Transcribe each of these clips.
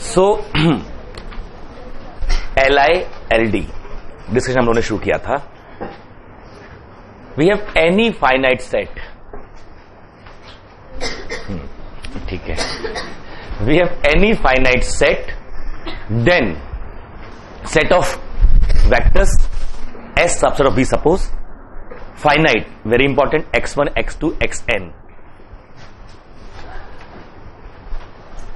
सो LILD discussion हम लोगों ने शुरू किया था. We have any finite set. ठीक है. We have any finite set, then set of vectors S subset of B, suppose finite, very important, x1, x2, xn.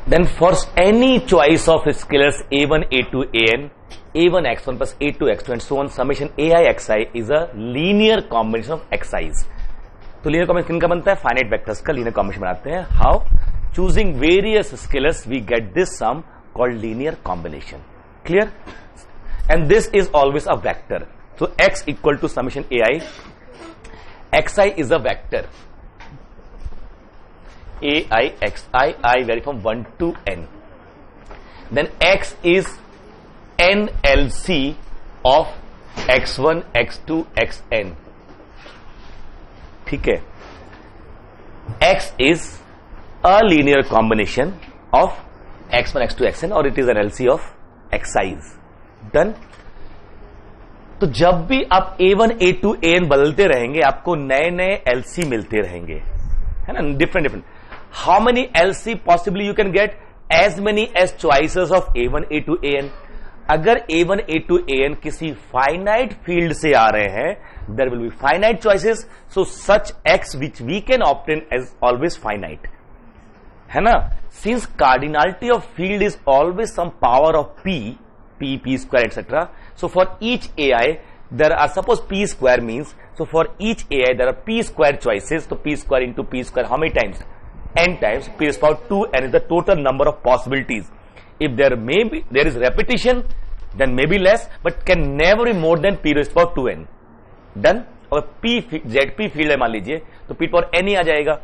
Then for any choice of scalars a1, a2, an, a1 x1 plus a2 x2 and so on, summation ai xi is a linear combination of xi's. तो linear combination किनका बनता है? finite vectors का linear combination बनाते हैं. How? Choosing various scalars we get this sum called linear combination. Clear? And this is always a vector. So x equal to summation ai. Xi is a vector. ai xi, I vary from 1 to n. Then x is nLC of x1, x2, xn. ठीक है. x is a linear combination of x1, x2, xn, or it is an LC of xi's. Done. तो जब भी आप a1, a2, an बदलते रहेंगे आपको नए नए LC मिलते रहेंगे, है ना, different. How many LC possibly you can get? As many as choices of a1, a2, an. अगर a1, a2, an किसी फाइनाइट फील्ड से आ रहे हैं, there will be finite choices. So such x which we can obtain as always finite, है ना. Since cardinality of field is always some power of p square, etc. So for each ai there are, suppose p square means, so for each ai there are p square choices. So p square into p square, how many times? n times. P is power 2n is the total number of possibilities. If there is repetition, then maybe less, but can never be more than p raised to power 2n. Done. और zp field है मान लीजिए, तो p power n ही आ जाएगा.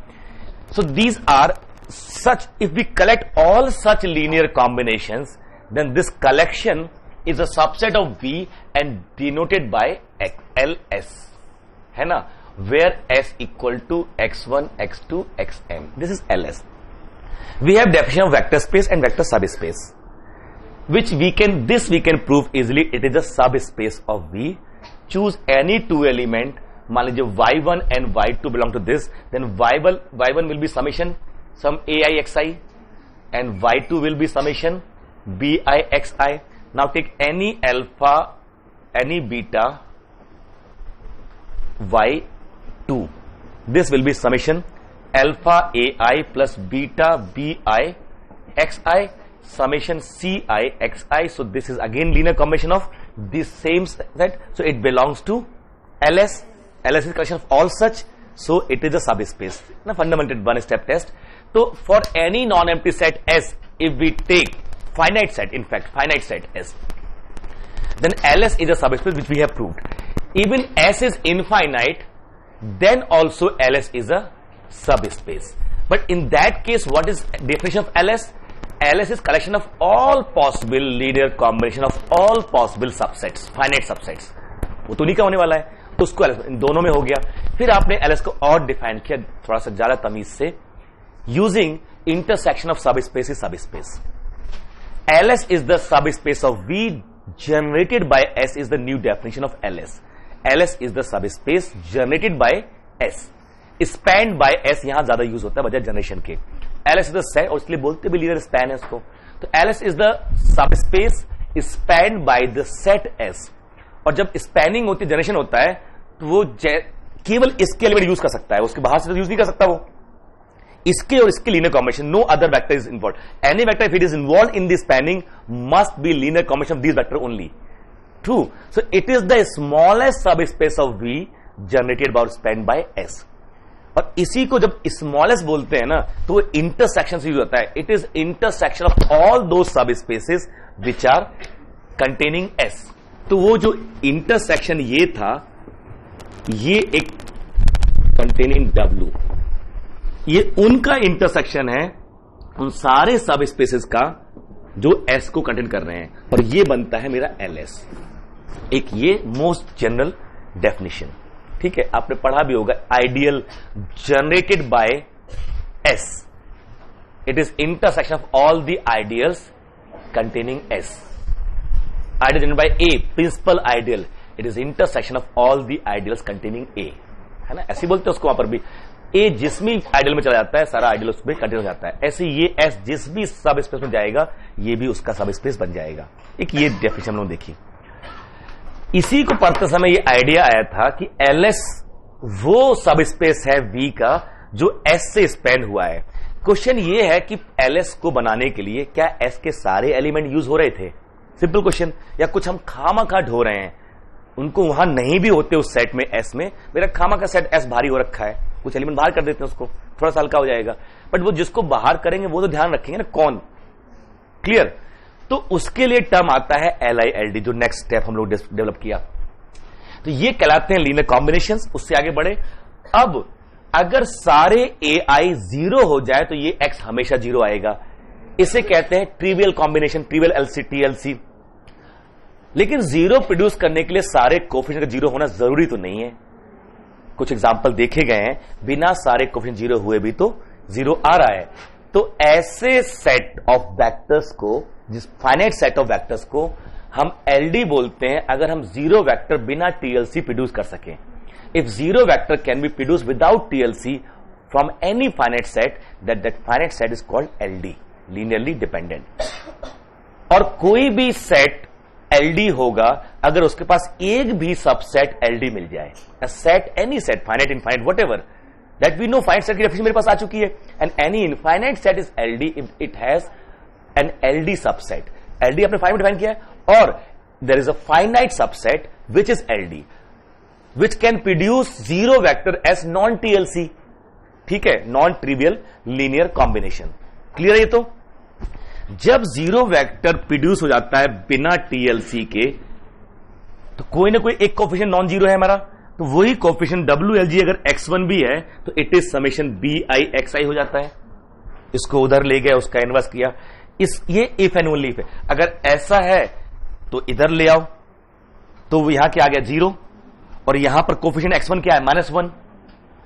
So these are such, if we collect all such linear combinations, then this collection is a subset of V and denoted by LS, है ना, where S equal to x1, x2, xn. This is LS. We have definition of vector space and vector subspace, which we can prove easily. It is a subspace of V. Choose any two element. मान लीजिए y1 and y2 belong to this, then y1 will be summation some ai xi and y2 will be summation bixi. Now take any alpha, any beta y2. This will be summation alpha ai plus beta bi xi summation ci xi. So this is again linear combination of this same set. So it belongs to LS. LS is collection of all such. So it is a subspace. Now fundamental one step test. So for any non-empty set S, if we take finite set, in fact finite set S, then LS is a subspace, which we have proved. Even S is infinite, then also LS is a subspace. But in that case, what is definition of LS? LS is collection of all possible linear combination of all possible subsets, finite subsets. वो तो नहीं का होने वाला है, तो उसको LS इन दोनों में हो गया. फिर आपने LS को और डिफाइन किया थोड़ा सा ज्यादा तमीज से, using intersection of subspace is subspace. LS is the subspace of V, generated by S is the new definition of LS. LS is the subspace generated by S. Spanned by S यहां ज्यादा use होता है बजाय generation के. LS is the set, और इसलिए बोलते भी लीनियर स्पैन है इसको. तो LS is the subspace spanned by the set S. और जब स्पैनिंग होती है, जनरेशन होता है, तो वो केवल इसके एलिमेंट यूज कर सकता है, उसके बाहर से तो यूज नहीं कर सकता वो. इसके और इसके linear combination, no other vector is involve. Any vector if it is involve in this spanning must be linear combination of this vector only. True. So it is the smallest sub space of V generated by span by S. और इसी को जब smallest बोलते हैं ना, तो intersection से use होता है. It is intersection of all those subspaces which are containing S. तो वो जो इंटरसेक्शन ये था, ये एक कंटेनिंग W, ये उनका इंटरसेक्शन है उन सारे सब स्पेसेस का जो S को कंटेन कर रहे हैं, और ये बनता है मेरा LS. एक ये मोस्ट जनरल डेफिनेशन. ठीक है, आपने पढ़ा भी होगा, ideal generated by S. It is intersection of all the ideals containing S. Ideal denoted by A, principal ideal. It is intersection of all the ideals containing A. है ना, ऐसे बोलते हैं उसको वहां पर भी. A जिस भी आइडियल में चला जाता है, सारा आइडियल उसमें कंटेन हो जाता है. ऐसे ये S जिस भी सब स्पेस में जाएगा, ये भी उसका सब स्पेस बन जाएगा. एक ये डेफिनेशन हम लोग देखिए. इसी को पढ़ते समय ये आइडिया आया था कि LS वो सब स्पेस है V का जो S से स्पेन हुआ है. क्वेश्चन ये है कि LS को बनाने के लिए क्या S के सारे एलिमेंट यूज हो रहे थे? Simple question. या कुछ हम खामा ढो रहे हैं, उनको वहां नहीं भी होते उस सेट में S में. मेरा खामा का सेट S भारी हो रखा है, कुछ एलिमेंट बाहर कर देते हैं, उसको थोड़ा सा हल्का हो जाएगा. बट वो जिसको बाहर करेंगे वो तो ध्यान रखेंगे ना, कौन. क्लियर. तो उसके लिए टर्म आता है LILD, जो नेक्स्ट स्टेप हम लोग डेवलप किया. तो ये कहलाते हैं लीनियर कॉम्बिनेशंस. उससे आगे बढ़े. अब अगर सारे AI 0 हो जाए तो ये X हमेशा 0 आएगा. इसे कहते हैं trivial combination, trivial LC, TLC. लेकिन 0 प्रोड्यूस करने के लिए सारे कोफिशिएंट का 0 होना जरूरी तो नहीं है. कुछ एग्जाम्पल देखे गए हैं, बिना सारे कोफिशिएंट 0 हुए भी तो 0 आ रहा है. तो ऐसे सेट ऑफ वेक्टर्स को, जिस फाइनाइट सेट ऑफ वेक्टर्स को हम LD बोलते हैं, अगर हम 0 वेक्टर बिना TLC प्रोड्यूस कर सकें. If 0 vector can B produce without TLC from any finite set, that finite set is called LD, linearly dependent. और कोई भी सेट LD होगा अगर उसके पास एक भी सबसेट LD मिल जाए. A set, any set, finite, infinite, whatever, that we know finite set की डेफिनेशन मेरे पास आ चुकी है. And any infinite set is LD if it has an LD subset. LD आपने फाइव में डिफाइन किया है. और there is a finite subset which is LD, which can produce 0 vector as non-TLC. ठीक है, non trivial linear combination. Clear है ये? तो जब 0 वेक्टर प्रोड्यूस हो जाता है बिना TLC के, तो कोई ना कोई एक कोफिशिएंट नॉन जीरो है हमारा. तो वही कोफिशिएंट WLG अगर X1 भी है तो it is summation BI XI हो जाता है. इसको उधर ले गया, उसका इनवर्स किया. ये इफ एंड ओनली इफ है. अगर ऐसा है तो इधर ले आओ, तो यहां क्या आ गया 0, और यहां पर कोफिशिएंट X1 क्या है -1,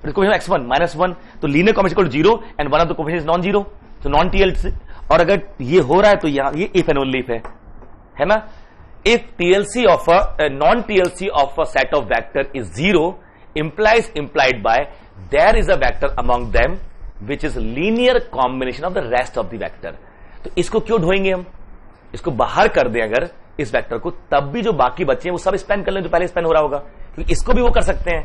कोफिशिएंट X1 -1, तो linear combination 0 and one of the coefficient is non zero, तो नॉन TLC. और अगर ये हो रहा है तो यहां ये इफ एंड ओनली इफ है ना. If TLC of a non-TLC of a set of vector is 0, implied by there is a vector among them which is linear combination of the rest of the vector. तो इसको क्यों ढोएंगे हम? इसको बाहर कर दें अगर इस वेक्टर को, तब भी जो बाकी बच्चे हैं वो सब स्पेन कर लें जो पहले स्पेन हो रहा होगा, क्योंकि इसको भी वो कर सकते हैं.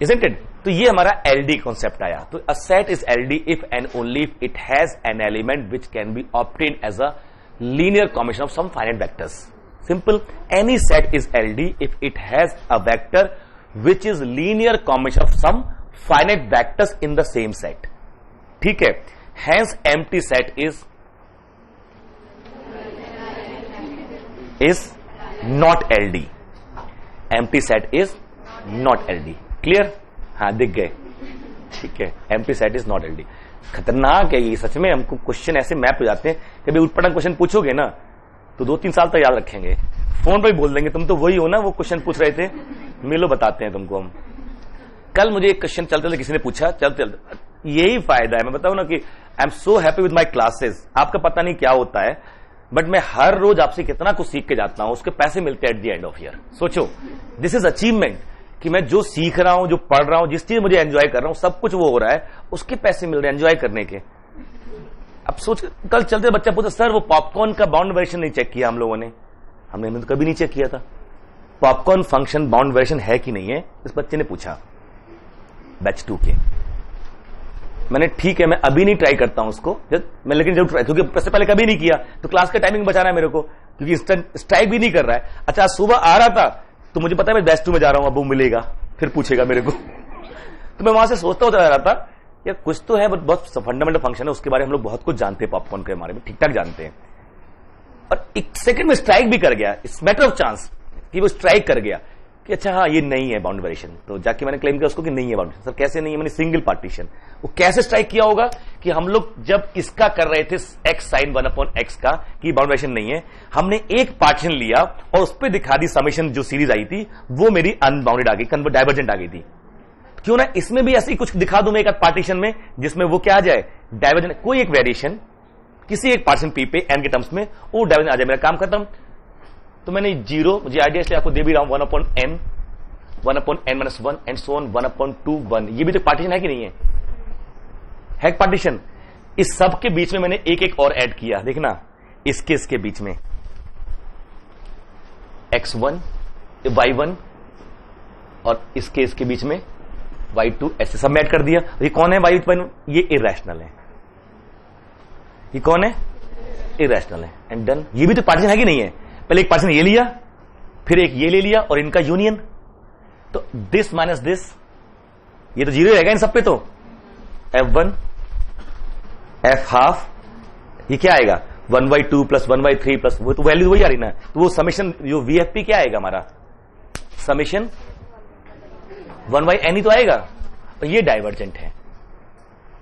Isn't it? तो ये हमारा LD कॉन्सेप्ट आया. तो a set is LD if and only if it has an element which can be obtained as a linear combination of some finite vectors. Simple. Any set is LD if it has a vector which is linear combination of some finite vectors in the same set. ठीक है. Hence empty set is not LD. Empty set is not LD. Clear? हाँ, दिख गए. ठीक है. Empty set is not LD. खतरनाक है ये सच में. हमको क्वेश्चन ऐसे मैप हो जाते हैं, कभी उठपटांग क्वेश्चन पूछोगे ना तो 2-3 साल तक याद रखेंगे. फोन पर भी बोल देंगे तुम तो वही हो ना, वो क्वेश्चन पूछ रहे थे, मिलो बताते हैं तुमको हम. कल मुझे एक क्वेश्चन चलते किसी ने पूछा, चलते यही फायदा है. मैं बताऊं ना कि I am so happy with my classes. आपका पता नहीं क्या होता है, बट मैं हर रोज आपसे कितना कुछ सीख के जाता हूं, उसके पैसे मिलते हैं at the end of year. सोचो, दिस इज अचीवमेंट कि मैं जो सीख रहा हूं, जो पढ़ रहा हूं, जिस चीज मुझे एंजॉय कर रहा हूं, सब कुछ वो हो रहा है, उसके पैसे मिल रहे हैं एंजॉय करने के. अब सोच, कल चलते बच्चा पूछा सर वो पॉपकॉर्न का बाउंड वेरिएशन नहीं चेक किया हम लोगों ने. हमने तो कभी नहीं चेक किया था. पॉपकॉर्न फंक्शन बाउंड वेरिएशन है कि नहीं है, इस बच्चे ने पूछा बैच 2 के. मैंने ठीक है, मैं अभी नहीं ट्राई करता हूं उसको, मैं लेकिन जब ट्राई, क्योंकि इससे पहले कभी नहीं किया, तो क्लास का टाइमिंग बचाना है मेरे को, क्योंकि स्ट्राइक भी नहीं कर रहा है. अच्छा, सुबह आ रहा था तो मुझे पता है मैं बैच 2 में जा रहा हूं, अब वो मिलेगा फिर पूछेगा मेरे को. तो मैं वहां से सोचता होता रहा था यार कुछ तो है, बट बहुत फंडामेंटल फंक्शन है, उसके बारे में हम लोग बहुत कुछ जानते हैं, पॉपकॉर्न के बारे में ठीक ठाक जानते हैं. और एक सेकंड में स्ट्राइक भी कर गया, इट्स मैटर ऑफ चांस कि वो स्ट्राइक कर गया कि अच्छा हाँ ये नहीं है बाउंड वेरिएशन. तो जाके मैंने क्लेम किया उसको कि नहीं है बाउंड. सर कैसे नहीं है? मैंने सिंगल पार्टीशन. वो कैसे स्ट्राइक किया होगा कि हम लोग जब इसका कर रहे थे x sin 1/x का कि बाउंड वेरिएशन नहीं है, हमने एक पार्टीशन लिया और उस पर दिखा दी समेशन, जो सीरीज आई थी वो मेरी अनबाउंडेड आ गई, डाइवर्जेंट आ गई थी. क्यों ना इसमें भी ऐसे ही कुछ दिखा दूं मैं एक पार्टीशन में, जिसमें वो क्या आ जाए, डाइवर्जेंट, कोई एक वेरिएशन किसी एक पार्टीशन पी पे एन के टर्म्स में वो डाइवर्जेंट आ जाए, मेरा काम खत्म। तो मैंने जीरो, मुझे आइडिया इसलिए आपको दे भी रहा हूं, 1/n 1/n-1 and so on 1/2 1। ये भी तो पार्टीशन है कि नहीं है पार्टीशन। इस सब के बीच में मैंने एक एक और ऐड किया, देखना इसके बीच में x1 y1 और इसके बीच में y2, ऐसे सब में ऐड कर दिया। ये कौन है y1? ये इरेशनल है। ये कौन है? इरेशनल है। And done. ये भी तो पार्टीशन है कि नहीं है? पहले एक पार्टीशन ये लिया, फिर एक ये ले लिया और इनका यूनियन, तो दिस माइनस दिस, ये तो जीरो रहेगा इन सब पे। तो f1 f12 ये क्या आएगा, 1/2 प्लस 1/3 प्लस, वो तो वैल्यू वही आ रही ना, तो वो समेशन जो VFP क्या आएगा हमारा, समेशन 1/n ही तो आएगा, और ये डाइवर्जेंट है।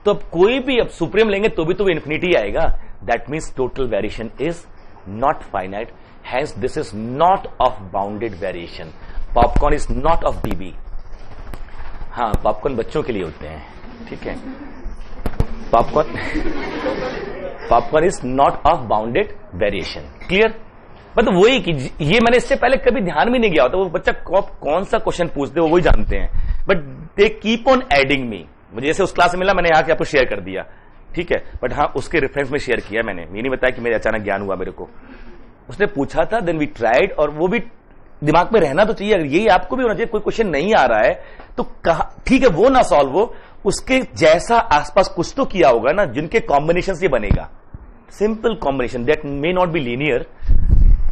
तो अब कोई भी अब सुप्रीम लेंगे तो भी तो इन्फिनिटी आएगा। That means total variation is not finite, hence this is not of bounded variation. Popcorn is not of dB. हाँ, पॉपकॉर्न बच्चों के लिए होते हैं, ठीक है। Popcorn is not of bounded variation. Clear? मतलब वही कि ये मैंने इससे पहले कभी ध्यान भी नहीं गया होता, वो बच्चा कौन सा क्वेश्चन पूछते वो वही जानते हैं, but they keep on adding me. मुझे जैसे उस क्लास में मिला, मैंने आके आपको शेयर कर दिया, ठीक है, बट हाँ उसके रेफरेंस में शेयर किया मैंने, ये नहीं बताया कि मेरे अचानक ज्ञान हुआ मेरे को। उसने पूछा था, देन वी ट्राइड, और वो भी दिमाग में रहना तो चाहिए। अगर यही आपको भी होना चाहिए, कोई क्वेश्चन नहीं आ रहा है तो कहा ठीक है वो ना सॉल्व हो, उसके जैसा आसपास कुछ तो किया होगा ना, जिनके कॉम्बिनेशन से बनेगा। Simple combination that may not be linear,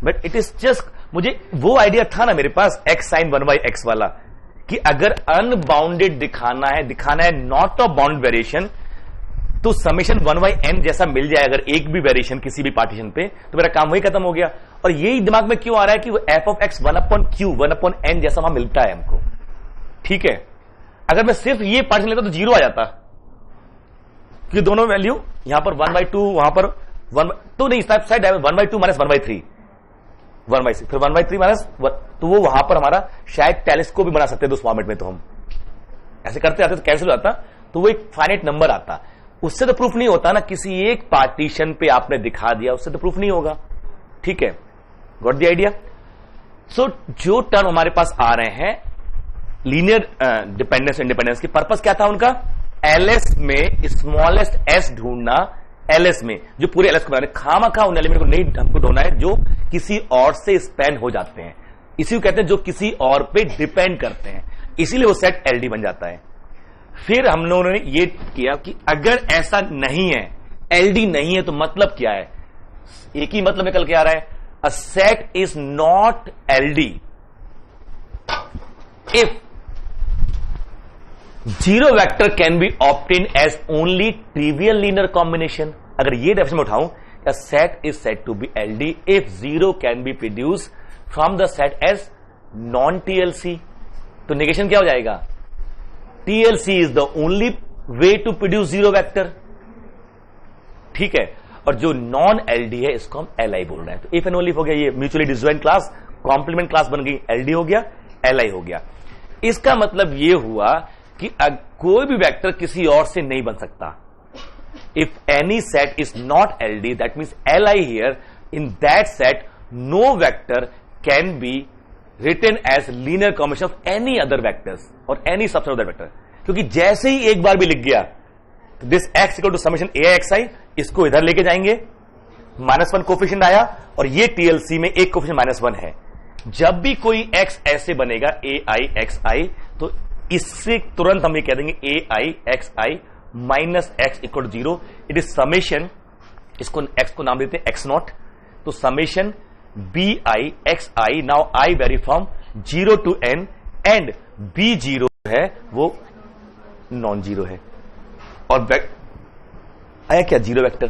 but it is just, मुझे वो आइडिया था ना मेरे पास x sin 1/x वाला, कि अगर अनबाउंडेड दिखाना है नॉट ऑफ बाउंड वेरिएशन, तो समेशन 1/n जैसा मिल जाए अगर एक भी वेरिएशन किसी भी पार्टीशन पे, तो मेरा काम वही खत्म हो गया। और यही दिमाग में क्यों आ रहा है कि वो f(x) 1/q 1/n जैसा वहां मिलता है हमको, ठीक है। अगर मैं सिर्फ ये पार्टीशन लेता तो जीरो आ जाता, क्योंकि दोनों वैल्यू यहां पर 1/2 वहां पर 1, तो नहीं, साइड 1/2 माइनस 1/3 1/6, फिर 1/3 माइनस, तो वो वहां पर हमारा शायद टेलीस्कोप भी बना सकते हैं उस फॉर्मेट में। तो हम ऐसे करते आते तो कैंसिल हो जाता, तो वो एक फाइनाइट नंबर आता। उससे तो प्रूफ नहीं होता ना, किसी एक पार्टीशन पे आपने दिखा दिया, उससे तो प्रूफ नहीं होगा, ठीक है। Got the idea? सो जो टर्म हमारे पास आ रहे हैं लीनियर डिपेंडेंस इंडिपेंडेंस की, पर्पस क्या था उनका, एलएस में स्मॉलेस्ट एस ढूंढना, एलएस में जो पूरे एलएस को बना, खामा खा उन एलिमेंट को नहीं हमको ढूंढना है जो किसी और से स्पैन हो जाते हैं, इसी को कहते हैं जो किसी और पे डिपेंड करते हैं, इसीलिए वो सेट एलडी बन जाता है। फिर हम लोगों ने ये किया कि अगर ऐसा नहीं है, एलडी नहीं है, तो मतलब क्या है, एक ही मतलब निकल के आ रहा है, a set is not LD if zero vector can be obtain as only trivial linear combination. अगर ये डेफिनेशन में उठाऊं, a set is said to be LD if zero can be produced from the set as non-TLC। तो negation क्या हो जाएगा, TLC is the only way to produce zero vector, ठीक है। और जो नॉन LD है इसको हम LI बोल रहे हैं। तो इफ एंड ओनली हो गया, ये mutually disjoint class, complement class बन गई, LD हो गया, LI हो गया। इसका मतलब ये हुआ कि कोई भी वेक्टर किसी और से नहीं बन सकता। If any set is not LD, that means Li here, in that set, no vector can be written as linear combination of any other vectors or any subset of that vector। क्योंकि जैसे ही एक बार भी लिख गया, तो this x equal to summation AIXI, इसको इधर लेके जाएंगे, -1 कोफिशिएंट आया, और ये TLC में एक कोफिशिएंट -1 है। जब भी कोई x ऐसे बनेगा AIXI, तो इससे तुरंत हम ये कह देंगे AIXI minus x equal 0। It is summation, इसको x को नाम देते हैं x0, तो summation BIXI, now I very from 0 to n, and B0 है वो नॉन जीरो है। और आया क्या, जीरो वेक्टर,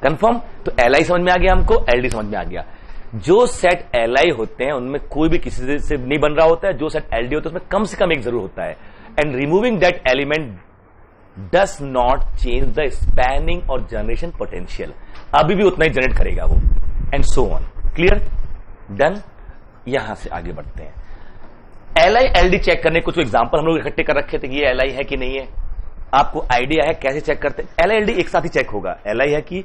कंफर्म। तो LI समझ में आ गया हमको, LD समझ में आ गया। जो सेट LI होते हैं उनमें कोई भी किसी से नहीं बन रहा होता है, जो सेट LD होता है उसमें कम से कम एक जरूर होता है, and removing that element does not change the spanning or generation potential। अभी भी उतना ही जनरेट करेगा वो, and so on. Clear? Done. यहां से आगे बढ़ते हैं। L I L D check करने कुछ एग्जाम्पल हम लोग इकट्ठे कर रखे थे कि ये एल आई है कि नहीं है। आपको आइडिया है कैसे चेक करते हैं? एल आई एल डी एक साथ ही चेक होगा, एल आई है कि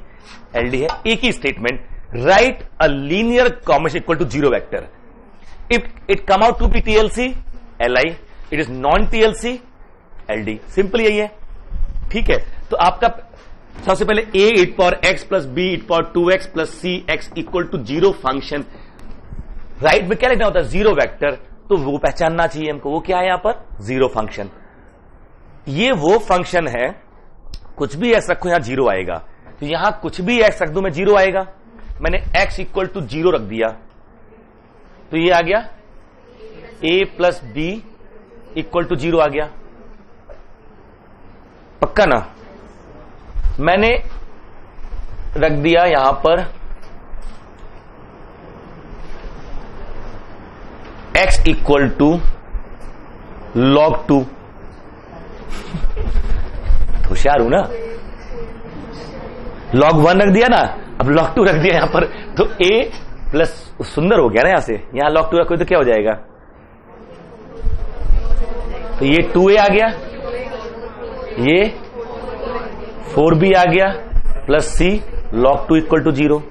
एल डी है, एक ही statement, right a linear combination equal to zero vector. If it come out to be TLC L I, it is non TLC L D, simple यही है। ठीक है, तो आपका सबसे पहले a it power x plus b it power 2x plus c x equal to zero function, right में क्या लिखना होता है? जीरो वेक्टर, तो वो पहचानना चाहिए हमको, वो क्या है यहां पर? Zero function. ये वो फंक्शन है, कुछ भी एक्स रखो यहां जीरो आएगा, तो यहां कुछ भी एक्स रख दो मैं जीरो आएगा। मैंने एक्स इक्वल टू जीरो रख दिया तो ये आ गया a plus b equal to zero आ गया, पक्का ना? मैंने रख दिया यहां पर x इक्वल टू log 2, होशियार हूं ना? log 1 रख दिया ना, अब log 2 रख दिया यहां पर, तो a प्लस सुंदर हो गया ना, यहां से यहां log 2 रखो तो क्या हो जाएगा? तो ये 2a आ गया, ये 4b आ गया plus c log 2 equal to 0।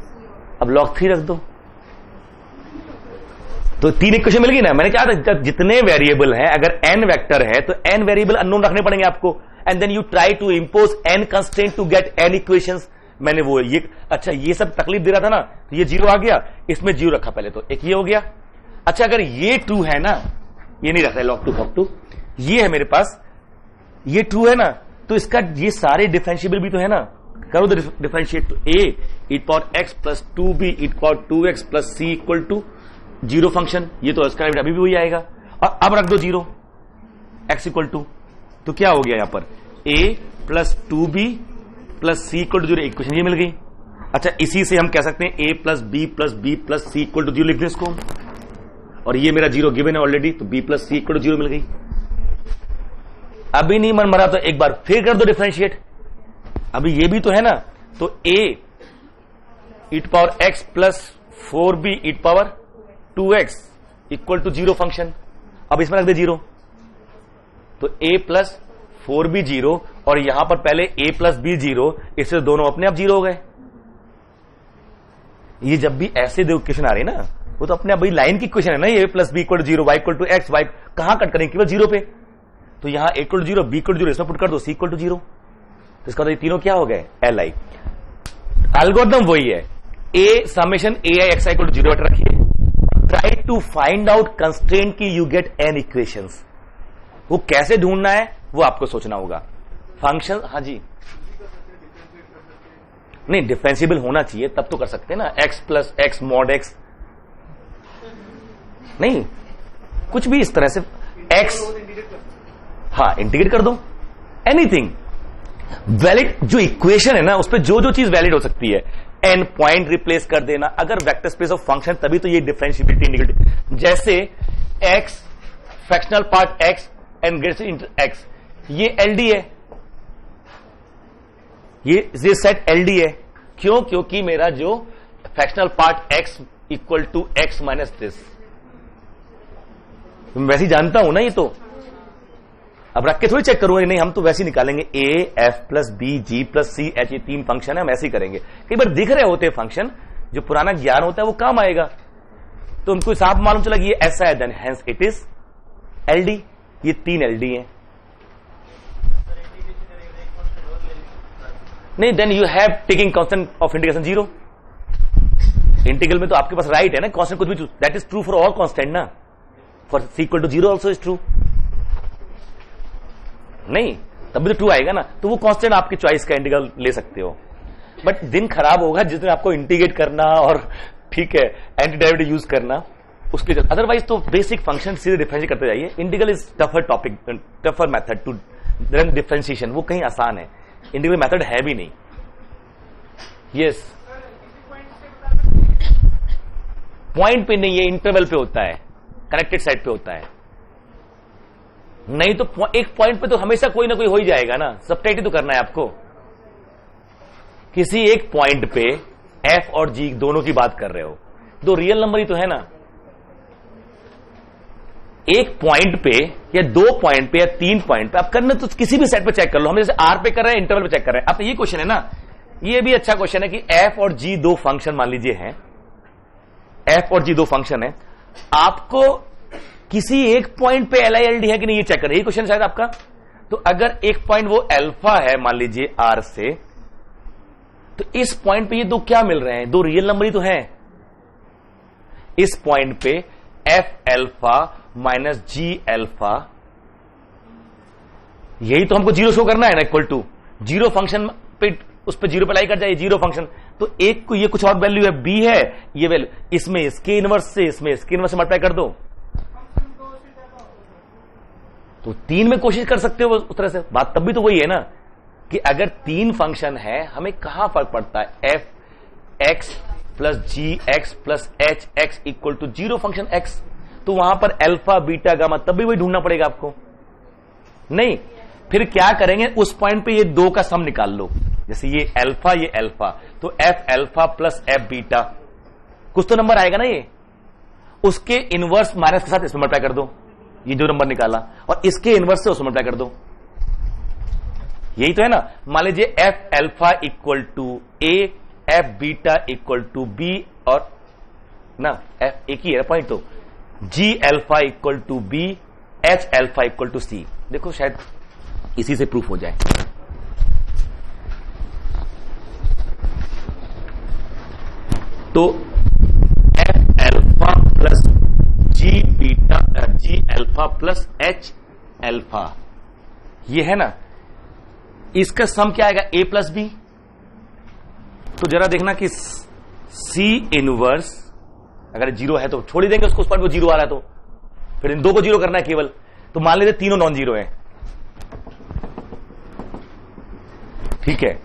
अब log 3 रख दो, तो 3 इक्वेशन मिल गई ना। मैंने कहा था जितने वेरिएबल हैं, अगर n वेक्टर है तो n वेरिएबल अननोन रखने पड़ेंगे आपको, and then you try to impose n constraint to get n equations. मैंने वो ये अच्छा ये सब तकलीफ दे रहा था ना, तो ये 0 आ गया, इसमें 0 रखा पहले, तो एक ये हो गया। अच्छा अगर ये 2 है ना, ये नहीं रखा है log 2 log 2, ये है मेरे पास, ये 2 है ना, तो इसका ये सारे डिफरेंशिएबल भी तो है ना, करो तो डिफरेंशिएट, तो a it power x plus 2b it power 2x plus c equal to zero function, ये तो इसका अभी भी वही आएगा। और अब रख दो 0 x इक्वल टू, तो क्या हो गया यहां पर? a plus 2b plus c equal to 0, equation ये मिल गई। अच्छा इसी से हम कह सकते हैं a plus b plus b plus c equal to 0 लिख दें इसको, और ये मेरा 0 गिवन है ऑलरेडी, तो b plus c equal to 0 मिल गई। अभी नहीं मन मरा तो एक बार फिर कर दो डिफरेंशिएट, अभी ये भी तो है ना, तो a it power x plus 4b it power 2x equal to 0 function, अब इसमें रख दे 0, तो a प्लस 4b 0, और यहां पर पहले a प्लस b 0, इससे दोनों अपने आप 0 हो गए। ये जब भी ऐसे दो इक्वेशन आ रही है ना, वो तो अपने आप भाई लाइन की इक्वेशन है ना, ये a plus b equal to 0, y equal to x, y कहां कट करेंगे? केवल 0 पे, तो यहां a equal to 0, b equal to 0, इसमें पुट कर दो c इक्वल टू 0, तो इसका तो ये तीनों क्या हो गए? li। एल्गोरिथम वही है, a summation ai xi equal to 0 रखिए, try to find out constraint की यू गेट n इक्वेशंस। वो कैसे ढूंढना है वो आपको सोचना होगा। फंक्शन, हाँ जी, नहीं डिफरेंशिएबल होना चाहिए तब तो कर सकते हैं ना, x plus x mod x, नहीं कुछ भी इस तरह से x, हाँ इंटीग्रेट कर दो, एनीथिंग वैलिड। जो इक्वेशन है ना उस पर जो चीज वैलिड हो सकती है, n पॉइंट रिप्लेस कर देना, अगर वेक्टर स्पेस ऑफ फंक्शन तभी तो ये डिफरेंशिएबिलिटी इंटीग्रेट। जैसे x fractional part x and greater into x, ये एलडी है, ये सेट एलडी है, क्यों? क्योंकि मेरा जो fractional part x equal to x minus this, वैसे ही जानता हूं ना ये तो, अब रख के थोड़ी चेक करूंगा, नहीं हम तो वैसे ही निकालेंगे a f plus b g plus c h, ये 3 फंक्शन है, हम ऐसे ही करेंगे। कई बार दिख रहे होते हैं फंक्शन, जो पुराना ज्ञान होता है वो काम आएगा, तो उनको साफ मालूम चला कि ये ऐसा है, then hence it is LD, ये 3 एलडी है। नहीं, then you have taking constant of integration 0, integral में तो आपके पास राइट है ना, कांस्टेंट कुछ भी, that is true for all constant ना, for c equal to 0 also is true, नहीं तब भी तो 2 आएगा ना, तो वो कांस्टेंट आपकी चॉइस का इंटीग्रल ले सकते हो। बट दिन खराब होगा जिस दिन आपको इंटीग्रेट करना और ठीक है एंटी डेरिवेटिव यूज करना, उसके अदरवाइज तो बेसिक फंक्शन सीधे डिफरेंशिएट करते जाइए। Integral is tougher topic, tougher method to run differentiation, वो कहीं आसान है, इंटीग्रल मेथड है भी नहीं। यस पॉइंट पे नहीं, ये इंटरवल पे होता है, कनेक्टेड साइड पे होता है, नहीं तो एक पॉइंट पे तो हमेशा कोई ना कोई हो ही जाएगा ना, सबट्रैक्ट ही तो करना है आपको। किसी एक पॉइंट पे f और g दोनों की बात कर रहे हो, दो रियल नंबर ही तो है ना, एक पॉइंट पे या 2 पॉइंट पे या 3 पॉइंट पे आप करना तो किसी भी सेट पे चेक कर लो। हम जैसे आर पे कर रहे हैं, इंटरवल पे चेक कर रहे हैं। अब ये क्वेश्चन है ना, ये भी अच्छा क्वेश्चन है कि एफ और जी दो फंक्शन मान लीजिए हैं, एफ और जी दो फंक्शन है, आपको किसी एक पॉइंट पे एल आई एल डी है कि नहीं ये चेक करें, ये क्वेश्चन शायद आपका। तो अगर एक पॉइंट वो अल्फा है मान लीजिए आर से, तो इस पॉइंट पे ये दो क्या मिल रहे हैं, दो रियल नंबर ही तो हैं। इस पॉइंट पे एफ एल्फा माइनस जी एल्फा, यही तो हमको जीरो शो करना है ना, इक्वल टू जीरो फंक्शन पे, उस पे जीरो पे लाई कर जाए जीरो फंक्शन। तो एक को ये कुछ और वैल्यू है, बी है ये वैल्यू, इसमें इसके इनवर्स से इसमें इसके इनवर्स से मल्टीप्लाई कर दो, तो 3 में कोशिश कर सकते हो उस तरह से। बात तब भी तो वही है ना कि अगर 3 फंक्शन है, हमें कहां फर्क पड़ता है, F X plus G X plus H X equal to zero function X, तो वहां पर अल्फा बीटा गामा तब भी वही ढूंढना पड़ेगा आपको। नहीं, फिर क्या करेंगे, उस पॉइंट पे ये दो का सम निकाल लो, जैसे ये अल्फा, तो F alpha plus F beta, कुछ तो नंबर आएगा ना ये, उसके इनवर्स माइनस के साथ इसमें मल्टीप्लाई कर दो, ये जो नंबर निकाला, और इसके इनवर्स से उसमें मल्टीप्लाई कर दो, यही तो है ना। मान लीजिए F alpha equal to A, F beta equal to B, और ना एफ एक ही है पॉइंट, तो G alpha equal to B, H alpha equal to C. देखो शायद इसी से प्रूफ हो जाए। तो F alpha plus G beta, G alpha plus H alpha, ये है ना, इसका सम क्या आएगा, ए प्लस बी। तो जरा देखना कि सी इनवर्स अगर जीरो है तो छोड़ ही देंगे उसको, उस पर वो जीरो आ रहा है, तो फिर इन दो को जीरो करना है केवल। तो मान लेते तीनों नॉन जीरो है, ठीक है।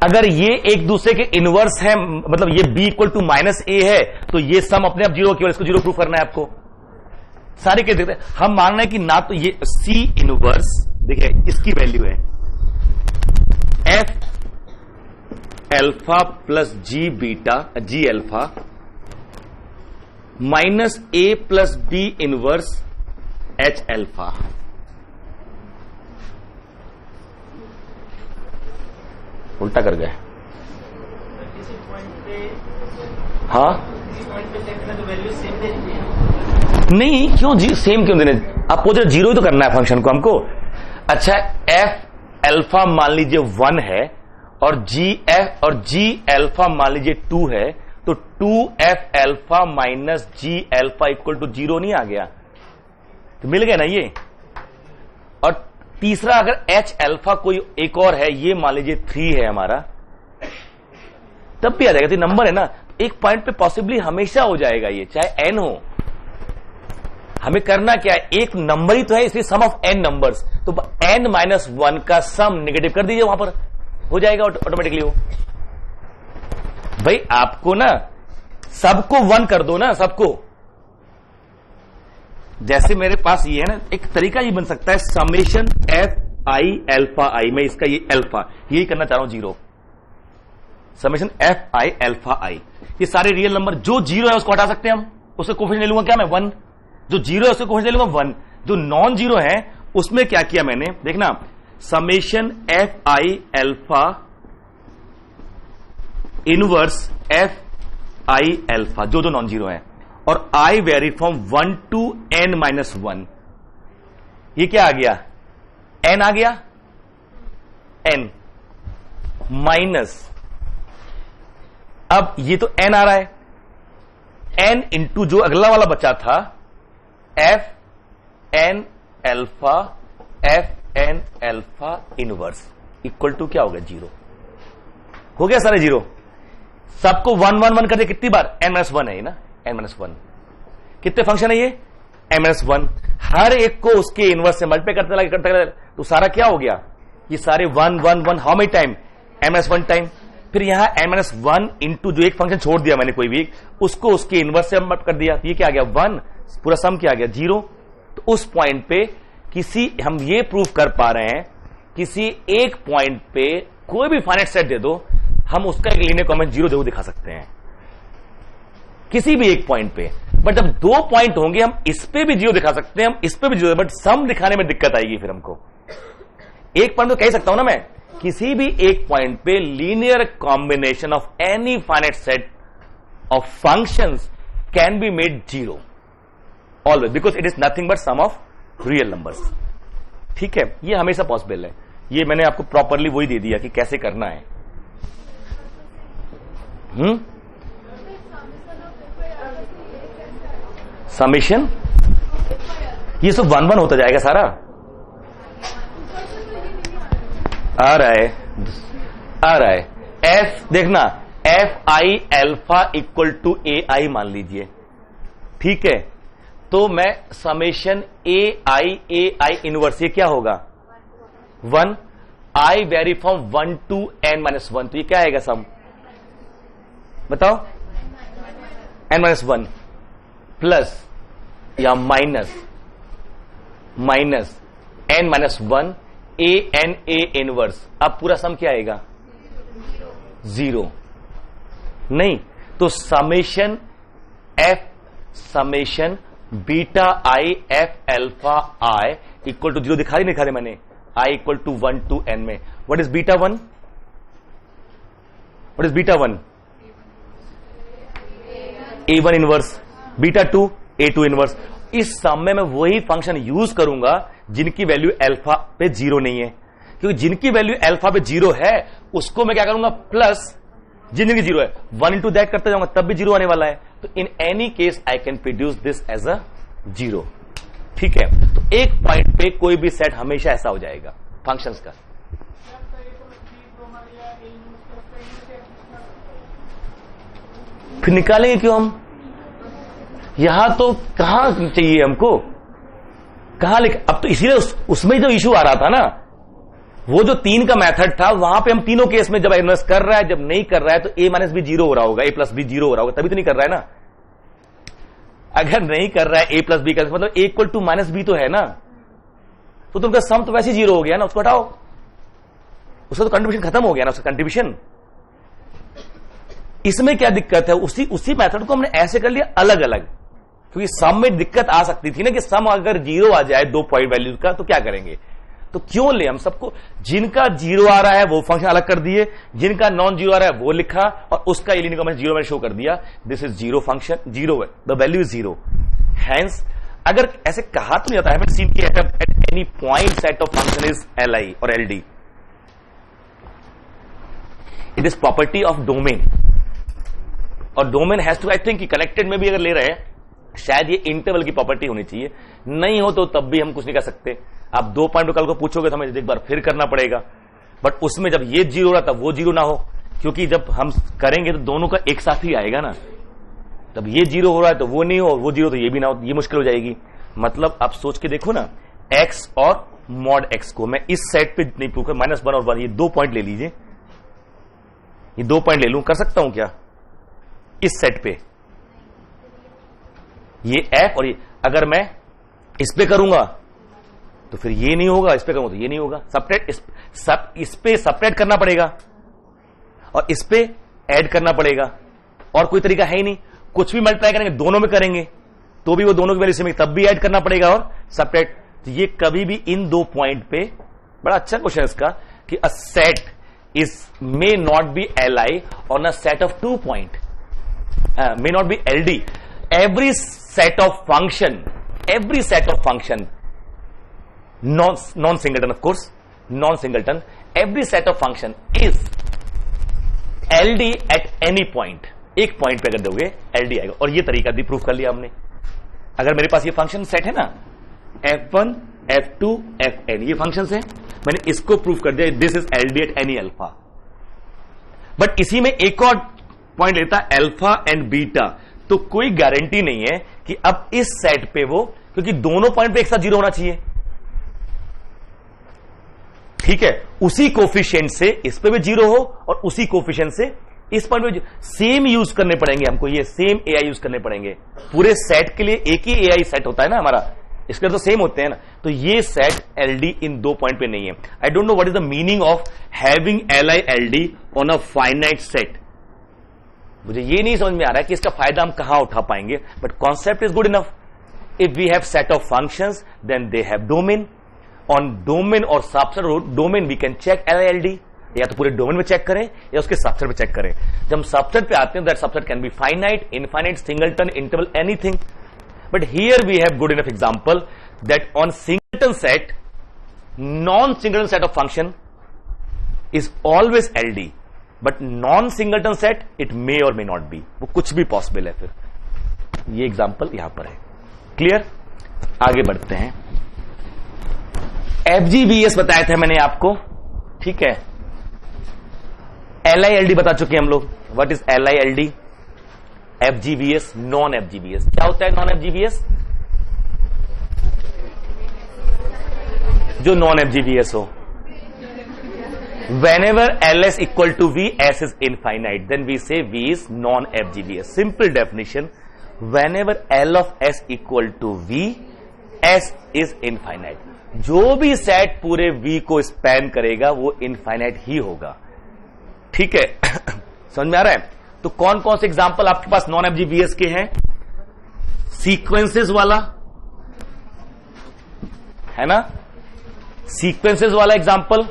अगर ये एक दूसरे के इनवर्स है, मतलब ये b इक्वल टू माइनस ए है, तो ये सम अपने आप जीरो, केवल इसको जीरो प्रूफ करना है आपको। सारे के देखते हैं, हम मान रहे हैं कि ना तो ये c इनवर्स, देखिए इसकी वैल्यू है f alpha plus G beta, G alpha minus A plus B inverse H alpha. उल्टा कर गए, हाँ नहीं, क्यों जी सेम क्यों देने, आप पूछ रहे जीरो ही तो करना है फंक्शन को हमको। अच्छा, एफ अल्फा मान लीजिए 1 है, और जी अल्फा मान लीजिए 2 है, तो 2f alpha minus G alpha equal to 0 नहीं आ गया, तो मिल गया ना ये। और तीसरा अगर एच अल्फा कोई एक और है, ये मान लीजिए 3 है हमारा, तब भी आ जाएगा। तो नंबर है ना, एक पॉइंट पे पॉसिबली हमेशा हो जाएगा ये, चाहे n हो। हमें करना क्या है, एक नंबर ही तो है, इसलिए सम ऑफ n नंबर्स, तो n-1 का सम नेगेटिव कर दीजिए, वहां पर हो जाएगा ऑटोमेटिकली वो। भाई आपको ना सबको 1 कर दो ना, सबको। जैसे मेरे पास ये है ना, एक तरीका ये बन सकता है, समेशन एफ आई अल्फा आई, मैं इसका ये अल्फा यही करना चाह रहा हूं, 0 समेशन एफ आई अल्फा आई। ये सारे रियल नंबर जो 0 है उसको हटा सकते हैं हम, उससे कोफिशिएंट ले लूंगा क्या मैं 1, जो 0 है उससे कोफिशिएंट ले लूंगा 1, जो नॉन 0 है उसमें क्या किया मैंने, देखना summation F I alpha inverse F I alpha, जो नॉन 0 है, और आई वेरी फ्रॉम 1 टू n-1। ये क्या आ गया, n आ गया, n माइनस, अब ये तो n आ रहा है, n इंटू जो अगला वाला बचा था f n alpha f n alpha inverse equal to क्या हो गया 0, हो गया सारे 0। सबको 1-1-1 कर दिया, कितनी बार, n-1 है ना, n-1 कितने फंक्शन है ये, n-1, हर एक को उसके इनवर्स से मल्टीप्लाई करते लगे, तो सारा क्या हो गया, ये सारे 1-1-1 how many time, n-1 time. फिर यहां n-1 इंटू जो एक फंक्शन छोड़ दिया मैंने कोई भी, उसको उसके इनवर्स से मल्टीप्लाई कर दिया, ये क्या आ गया 1, पूरा सम क्या आ गया 0। तो उस पॉइंट पे हम ये प्रूफ कर पा रहे हैं, किसी एक पॉइंट पे कोई भी फाइनाइट सेट दे दो, हम उसका एक लीनियर कॉम्बिनेशन 0 जरूर दिखा सकते हैं। किसी भी एक पॉइंट पे। बट जब दो पॉइंट होंगे हम इस पे भी जीरो दिखा सकते हैं, हम इस पे भी जीरो, बट सम दिखाने में दिक्कत आएगी फिर हमको। एक पॉइंट तो कह सकता हूं ना मैं, किसी भी एक पॉइंट पे linear combination of any finite set of functions can be made zero always, because it is nothing but sum of real numbers. ठीक है, ये हमेशा पॉसिबल है। ये मैंने आपको प्रॉपरली वही दे दिया कि कैसे करना है। समेशन ये सब 1 1 होता जाएगा सारा। आ रहा है एफ, देखना F I alpha equal to A I मान लीजिए। ठीक है, तो मैं समेशन ए आई इनवर्स, ये क्या होगा 1, I vary from 1 to n - 1, तो ये क्या आएगा सम, बताओ n - 1 प्लस या minus n - 1 a n a inverse. अब पूरा सम क्या आएगा 0 नहीं, तो summation beta i if alpha i equal to 0 दिखा रहे मैंने, i equal to 1 to n में। What is beta 1? What is beta 1? a1 inverse, beta 2 a2 inverse. इस सम में मैं वही फंक्शन यूज करूंगा जिनकी वैल्यू अल्फा पे 0 नहीं है, क्योंकि जिनकी वैल्यू अल्फा पे 0 है उसको मैं क्या करूंगा प्लस, जिनकी 0 है 1 इंटू दैट करते जाऊंगा तब भी 0 आने वाला है। तो in any case I can produce this as a 0। ठीक है, तो एक पॉइंट पे कोई भी सेट हमेशा ऐसा हो जाएगा फंक्शंस का। फिर निकालेंगे क्यों हम, यहां तो कहां चाहिए हमको, कहां लिख, अब तो इसीलिए उसमें जो इशू आ रहा था ना, वो जो 3 का मेथड था वहां पे हम तीनों केस में जब इन्वेस्ट कर रहा है, जब नहीं कर रहा है तो a माइनस बी 0 हो रहा होगा, a प्लस बी 0 हो रहा होगा, तभी तो नहीं कर रहा है ना। अगर नहीं कर रहा है a प्लस बी का मतलब a equal to minus b तो है ना, तो उनका सम तो वैसे 0 हो गया ना, उसको हटाओ, उसका तो कंट्रीब्यूशन खत्म हो गया ना, उसका कंट्रीब्यूशन। इसमें क्या दिक्कत है, उसी मेथड को हमने ऐसे कर लिया अलग अलग, क्योंकि सम में दिक्कत आ सकती थी ना कि सम अगर 0 आ जाए 2 पॉइंट वैल्यू का तो क्या करेंगे, तो क्यों ले हम सबको, जिनका 0 आ रहा है वो फंक्शन अलग कर दिए, जिनका नॉन 0 आ रहा है वो लिखा, और उसका लीनियर कॉम्बिनेशन 0 में शो कर दिया, दिस इज 0 फंक्शन, 0 है, द वैल्यू इज 0। हैंस अगर ऐसे कहा तो नहीं जाता, हैवंट सीन की at any point set of function is li और ld, it is property of domain, और domain has to, I think connected में भी अगर ले रहे हैं शायद ये इंटरवल की प्रॉपर्टी होनी चाहिए, नहीं हो तो तब भी हम कुछ नहीं कर सकते। आप 2 पॉइंट कल को पूछोगे तो हमें एक बार फिर करना पड़ेगा, बट उसमें जब ये 0 रहा तब वो 0 ना हो, क्योंकि जब हम करेंगे तो दोनों का एक साथ ही आएगा ना, तब ये 0 हो रहा है तो वो नहीं हो, वो 0 तो ये भी ना हो, ये मुश्किल हो जाएगी। मतलब आप सोच के देखो ना, x और मॉड x को मैं इस सेट पे नहीं प्रूव कर, -1 और 1 ये 2 पॉइंट ले लीजिए, ये 2 पॉइंट ले लूं, कर सकता हूं क्या इस सेट पे, ये f और ये, अगर मैं इस पे करूंगा तो फिर ये नहीं होगा, इस पे करूंगा तो ये नहीं होगा, सपरेट इस पे सपरेट करना पड़ेगा और इस पे ऐड करना पड़ेगा, और कोई तरीका है ही नहीं। कुछ भी मल्टीप्लाई करेंगे दोनों में करेंगे तो भी वो दोनों की वैल्यू सेम, तब भी ऐड करना पड़ेगा और सपरेट। तो ये कभी भी इन 2 पॉइंट पे, बड़ा अच्छा क्वेश्चन इसका कि अ set is may not be li on a set of 2 point, may not be LD. Every set of function, non-singleton of course, non-singleton, every set of function is LD at any point. एक point पे अगर दोगे LD आएगा, और ये तरीका भी proof कर लिया हमने। अगर मेरे पास ये फंक्शन सेट है ना, F1, F2, Fn, ये फंक्शन है, मैंने इसको प्रूफ कर दिया, this is LD at any alpha. But इसी में एक और पॉइंट लेता अल्फा एंड बीटा, तो कोई गारंटी नहीं है कि अब इस सेट पे वो, क्योंकि दोनों पॉइंट पे एक साथ 0 होना चाहिए। ठीक है, उसी कोफिशिएंट से इस पे भी 0 हो और उसी कोफिशिएंट से इस पॉइंट पे सेम यूज करने पड़ेंगे हमको, ये सेम AI यूज करने पड़ेंगे पूरे सेट के लिए। एक ही AI सेट होता है ना हमारा, इसके तो सेम होते हैं ना, तो ये सेट LD इन 2 पॉइंट पे नहीं है। I don't know what is the meaning of having li LD on a finite set. मुझे ये नहीं समझ में आ रहा है कि इसका फायदा हम कहां उठा पाएंगे, but concept is good enough. If we have set of functions then they have domain. On domain और subset domain we can check LILD. या तो पूरे डोमेन में चेक करें या उसके सबसेट में चेक करें. जब हम सबसेट पे आते हैं, that subset can be finite, infinite, singleton, interval, anything. But here we have good enough example that on singleton set, non singleton set of function is always LD. But non singleton set it may और may not be. वो कुछ भी possible है. फिर ये example यहां पर है. क्लियर? आगे बढ़ते हैं. FGBS बताया था मैंने आपको. ठीक है. LILD बता चुके हम लोग. What is LILD? FGBS, non FGBS. क्या होता है नॉन FGBS? जो नॉन FGBS हो. Whenever LS equal to V, S is infinite, then we say V is non-FGBS. Simple definition: whenever L of S equal to V, S is infinite. जो भी set पूरे V को span करेगा वो infinite ही होगा. ठीक है. समझ में आ रहा है? तो कौन कौन से एग्जांपल आपके पास नॉन FGBS के हैं? सीक्वेंसेस वाला है ना, सीक्वेंसेस वाला example.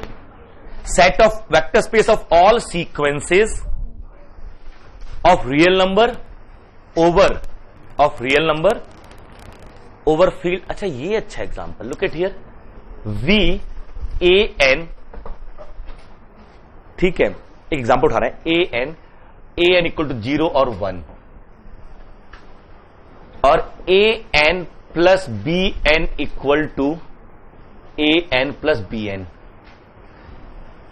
Set of vector space of all sequences of real number over field. अच्छा, ये अच्छा example. Look at here. VAN. ठीक है, एक एग्जांपल उठा रहे हैं. AN इक्वल टू 0 और 1 और AN plus BN equal to AN plus BN.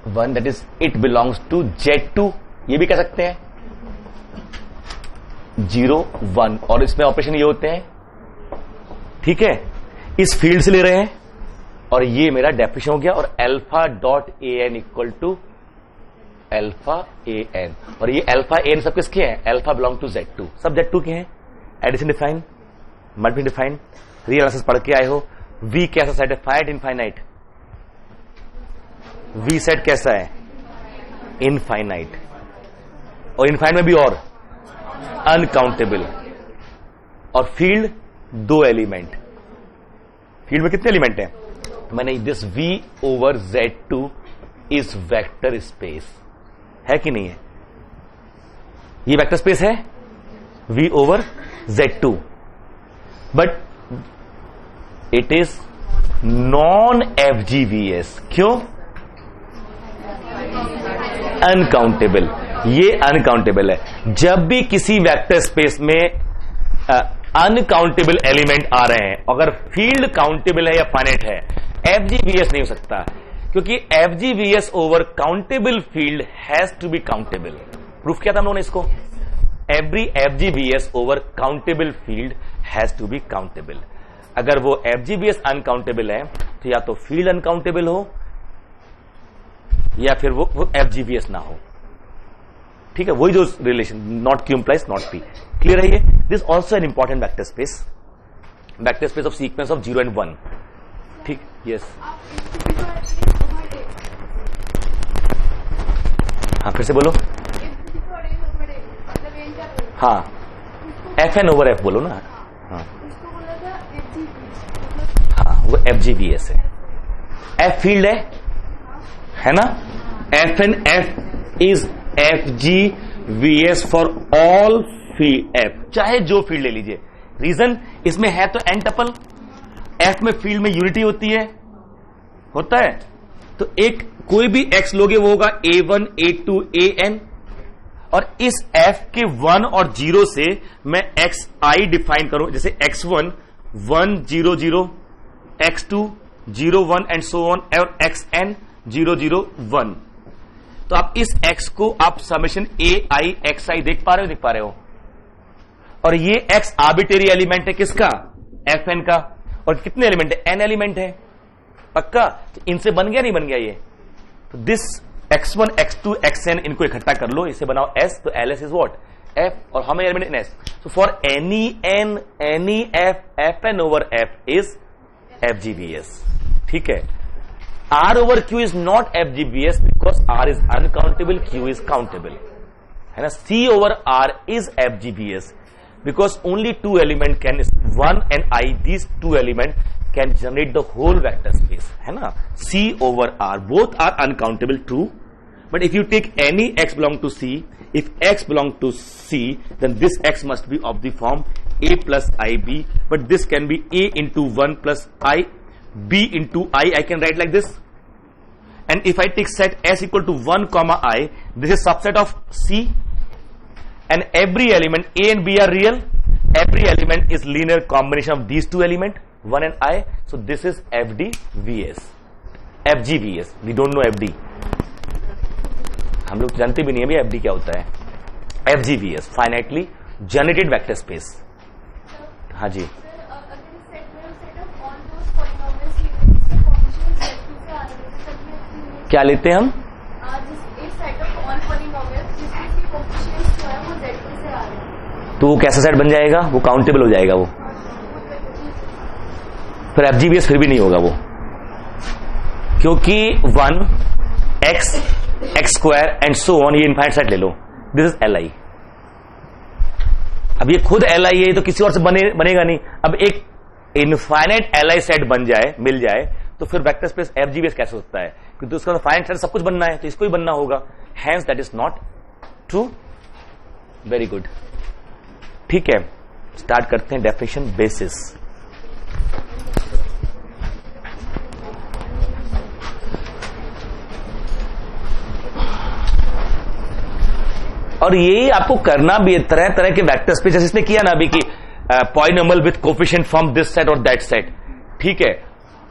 1 that is it belongs to Z2. ये भी कह सकते हैं 0 1 और इसमें ऑपरेशन ये होते हैं. ठीक है. इस फील्ड से ले रहे हैं और ये मेरा डेफिनेशन हो गया. और alpha dot AN equal to alpha AN. और ये अल्फा AN सब किसके हैं? Alpha belong to Z2. सब Z2 के हैं. Addition define, multiplication define, real analysis पढ़ के आए हो. V कैसा सेट है? Finite, infinite. V सेट कैसा है? इनफाइनाइट. और इनफाइनाइट में भी और अनकाउंटेबल. और फील्ड 2 एलिमेंट. फील्ड में कितने एलिमेंट हैं? मैंने this V over Z2 is vector space. है कि नहीं है? ये वेक्टर स्पेस है V over Z2. But it is non FGBS. क्यों? अनकाउंटेबल. ये अनकाउंटेबल है. जब भी किसी वेक्टर स्पेस में अनकाउंटेबल एलिमेंट आ रहे हैं, अगर फील्ड काउंटेबल है या फाइनाइट है, FGBS नहीं हो सकता. क्योंकि FGBS over countable field has to be countable. Proof किया था हम लोगों ने इसको. Every FGBS over countable field has to be countable. अगर वो FGBS अनकाउंटेबल है तो या तो फील्ड अनकाउंटेबल हो या फिर वो FGBS ना हो. ठीक है. वही जो relation not Q implies not P. Clear है ये? This also an important vector space. Vector space of sequence of 0 and 1. ठीक. यस. हाँ, फिर से बोलो. हाँ, FN ओवर F बोलो ना. हाँ हाँ, वो FGBS है. F फील्ड है ना. FN F is FGBS for all field F. चाहे जो फील्ड ले लीजिए. रीजन इसमें है तो n टपल. F में फील्ड में यूनिटी होती है. होता है. तो एक कोई भी x लोगे वो होगा A1 A2 AN. और इस F के 1 और 0 से मैं xi डिफाइन करूं. जैसे x1 1 0 0, x2 0 1 and so on, और xn 0 0 1. तो आप इस x को आप समेशन AI xi देख पा रहे हो. और ये x आर्बिट्रेरी एलिमेंट है किसका? Fn का. और कितने एलिमेंट है? n एलिमेंट है. पक्का? तो इनसे बन गया नहीं बन गया ये? तो दिस x1 x2 xn इनको इकट्ठा कर लो, इसे बनाओ s. तो ls इज व्हाट? f. और हमें एलिमेंट इन s. तो for any n any f, fn over f is FGBS. ठीक है. R over Q is not FGBS because R is uncountable, Q is countable. है ना. C over R is FGBS because only two element can, 1 and I, these two element can generate the whole vector space, है ना. C over R, both are uncountable, true. But if you take any x belong to C, if x belong to C, then this x must be of the form A plus IB, but this can be A into 1 plus I, B into I can write like this. And if I take set S equal to 1 comma I, this is subset of C, and every element A and B are real. Every element is linear combination of these two elements, 1 and I. So this is FDVS, FGVS. We don't know FD. हम लोग जानते भी नहीं है FD क्या होता है. FGVS, finitely generated vector space. हाँ जी. क्या लेते हैं हम? तो वो कैसा सेट बन जाएगा? वो काउंटेबल हो जाएगा वो. फिर FGBS फिर भी नहीं होगा वो, क्योंकि 1 x x square and so on, ये इनफाइनाइट सेट ले लो. This is LI. अब ये खुद LI है तो किसी और से बनेगा नहीं. अब एक इनफाइनाइट LI सेट बन जाए, मिल जाए, तो फिर वेक्टर स्पेस FGBS कैसे होता है? क्योंकि उसका तो फाइनाइट सेट सब कुछ बनना है, तो इसको ही बनना होगा. Hence that is not true. Very good. ठीक है, स्टार्ट करते हैं डेफिनेशन बेसिस. और ये आपको करना भी है, तरह तरह के वेक्टर स्पेस, जैसे इसने किया ना अभी कि polynomial with coefficient from this set और दैट सेट. ठीक है,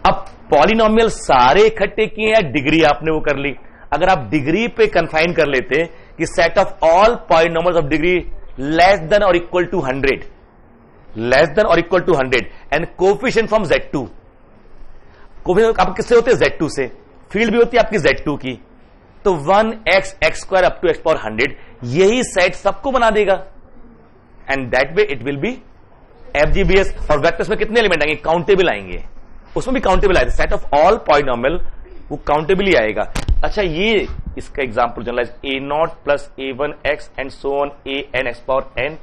अब पॉलिनोमियल सारे इकट्ठे किए या डिग्री आपने वो कर ली. अगर आप डिग्री पे कन्फाइन कर लेते कि set of all polynomials of degree less than और इक्वल टू 100, लेस देन और equal to 100 and coefficient from Z2. Coefficient आप किससे होते हैं? Z2 से. फील्ड भी होती है आपकी Z2 की. तो 1x x square up to x power 100, यही सेट सबको बना देगा. And that way it will be FGBS. और वेक्टर्स में कितने एलिमेंट आएंगे? काउंटेबल आएंगे. उसमें भी काउंटेबल आएगा. सेट ऑफ ऑल पॉलिनोमियल वो काउंटेबल ही आएगा. अच्छा, ये इसका example generalize A0 plus A1 x and so on AN x power n,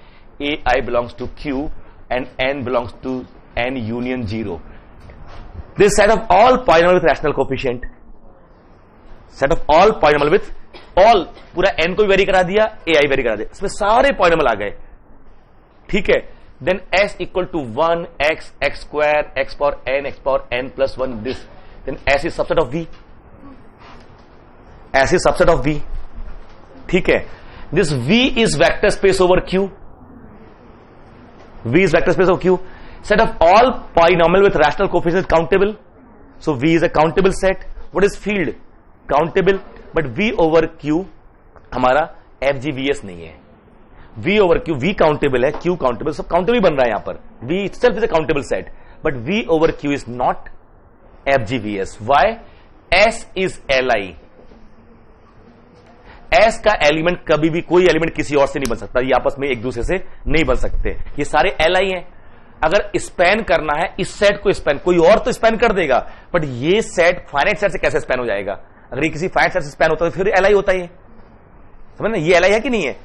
AI belongs to Q and N belongs to N union 0. This set of all polynomial with rational coefficient. Set of all polynomial with all, पूरा n को भी very करा दिया, AI very करा दिया, इसमें सारे polynomial आ गए. ठीक है, then s equal to 1 x x square x power n plus 1 this. Then s is subset of V. s is subset of V. ठीक है, this V is vector space over Q. V is vector space of Q. Set of all polynomial with rational coefficient countable. So V is a countable set. What is field? Countable. But V over Q हमारा FGBS नहीं है. V over Q, V countable है, Q countable, सब countable बन रहा है यहां पर. V itself is a countable set, but V over Q is not FGBS. Why? S is LI. S का एलिमेंट कभी भी कोई एलिमेंट किसी और से नहीं बन सकता. ये आपस में एक दूसरे से नहीं बन सकते. ये सारे LI हैं. अगर स्पैन करना है इस सेट को स्पैन, कोई और तो स्पैन कर देगा, बट ये सेट फाइनाइट सेट से कैसे स्पैन हो जाएगा? अगर ये किसी फाइनाइट सेट से स्पैन होता है तो फिर LI होता है. समझ ना, ये LI है कि नहीं है?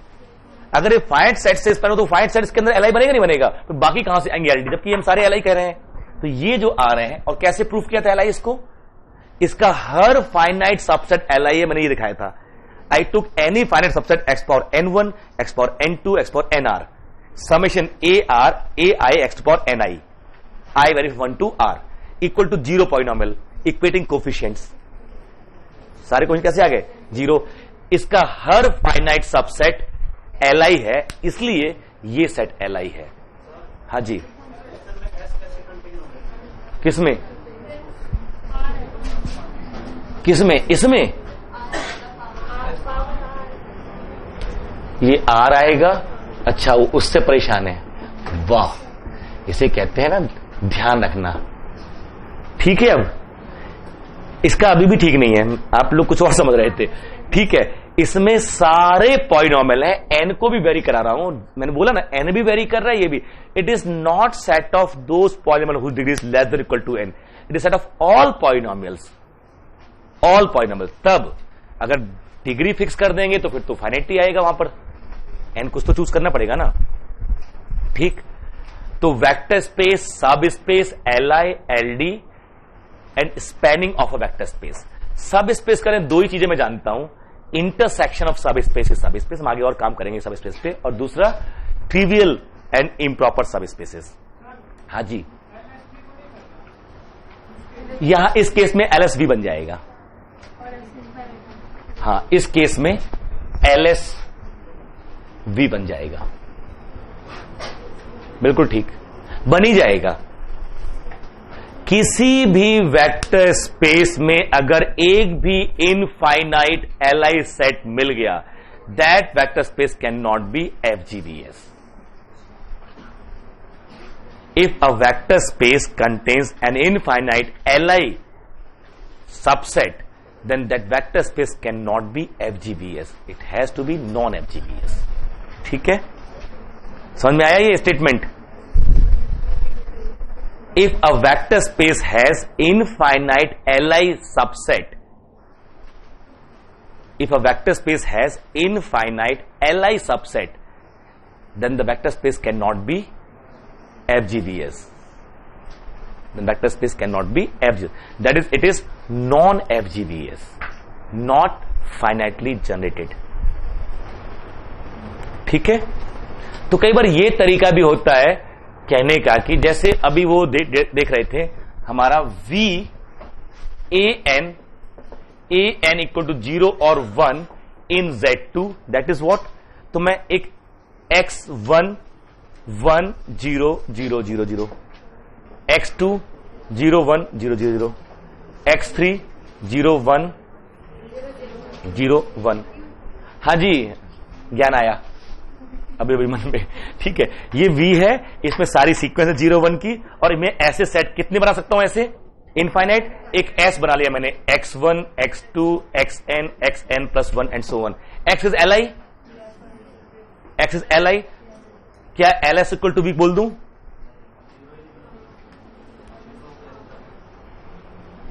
अगर ये फाइनाइट सेट से स्पैन हो तो फाइनाइट सेट के अंदर LI बनेगा नहीं बनेगा? तो बाकी कहां से आएंगे LD, जबकि हम सारे LI कह रहे हैं. तो ये जो आ रहे हैं, और कैसे प्रूफ किया था LI इसको? इसका हर फाइनाइट सबसेट LI है, मैंने ये दिखाया था. I took any finite subset x power n1, x power n2, x power nr, summation AR, AI x to power ni, I vary from 1 to r, equal to 0 polynomial, equating coefficients. सारे question कैसे आ गए? 0. इसका हर finite subset LI है, इसलिए ये set LI है. हाँ जी. किसमें? किसमें? इसमें ये R आएगा. अच्छा, वो उससे परेशान है. वाह, इसे कहते हैं ना ध्यान रखना. ठीक है, अब इसका अभी भी ठीक नहीं है, आप लोग कुछ और समझ रहे थे. ठीक है, इसमें सारे पॉलिनोमियल है. n को भी वेरी करा रहा हूं, मैंने बोला ना n भी वेरी कर रहा है, ये भी. It is not set of those polynomial whose degree is less than equal to n. It is set of all polynomials. All polynomial. तब अगर डिग्री फिक्स कर देंगे तो फिर तो फाइनाइट ही आएगा वहां पर. एन कुछ तो चूज करना पड़ेगा ना, ठीक। तो वेक्टर स्पेस, सब space, L D and spanning of a vector space. सब स्पेस करें, दो ही चीजें मैं जानता हूं, इंटरसेक्शन ऑफ सब स्पेस इज सब स्पेस, हम आगे और काम करेंगे सब स्पेस पे, और दूसरा ट्रिवियल एंड इम्प्रॉपर सब स्पेसेस। हाँ जी, यहां इस केस में एलएसवी बन जाएगा। हाँ, इस केस में एलएसवी बन जाएगा, बिल्कुल ठीक, बन ही जाएगा। किसी भी वेक्टर स्पेस में अगर एक भी इनफाइनाइट एलआई सेट मिल गया, that vector space can not be FGVS. If a vector space contains an infinite LI subset, then that vector space cannot be FGVS. It has to be non-FGVS. ठीक है, समझ में आया ये statement? If a vector space has infinite Li subset, if a vector space has infinite Li subset, then the vector space cannot be FGVS. The vector space cannot be FGVS. That is, it is non-FGVS, not finitely generated. ठीक है, तो कई बार ये तरीका भी होता है कहने का कि जैसे अभी वो देख रहे थे हमारा V AN इक्वल टू 0 और 1 इन Z2, दैट इज व्हाट। तो मैं एक X1 1 0 0 0 0, X2 0 1 0 0 0, X3 0 1 0 1। हाँ जी, ज्ञान आया अभी अभी मन में, ठीक है। ये V है, इसमें सारी सीक्वेंस है 0 1 की, और मैं ऐसे सेट कितने बना सकता हूं ऐसे इनफाइनाइट? एक S बना लिया मैंने, X1 X2 XN plus 1 and so on. X is Li, X is Li, क्या LS इक्वल टू V बोल दूं?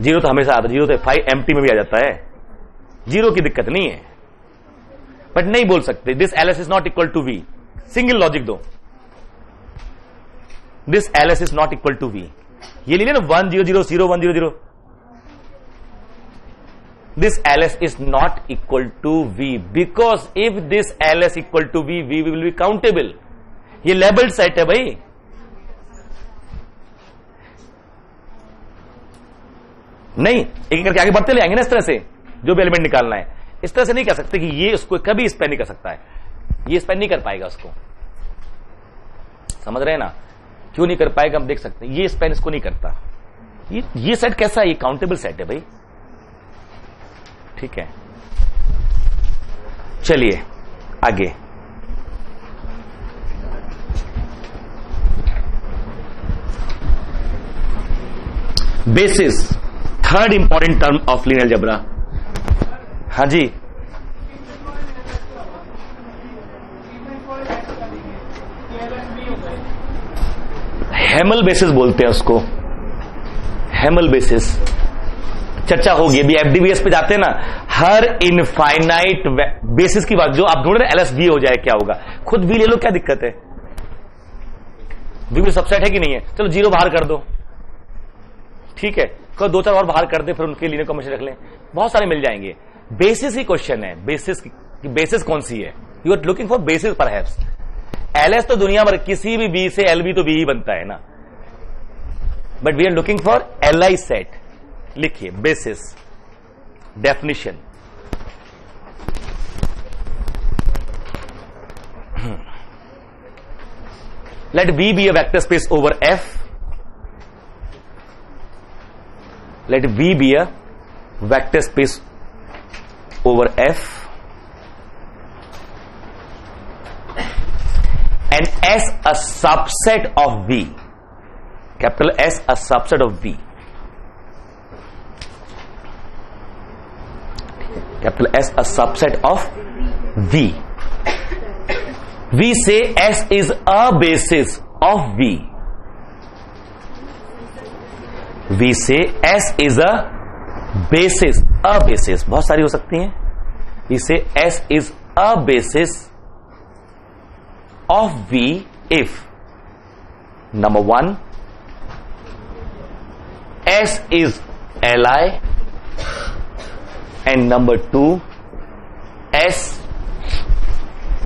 0 तो हमेशा आता है, 0 तो 5 एम्प्टी में भी आ जाता है, 0 की दिक्कत नहीं है, बट नहीं बोल सकते this LS is not equal to V. Single logic दो, this LS is not equal to V. ये ले ना 1 0 0 0 1 0 0, this LS is not equal to V, because if this LS equal to V, we will be countable. ये labelled set है भाई, नहीं एक करके आगे बढ़ते ले आएंगे ना इस तरह से, जो भी एलिमेंट निकालना है। इस तरह से नहीं कह सकते कि ये उसको कभी स्पेन नहीं कर सकता है, ये स्पेन नहीं कर पाएगा उसको, समझ रहे हैं ना? क्यों नहीं कर पाएगा हम देख सकते हैं, ये स्पेन इसको नहीं करता। ये सेट कैसा है? ये काउंटेबल सेट है भाई, ठीक है। चलिए आगे, basis, third important term of linear algebra. हाँ जी, हेमल बेसिस बोलते हैं उसको, हेमल बेसिस। चर्चा होगी अभी एफडीबीएस पे जाते हैं ना, हर इनफाइनाइट बेसिस की बात जो आप ढूंढ रहे हैं एलएसबी हो जाए क्या होगा? खुद भी ले लो, क्या दिक्कत है? वी में सबसेट है कि नहीं है? चलो 0 बाहर कर दो, ठीक है, कोई 2 4 और बाहर कर दे, फिर उनके लीनियर कॉम्बिनेशन रख लें, बहुत सारे मिल जाएंगे। बेसिस ही क्वेश्चन है, बेसिस की बेसिस कौन सी है? You are looking for basis perhaps. LS तो दुनिया भर किसी भी बी से एलबी तो बी ही बनता है ना, but we are looking for LI set. लिखिए basis definition, let V be a vector space over F. Let V be a vector space over F, and S a subset of V. Capital S a subset of V. Capital S a subset of V. We say S is a basis of V. We say S is a basis, a basis बहुत सारी हो सकती हैं। We say S is a basis of V if number 1 S is Li and number 2 S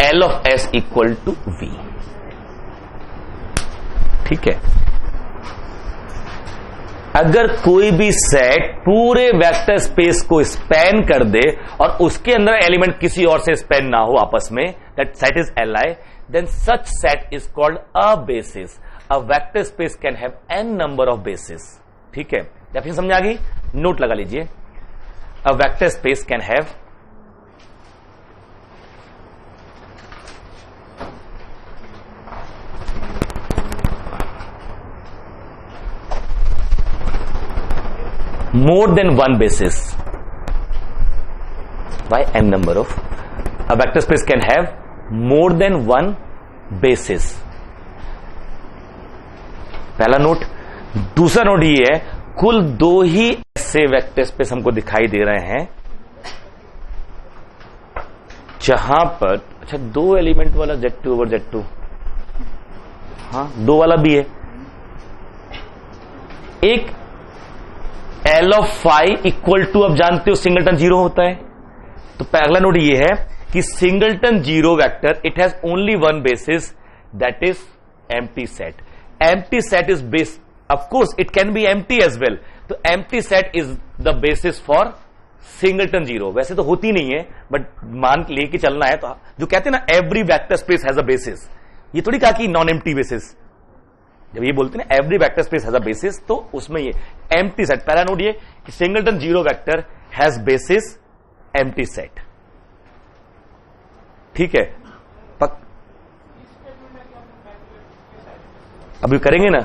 L of S equal to V. ठीक है, अगर कोई भी सेट पूरे वेक्टर स्पेस को स्पैन कर दे और उसके अंदर एलिमेंट किसी और से स्पैन ना हो आपस में, that set is Li, then such set is called a basis. A vector space can have n number of basis. ठीक है, डेफिनेशन समझ आ गई? नोट लगा लीजिए. A vector space can have more than one basis by n number of. A vector space can have more than one basis. पहला note. दूसरा note ये है, कुल 2 ही ऐसे वेक्टर स्पेस हमको दिखाई दे रहे हैं जहां पर, अच्छा 2 एलिमेंट वाला Z2 ओवर Z2, हाँ 2 वाला भी है. एक L of phi equal to, अब जानते हो सिंगलटन 0 होता है. तो पहला नोट ये है कि singleton 0 vector it has only one basis, that is empty set. Empty set is base, of course it can be empty as well. तो empty set is the basis for singleton 0. वैसे तो होती नहीं है, but मान लेके चलना है. तो जो कहते हैं ना every vector space has a basis, ये थोड़ी कहा कि नॉन एम्प्टी बेसिस. जब ये बोलते हैं ना every vector space has a basis, तो उसमें ये एम्प्टी सेट. पहला नोट ये कि singleton 0 vector has basis empty set. ठीक है, अभी करेंगे ना,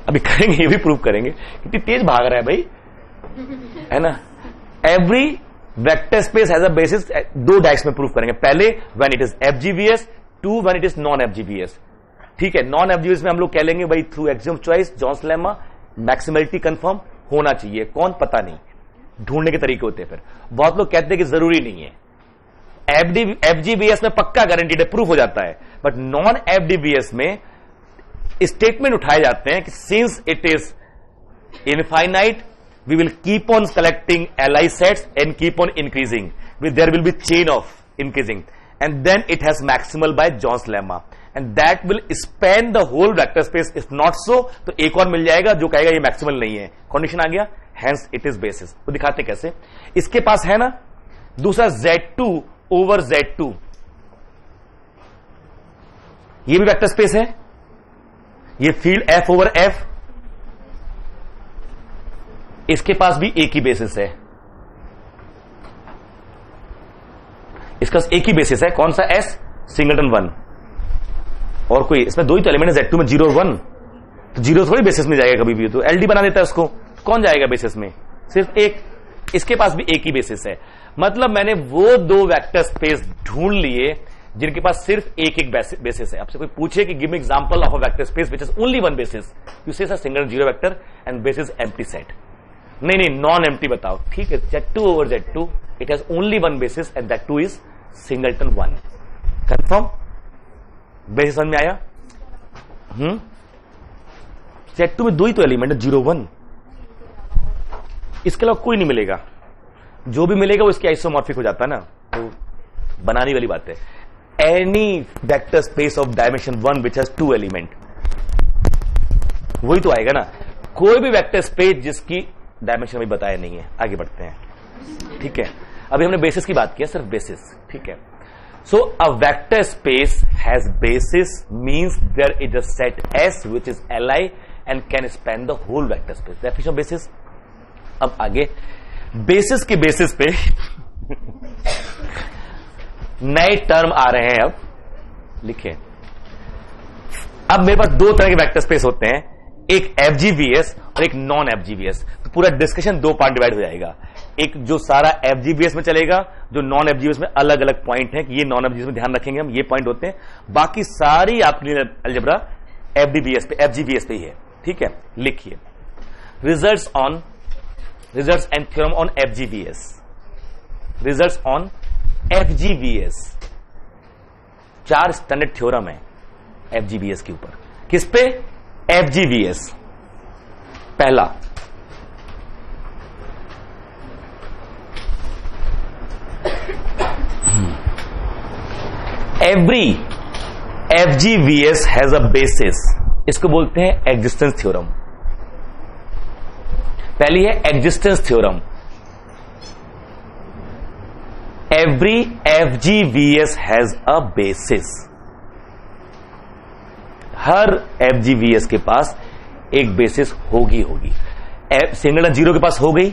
अभी करेंगे, ये भी प्रूव करेंगे. कितनी तेज भाग रहा है भाई, है ना. Every vector space has a basis, 2 direction में प्रूव करेंगे. पहले when it is FGVS, 2 when it is non FGVS. ठीक है, नॉन FGVS में हम लोग कह लेंगे भाई through axiom choice, Zorn's lemma, maximality confirm होना चाहिए. कौन पता नहीं, ढूंढने के तरीके होते हैं. फिर बहुत लोग कहते हैं कि जरूरी नहीं है. FGVS में पक्का गारंटीड है, प्रूफ हो जाता है. बट नॉन FGVS में स्टेटमेंट उठाए जाते हैं कि since it is infinite we will keep on collecting Li sets and keep on increasing, there will be chain of increasing, and then it has maximal by Zorn's lemma, and that will span the whole vector space. If not so, तो एक और मिल जाएगा जो कहेगा ये maximal नहीं है. Condition आ गया, हेंस इट इज बेसिस. वो दिखाते कैसे. इसके पास है ना दूसरा Z2 ओवर Z2, ये भी वेक्टर स्पेस है. ये फील्ड F ओवर F, इसके पास भी एक ही बेसिस है. इसका एक ही बेसिस है. कौन सा? S singleton 1. और कोई इसमें 2 ही तो एलिमेंट है Z2 में, 0 और 1. तो 0 थोड़ी बेसिस में जाएगा कभी भी, तो LD बना देता है उसको. तो कौन जाएगा बेसिस में? सिर्फ एक. इसके पास भी एक ही बेसिस है. मतलब मैंने वो 2 वेक्टर स्पेस ढूंढ लिए जिनके पास सिर्फ एक बेसिस है. आपसे कोई पूछे कि give me example of a vector space which is only one basis, you say single 0 vector and basis empty set. नहीं, नॉन एम्प्टी बताओ. ठीक है, Z2 over Z2 it has only one basis and that 2 is singleton 1. Confirm? Basis समझ में आया? Z2 में 2 ही तो element है, 0 1. इसके अलावा कोई नहीं मिलेगा. जो भी मिलेगा वो इसके आइसोमॉर्फिक हो जाता है ना, तो बनाने वाली बात है. Any vector space of dimension 1 which has 2 element, वही तो आएगा ना. कोई भी वेक्टर स्पेस जिसकी डायमेंशन अभी बताया नहीं है. आगे बढ़ते हैं. ठीक है, अभी हमने बेसिस की बात की, सिर्फ बेसिस. ठीक है, so a vector space has basis means there is a set S which is Li and can span the whole vector space. Definition of basis. अब आगे बेसिस के बेसिस पे नए टर्म आ रहे हैं. अब लिखे, अब मेरे पास 2 तरह के वेक्टर स्पेस होते हैं, एक FGVS और एक नॉन FGVS. तो पूरा डिस्कशन 2 पार्ट डिवाइड हो जाएगा. एक जो सारा FGVS में चलेगा, जो नॉन FGVS में अलग अलग पॉइंट है कि ये नॉन FGVS में ध्यान रखेंगे हम, ये पॉइंट होते हैं. बाकी सारी आपकी अलजेब्रा FGVS पे ही है. ठीक है, लिखिए results and theorem on FGVS. Results on FGVS. 4 standard theorem है FGBS के ऊपर। किस पे? FGBS। पहला, every FGBS has a basis, इसको बोलते हैं एग्जिस्टेंस थ्योरम। पहली है existence theorem. Every FGBS has a basis, her FGBS के पास एक बेसिस होगी। सिंगल जीरो के पास हो गई,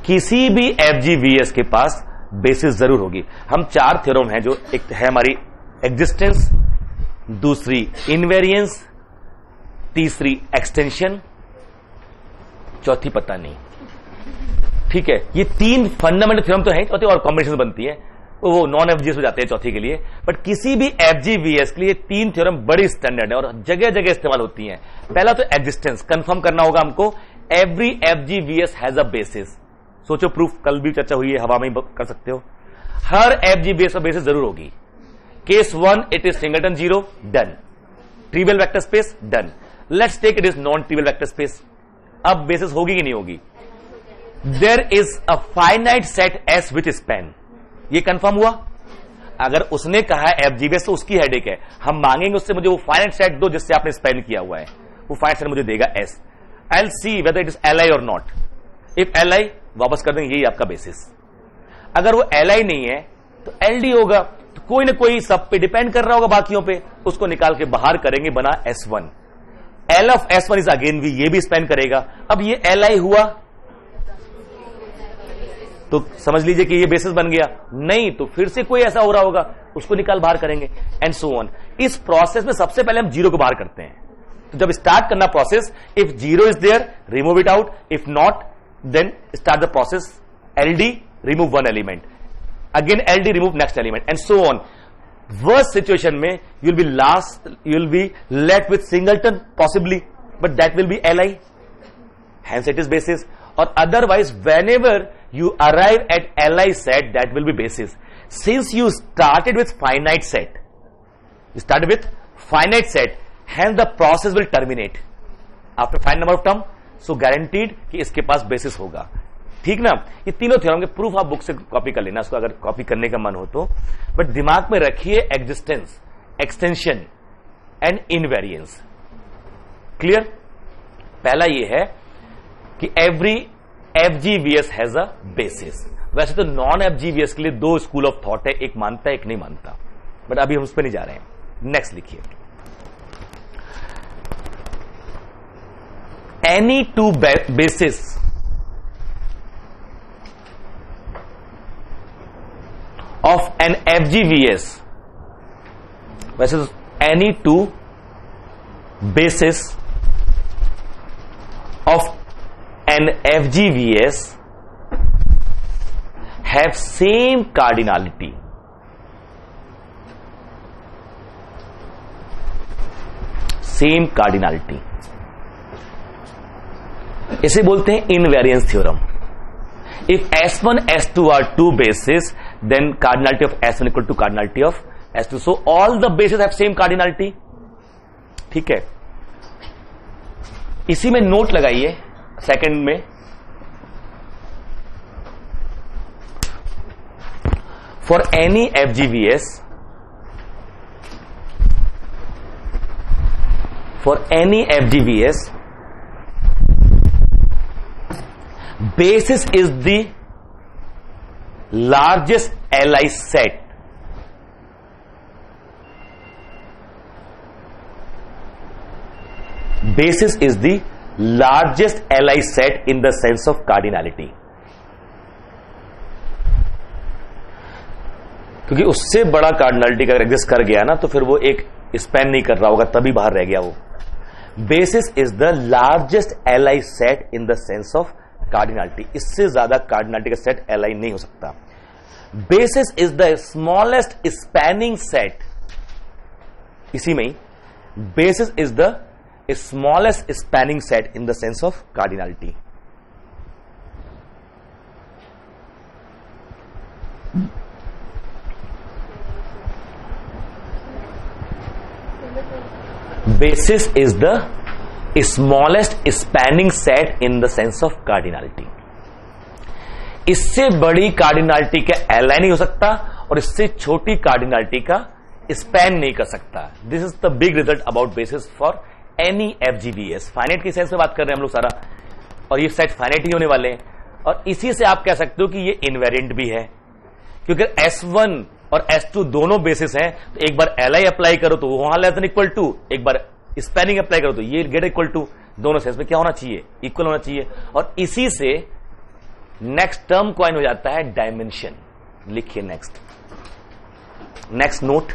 किसी भी FGBS के पास बेसिस जरूर होगी। हम 4 थ्योरम हैं, जो एक है हमारी एग्जिस्टेंस, दूसरी इनवेरियंस, तीसरी एक्सटेंशन, चौथी पता नहीं। ठीक है, ये 3 फंडामेंटल थ्योरम तो है, चौथी और कॉम्बिनेशन बनती है, वो नॉन FGBS हो जाते हैं चौथी के लिए। बट किसी भी FGBS के लिए 3 थ्योरम बड़ी स्टैंडर्ड है और जगह जगह इस्तेमाल होती हैं। पहला तो एग्जिस्टेंस, कंफर्म करना होगा हमको, every FGBS has a basis. सोचो, प्रूफ कल भी चर्चा हुई है, हवा में कर सकते हो। हर FGBS का बेसिस जरूर होगी। Case 1, it is singleton zero, done. Trivial vector space, done. Let's take it is non trivial vector space. अब बेसिस होगी कि नहीं होगी? There is a finite set S with span, ये कंफर्म हुआ। अगर उसने कहा है FGBS तो उसकी हेडेक है, हम मांगेंगे उससे मुझे वो फाइनाइट सेट दो जिससे आपने स्पैन किया हुआ है, वो फाइनाइट सेट मुझे देगा S। I'll see whether it is Li or not. If Li, वापस कर देंगे, यही आपका बेसिस। अगर वो Li नहीं है तो LD होगा, तो कोई ना कोई सब पे डिपेंड कर रहा होगा बाकियों पे, उसको निकाल के बाहर करेंगे, बना S1। L of S1 is again V, ये भी स्पेन करेगा। अब ये Li हुआ तो समझ लीजिए कि ये बेसिस बन गया, नहीं तो फिर से कोई ऐसा हो रहा होगा, उसको निकाल बाहर करेंगे, एंड सो ऑन। इस प्रोसेस में सबसे पहले हम जीरो को बाहर करते हैं। तो जब स्टार्ट करना process, if zero is there remove it out, if not then start the process LD, remove one element, again LD, remove next element, and so on. Worst situation में you will be left with singleton possibly, but that will be Li, hence it is basis. Or otherwise, whenever you arrive at Li set, that will be basis. Since you started with finite set, hence the process will terminate after finite number of term. So guaranteed कि इसके पास basis होगा। ठीक ना? ये तीनों theorem के proof आप book से कॉपी कर लेना, इसको अगर कॉपी करने का मन हो तो। बट दिमाग में रखिए existence, extension and invariance. Clear? पहला ये है कि every FGBS has a basis. वैसे तो नॉन FGBS के लिए 2 स्कूल ऑफ थॉट है, एक मानता है एक नहीं मानता, बट अभी हम उस पर नहीं जा रहे हैं। नेक्स्ट लिखिए, any 2 basis of an FGBS, वैसे तो any 2 basis of an FGBS have same cardinality. Same cardinality. इसे बोलते हैं invariance theorem. If S1, S2 are 2 bases, then cardinality of S1 equal to cardinality of S2. So all the bases have same cardinality. ठीक है, इसी में note लगाइए second में, for any FGBS, basis is the largest Li set. Basis is the largest Li set in the sense of cardinality. क्योंकि उससे बड़ा cardinality का एग्जिस्ट कर गया ना, तो फिर वो एक स्पैन नहीं कर रहा होगा, तभी बाहर रह गया वो। Basis is the largest Li set in the sense of cardinality. इससे ज्यादा कार्डिनलिटी का सेट Li नहीं हो सकता। Basis is the smallest spanning set, इसी में ही basis is the smallest spanning set in the sense of cardinality. basis is the smallest spanning set in the sense of cardinality. इससे बड़ी cardinality का align नहीं हो सकता और इससे छोटी कार्डिनलिटी का स्पैन नहीं कर सकता. This is the big result about basis for any FGBS. Finite के सेंस में बात कर रहे हैं हम लोग सारा, और ये सेट फाइनाइट ही होने वाले हैं. और इसी से आप कह सकते हो कि ये इनवेरिएंट भी है, क्योंकि S1 और S2 दोनों बेसिस हैं, तो एक बार LI अप्लाई करो तो वहां लेस देन इक्वल टू, एक बार स्पैनिंग अप्लाई करो तो ये गेट इक्वल टू. दोनों सेंस में क्या होना चाहिए? इक्वल होना चाहिए. और इसी से नेक्स्ट टर्म कॉइन हो जाता है डायमेंशन. लिखिए नेक्स्ट नोट.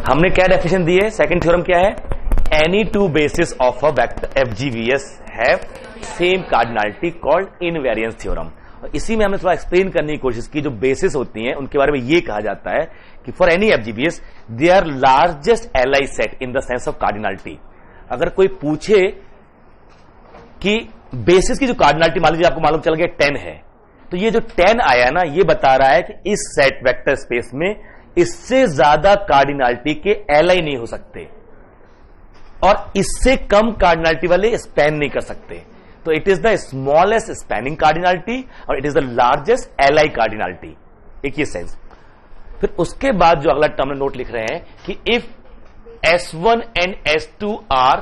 हमने क्या डेफिनेशन दी है? सेकंड थ्योरम क्या है? Any two basis of a vector FGBS have same cardinality called invariance theorem. और इसी में हमने थोड़ा एक्सप्लेन करने की कोशिश की. जो बेसिस होती हैं उनके बारे में ये कहा जाता है कि for any FGBS they are largest LI set in the sense of cardinality. अगर कोई पूछे कि बेसिस की जो कार्डिनलिटी मान लीजिए आपको मालूम चल गया 10 है, तो ये जो 10 आया ना, ये बता रहा है कि इस सेट वेक्टर स्पेस में इससे ज्यादा कार्डिनलिटी के LI नहीं हो सकते और इससे कम कार्डिनलिटी वाले स्पैन नहीं कर सकते. तो it is the smallest spanning cardinality और it is the largest LI cardinality. एक ये सेंस. फिर उसके बाद जो अगला टर्म नोट लिख रहे हैं कि if S1 and S2 are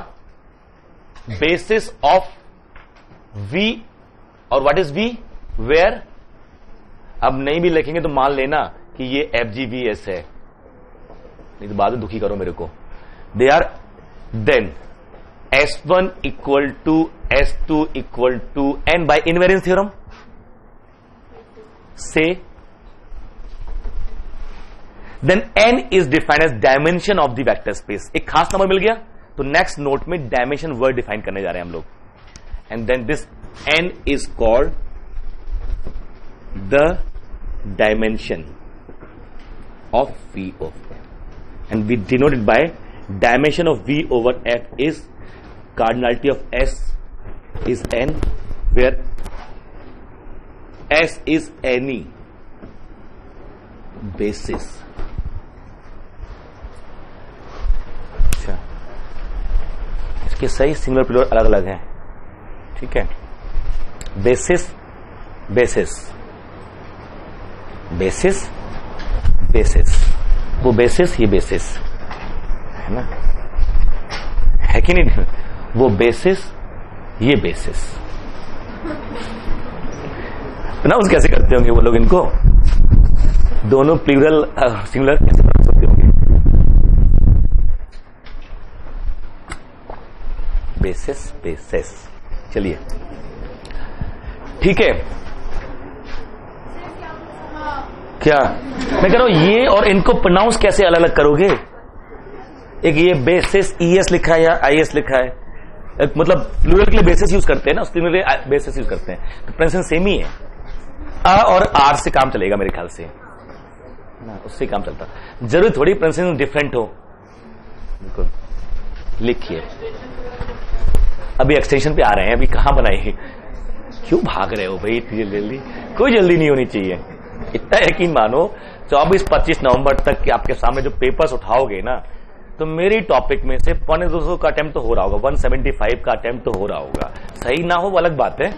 basis of V, और व्हाट इज V? वेयर. अब नहीं भी लिखेंगे तो मान लेना कि ये FGBS है, नहीं तो बाद में दुखी करो मेरे को. They are then S1 equal to S2 equal to N by invariance theorem से. Then N is defined as dimension of the vector space. एक खास नंबर मिल गया तो नेक्स्ट नोट में डायमेंशन वर्ड डिफाइन करने जा रहे हैं हम लोग. And then this N is called the dimension of V over F, and we denote it by dimension of V over F is cardinality of S is N, where S is any basis. अच्छा, इसके सही singular plural अलग अलग हैं. ठीक है. Basis basis basis basis, वो basis ये बेसिस है ना, है कि नहीं? वो बेसिस ये बेसिस. प्रोनाउंस कैसे करते होंगे वो लोग इनको? दोनों प्लूरल सिंगुलर कैसे प्रोनाउंस करते होंगे? Basis basis. चलिए ठीक है. क्या मैं कह रहा हूं, ये और इनको प्रोनाउंस कैसे अलग अलग करोगे? एक ये बेसिस ES लिखा है या IS लिखा है, मतलब प्लूरल के लिए बेसिस यूज करते हैं ना, उसके लिए बेसिस यूज करते हैं, तो प्रोनाउंसिएशन सेम ही है. A और R से काम चलेगा मेरे ख्याल से ना, उससे काम चलता. जरूरी थोड़ी प्रोनाउंसिएशन डिफरेंट हो. बिल्कुल. लिखिए. अभी एक्सटेंशन पे आ रहे हैं, अभी कहां बनाएंगे? क्यों भाग रहे हो भाई इतनी जल्दी? कोई जल्दी नहीं होनी चाहिए. इतना यकीन मानो 24-25 नवंबर तक के आपके सामने जो पेपर्स उठाओगे ना, तो मेरी टॉपिक में से 100 का अटेम्प्ट तो हो रहा होगा, 175 का अटेम्प्ट तो हो रहा होगा. सही ना हो वो अलग बात है,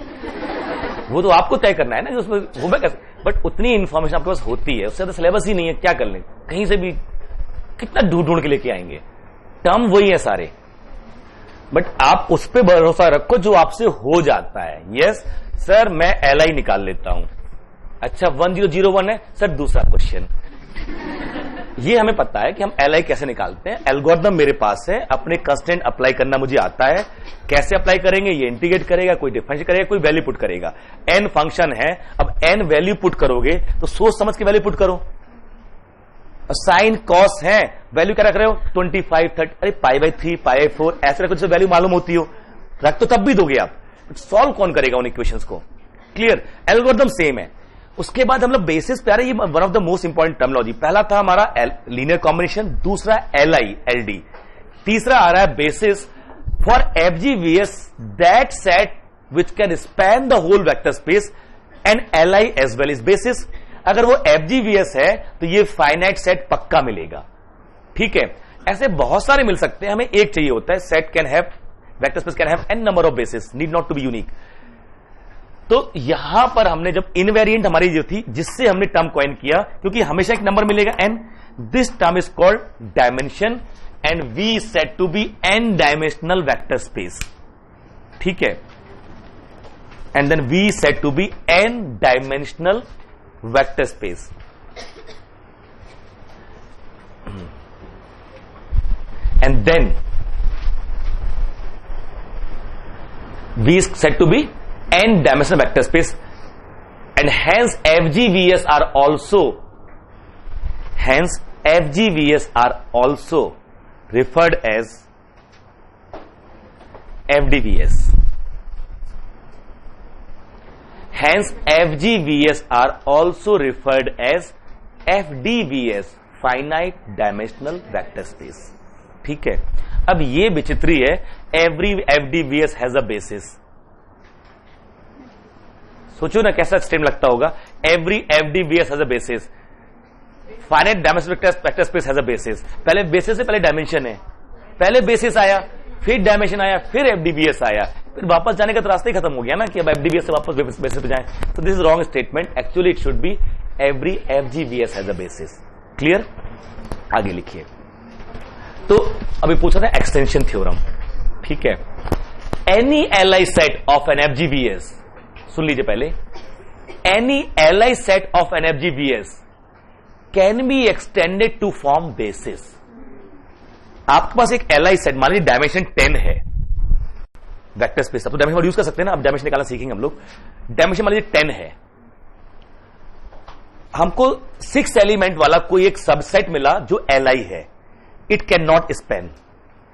वो तो आपको तय करना है ना उसमें होगा कैसे. बट उतनी इंफॉर्मेशन आपके पास होती है, उससे तो सिलेबस ही नहीं है. क्या कर लें, कहीं से भी कितना ढूंढ के लेके आएंगे? टर्म वही है सारे, बट आप उस पर भरोसा रखो जो आपसे हो जाता है. यस सर मैं LI निकाल लेता हूं. अच्छा 1001 है सर, दूसरा क्वेश्चन. ये हमें पता है कि हम LI कैसे निकालते हैं. एल्गोरिथम मेरे पास है, अपने कंस्टेंट अप्लाई करना मुझे आता है. कैसे अप्लाई करेंगे? ये इंटीग्रेट करेगा, कोई डिफरेंशिएट करेगा, कोई वैल्यू पुट करेगा. N फंक्शन है, अब N वैल्यू पुट करोगे तो सोच समझ के वैल्यू पुट करो. साइन कॉस है, वैल्यू क्या रख रहे हो? 25 30, अरे π/3 π/4 ऐसे रखो जिससे वैल्यू मालूम होती हो. रख तो तब भी दोगे आप, सॉल्व कौन करेगा उन इक्वेशंस को? क्लियर. एल्गोरिथम सेम है. उसके बाद हम लोग बेसिस पे आ रहे हैं. ये one of the most important terminology. पहला था हमारा लीनियर कॉम्बिनेशन, दूसरा LI LD, तीसरा आ रहा है basis for FGBS that set which can span the whole vector space and LI as well is basis. अगर वो FGBS है तो ये फाइनाइट सेट पक्का मिलेगा. ठीक है, ऐसे बहुत सारे मिल सकते हैं, हमें एक चाहिए होता है। Set can have, vector space can have n number of basis, need not to be unique. तो यहां पर हमने जब इनवेरिएंट हमारी जो थी, जिससे हमने टर्म कॉइन किया, क्योंकि हमेशा एक नंबर मिलेगा n, this term is called dimension and we set to be n dimensional vector space. ठीक है, and then we set to be n dimensional vector space. And then V is said to be n dimensional vector space, and hence FGVS are also referred as FDVS. Hence FGVS are also referred as FDVS, finite dimensional vector space. ठीक है, अब ये विचित्री है, every FDVS has a basis. सोचो ना कैसा stream लगता होगा, every FDVS has a basis, finite dimensional vector space has a basis. पहले बेसिस से पहले डायमेंशन है, पहले बेसिस आया, फिर डायमेंशन आया, फिर FDVS आया, फिर वापस जाने का तो रास्ता ही खत्म हो गया ना कि अब FDVS से वापस बेसिस पे जाए। तो this is wrong statement, actually it should be every FGVS has a basis. Clear? आगे लिखिए। तो अभी पूछा था एक्सटेंशन थ्योरम। ठीक है, any LI set of an FGVS, सुन लीजिए पहले, any LI set of an FGVS can be extended to form basis. आपके पास एक एलआई सेट, मान लीजिए डायमेंशन 10 है वेक्टर स्पेस, अब तो डायमेंशन यूज कर सकते हैं ना, अब डायमेंशन निकालना सीखेंगे हम लोग। डायमेंशन मान लीजिए 10 है, हमको 6 एलिमेंट वाला कोई एक सबसेट मिला जो एलआई है, इट कैन नॉट स्पैन,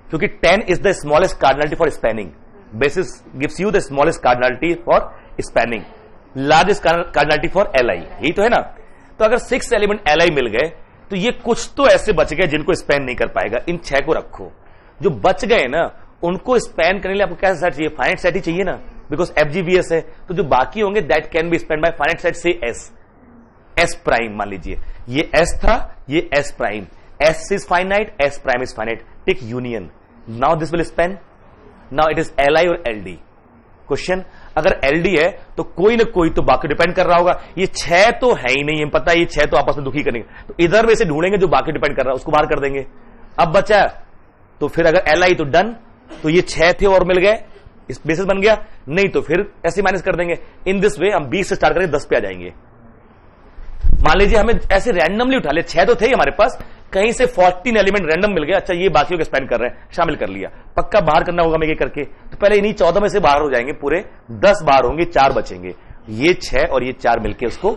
क्योंकि 10 is the smallest cardinality for spanning. Basis gives you the smallest cardinality for spanning, largest cardinality for LI, यही तो है ना। तो अगर 6 एलिमेंट एलआई मिल गए तो ये कुछ तो ऐसे बच गए जिनको स्पैन नहीं कर पाएगा, इन 6 को रखो। जो बच गए ना उनको स्पैन करने के लिए आपको कैसा सेट चाहिए? फाइनाइट सेट ही चाहिए ना, बिकॉज FGVS है। तो जो बाकी होंगे that can be span by finite set से S प्राइम। मान लीजिए ये S था, ये S prime, S is finite, S prime is finite. Take union. Now this will span. Now it is Li और LD. Question, अगर LD है तो कोई ना कोई तो बाकी डिपेंड कर रहा होगा। ये 6 तो है ही नहीं, हम पता है ये 6 तो आपस में दुखी करेंगे, तो इधर में से ढूंढेंगे जो बाकी डिपेंड कर रहा है, उसको बाहर कर देंगे। अब बचा तो फिर अगर Li तो डन, तो ये 6 थे और मिल गए, इस बेसिस बन गया, नहीं तो फिर ऐसे माइनस कर देंगे। इन दिस वे हम 20 से स्टार्ट करके 10 पे आ जाएंगे। मान लीजिए हमें ऐसे रैंडमली उठा ले, 6 तो थे हमारे पास, कहीं से 14 एलिमेंट रैंडम मिल गया, अच्छा ये बाकियों को स्पेंड कर रहे हैं, शामिल कर लिया, पक्का बाहर करना होगा हमें ये करके। तो पहले इन्हीं 14 में से बाहर हो जाएंगे, पूरे 10 बाहर होंगे, 4 बचेंगे, ये 6 और ये 4 मिलके उसको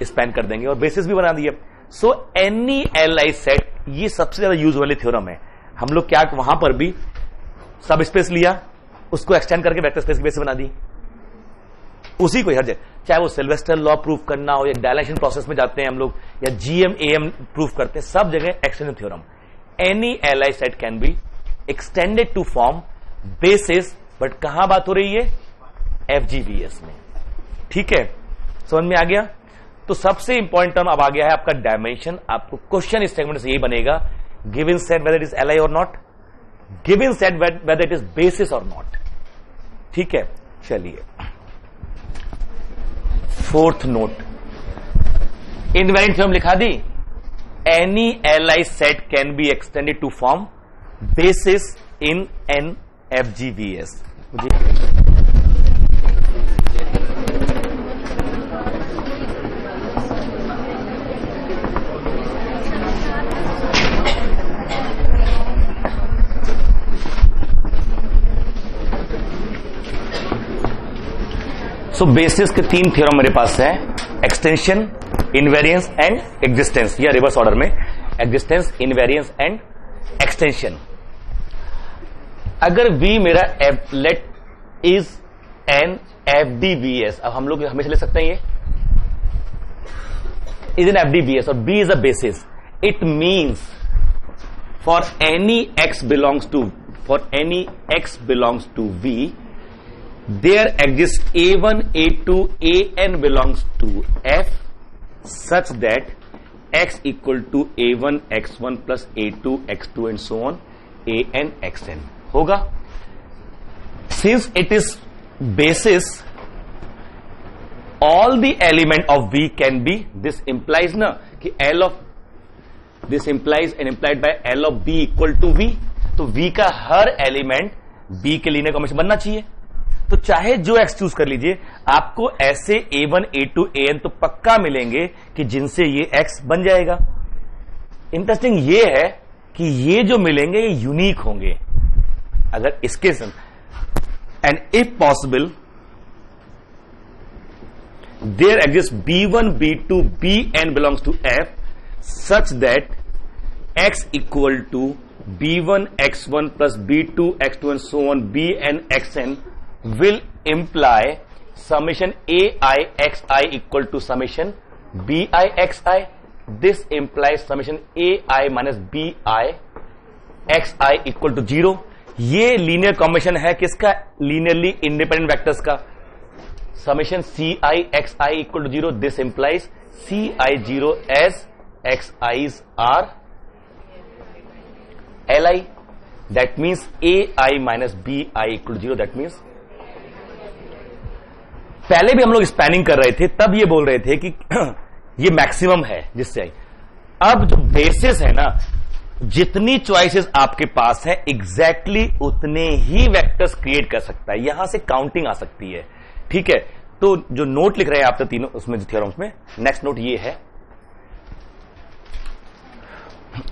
स्पेंड कर देंगे और बेसिस भी बना दिए। सो एनी एलआई सेट, ये सबसे ज्यादा यूज वाली थ्योरम है। हम लोग क्या वहां पर भी सब स्पेस लिया, उसको एक्सटेंड करके वेक्टर स्पेस की बेसिस बना दी, उसी को हर जगह, चाहे वो सिल्वेस्टर लॉ प्रूफ करना हो या डायलेशन प्रोसेस में जाते हैं हम लोग, या GMAM प्रूफ करते हैं, सब जगह extension theorem. Any LI set can be extended to form basis, but कहां बात हो रही है? FGVS में। ठीक है, समझ में आ गया? तो सबसे इंपॉर्टेंट टर्म अब आ गया है आपका डायमेंशन। आपको क्वेश्चन इस सेगमेंट से यही बनेगा, given set whether it is LI और not, given set whether it is basis और नॉट। ठीक है, चलिए फोर्थ नोट, इनवेरिएंट थ्योरम लिखा दी, any LI set can be extended to form basis in an FGVS। So basis के 3 theorem मेरे पास है, एक्सटेंशन, इनवेरियंस एंड एग्जिस्टेंस, या रिवर्स ऑर्डर में, एग्जिस्टेंस, इनवेरियंस एंड एक्सटेंशन। अगर V मेरा लेट इज एन FDVS, अब हम लोग हमेशा ले सकते हैं ये इज एन FDVS और B is a basis, it means for any x belongs to V, there exists A1, A2, AN belongs to F such that x equal to a1 x1 plus a2 x2 and so on an xn होगा. Since it is basis all the element of V can be, this implies ना कि L of this implies and implied by L of B equal to V. तो V का हर element B के linear combination बनना चाहिए. तो चाहे जो X चूज कर लीजिए, आपको ऐसे A1 A2 AN तो पक्का मिलेंगे कि जिनसे ये X बन जाएगा. इंटरेस्टिंग ये है कि ये जो मिलेंगे ये यूनिक होंगे. अगर इसके and if possible there exists B1, B2, Bn belongs to F such that X equal to B1 X1 plus B2 X2 and so on Bn Xn will imply summation AI Xi equal to summation Bi Xi. This implies summation AI minus Bi Xi equal to 0. ये linear combination है किसका? Linearly independent vectors का. Summation Ci Xi equal to 0. This implies Ci0 as Xi's are Li. That means Ai minus Bi equal to 0. That means पहले भी हम लोग spanning कर रहे थे, तब ये बोल रहे थे कि ये मैक्सिमम है जिससे. अब जो बेसिस है ना, जितनी चॉइसेस आपके पास है एग्जैक्टली उतने ही वेक्टर्स क्रिएट कर सकता है. यहां से काउंटिंग आ सकती है. ठीक है. तो जो नोट लिख रहे हैं आप तो तीनों उसमें थ्योरम्स में, नेक्स्ट नोट ये है.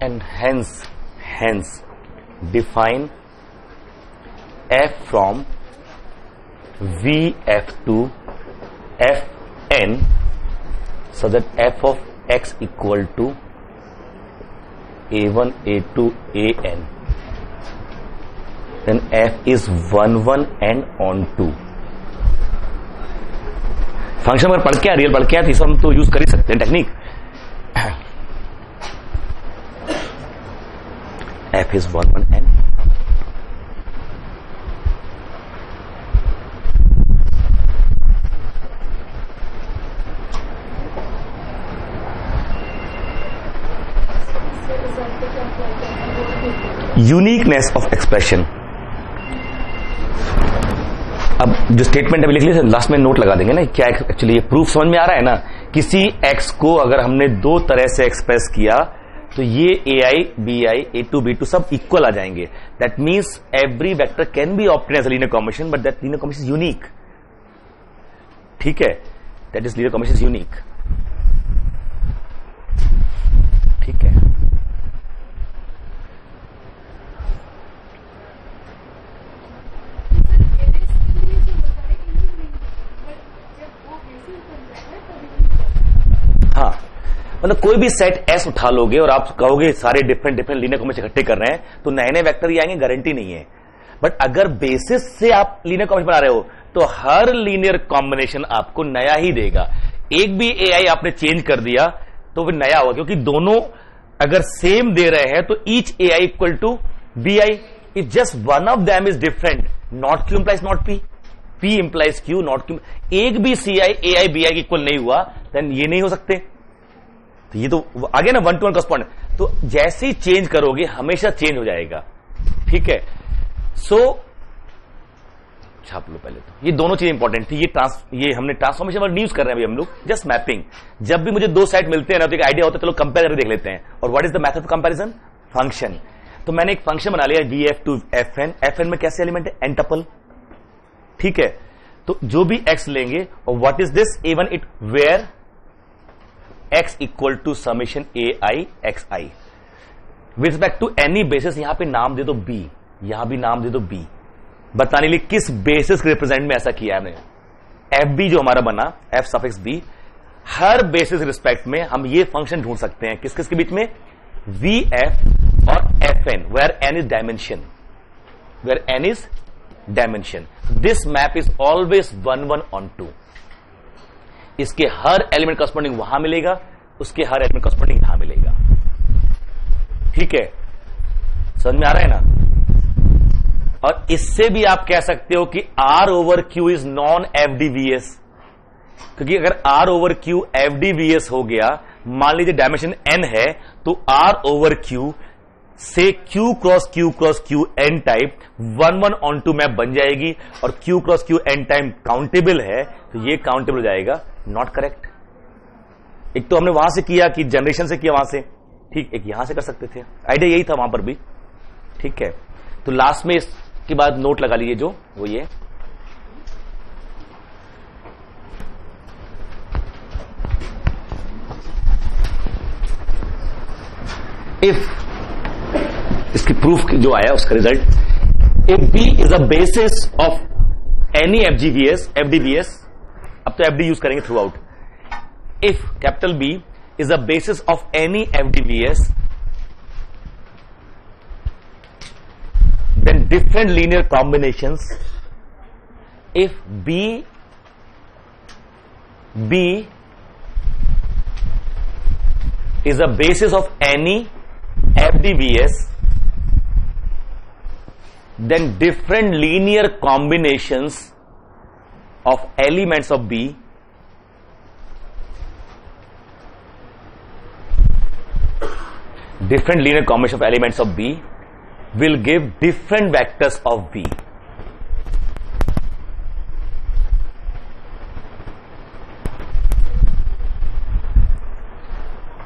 And hence define f from Vf to Fn so that f of x equal to a1 a2 an, then f is 1 1 and on 2. Function अगर पढ़ के रियल पढ़ के तो हम तो यूज कर ही सकते हैं technique. f is 1 1 n. Uniqueness of expression. अब जो स्टेटमेंट अभी लिख लिया लास्ट में नोट लगा देंगे ना, क्या एक्चुअली ये प्रूफ समझ में आ रहा है ना. किसी x को अगर हमने दो तरह से एक्सप्रेस किया तो ये ai bi a2 b2 सब इक्वल आ जाएंगे. That means every vector can be obtain as a linear combination but that linear combination is unique. ठीक है. That is linear combination is unique. ठीक है. हाँ, मतलब कोई भी सेट S उठा लोगे और आप कहोगे सारे डिफरेंट लीनियर कॉम्बिनेशन इकट्ठे कर रहे हैं तो नए नए वेक्टर ही आएंगे, गारंटी नहीं है. बट अगर बेसिस से आप लीनियर कॉम्बिनेशन बना रहे हो तो हर लीनियर कॉम्बिनेशन आपको नया ही देगा. एक भी AI आपने चेंज कर दिया तो फिर नया होगा, क्योंकि दोनों अगर सेम दे रहे हैं तो each AI equal to BI. If just one of them is different, not Q implies not P, P implies Q not Q. एक भी CI AI BI इक्वल नहीं हुआ देन ये नहीं हो सकते. तो ये तो आगे ना 1 to 1 कॉरेस्पॉन्ड. तो जैसे ही चेंज करोगे हमेशा चेंज हो जाएगा. ठीक है. सो छाप लो पहले. तो ये दोनों चीजें इंपॉर्टेंट थी. ये हमने ट्रांसफॉर्मेशन वर्ड यूज कर रहे हैं अभी हम लोग. Just mapping. जब भी मुझे दो सेट मिलते हैं ना तो एक आइडिया होता है, चलो कंपेयर करके देख लेते हैं. और what is the method of comparison? Function. तो मैंने एक फंक्शन बना लिया VF टू FN. FN में कैसे एलिमेंट है? n tuple. ठीक है. तो जो भी x लेंगे और what is this A1 it where x equal to summation AI XI with respect to any basis. यहां पे नाम दे दो B, यहां भी नाम दे दो B. बताने लिए किस बेसिस के रिप्रेजेंट में ऐसा किया है. FB जो हमारा बना F सफिक्स B, हर बेसिस रिस्पेक्ट में हम ये फंक्शन ढूंढ सकते हैं. किस किस के बीच में? VF और FN where n is dimension. Where n is dimension. This map is always 1 1 on 2. इसके हर एलिमेंट कॉरेस्पॉन्डिंग वहां मिलेगा, उसके हर एलिमेंट कॉरेस्पॉन्डिंग यहां मिलेगा. ठीक है. समझ में आ रहा है ना. और इससे भी आप कह सकते हो कि R over Q is non FDVS, क्योंकि अगर R ओवर Q FDVS हो गया मान लीजिए डायमेंशन n है, तो R ओवर Q से Q cross Q n type 1 1 on 2 map बन जाएगी, और Q cross Q n time countable है, तो ये काउंटेबल हो जाएगा। Not correct. एक तो हमने वहां से किया कि जनरेशन से किया वहां से, ठीक, एक यहां से कर सकते थे, आइडिया यही था वहां पर भी, ठीक है। तो लास्ट में इसके बाद नोट लगा लीजिए जो वो ये इफ, इसकी प्रूफ जो आया उसका result, if B is a basis of any FDBS, अब तो एफडी यूज करेंगे throughout, if capital B is a basis of any FDBS, then different linear combinations, if B is a basis of any FDBS, then different linear combinations of elements of B will give different vectors of B.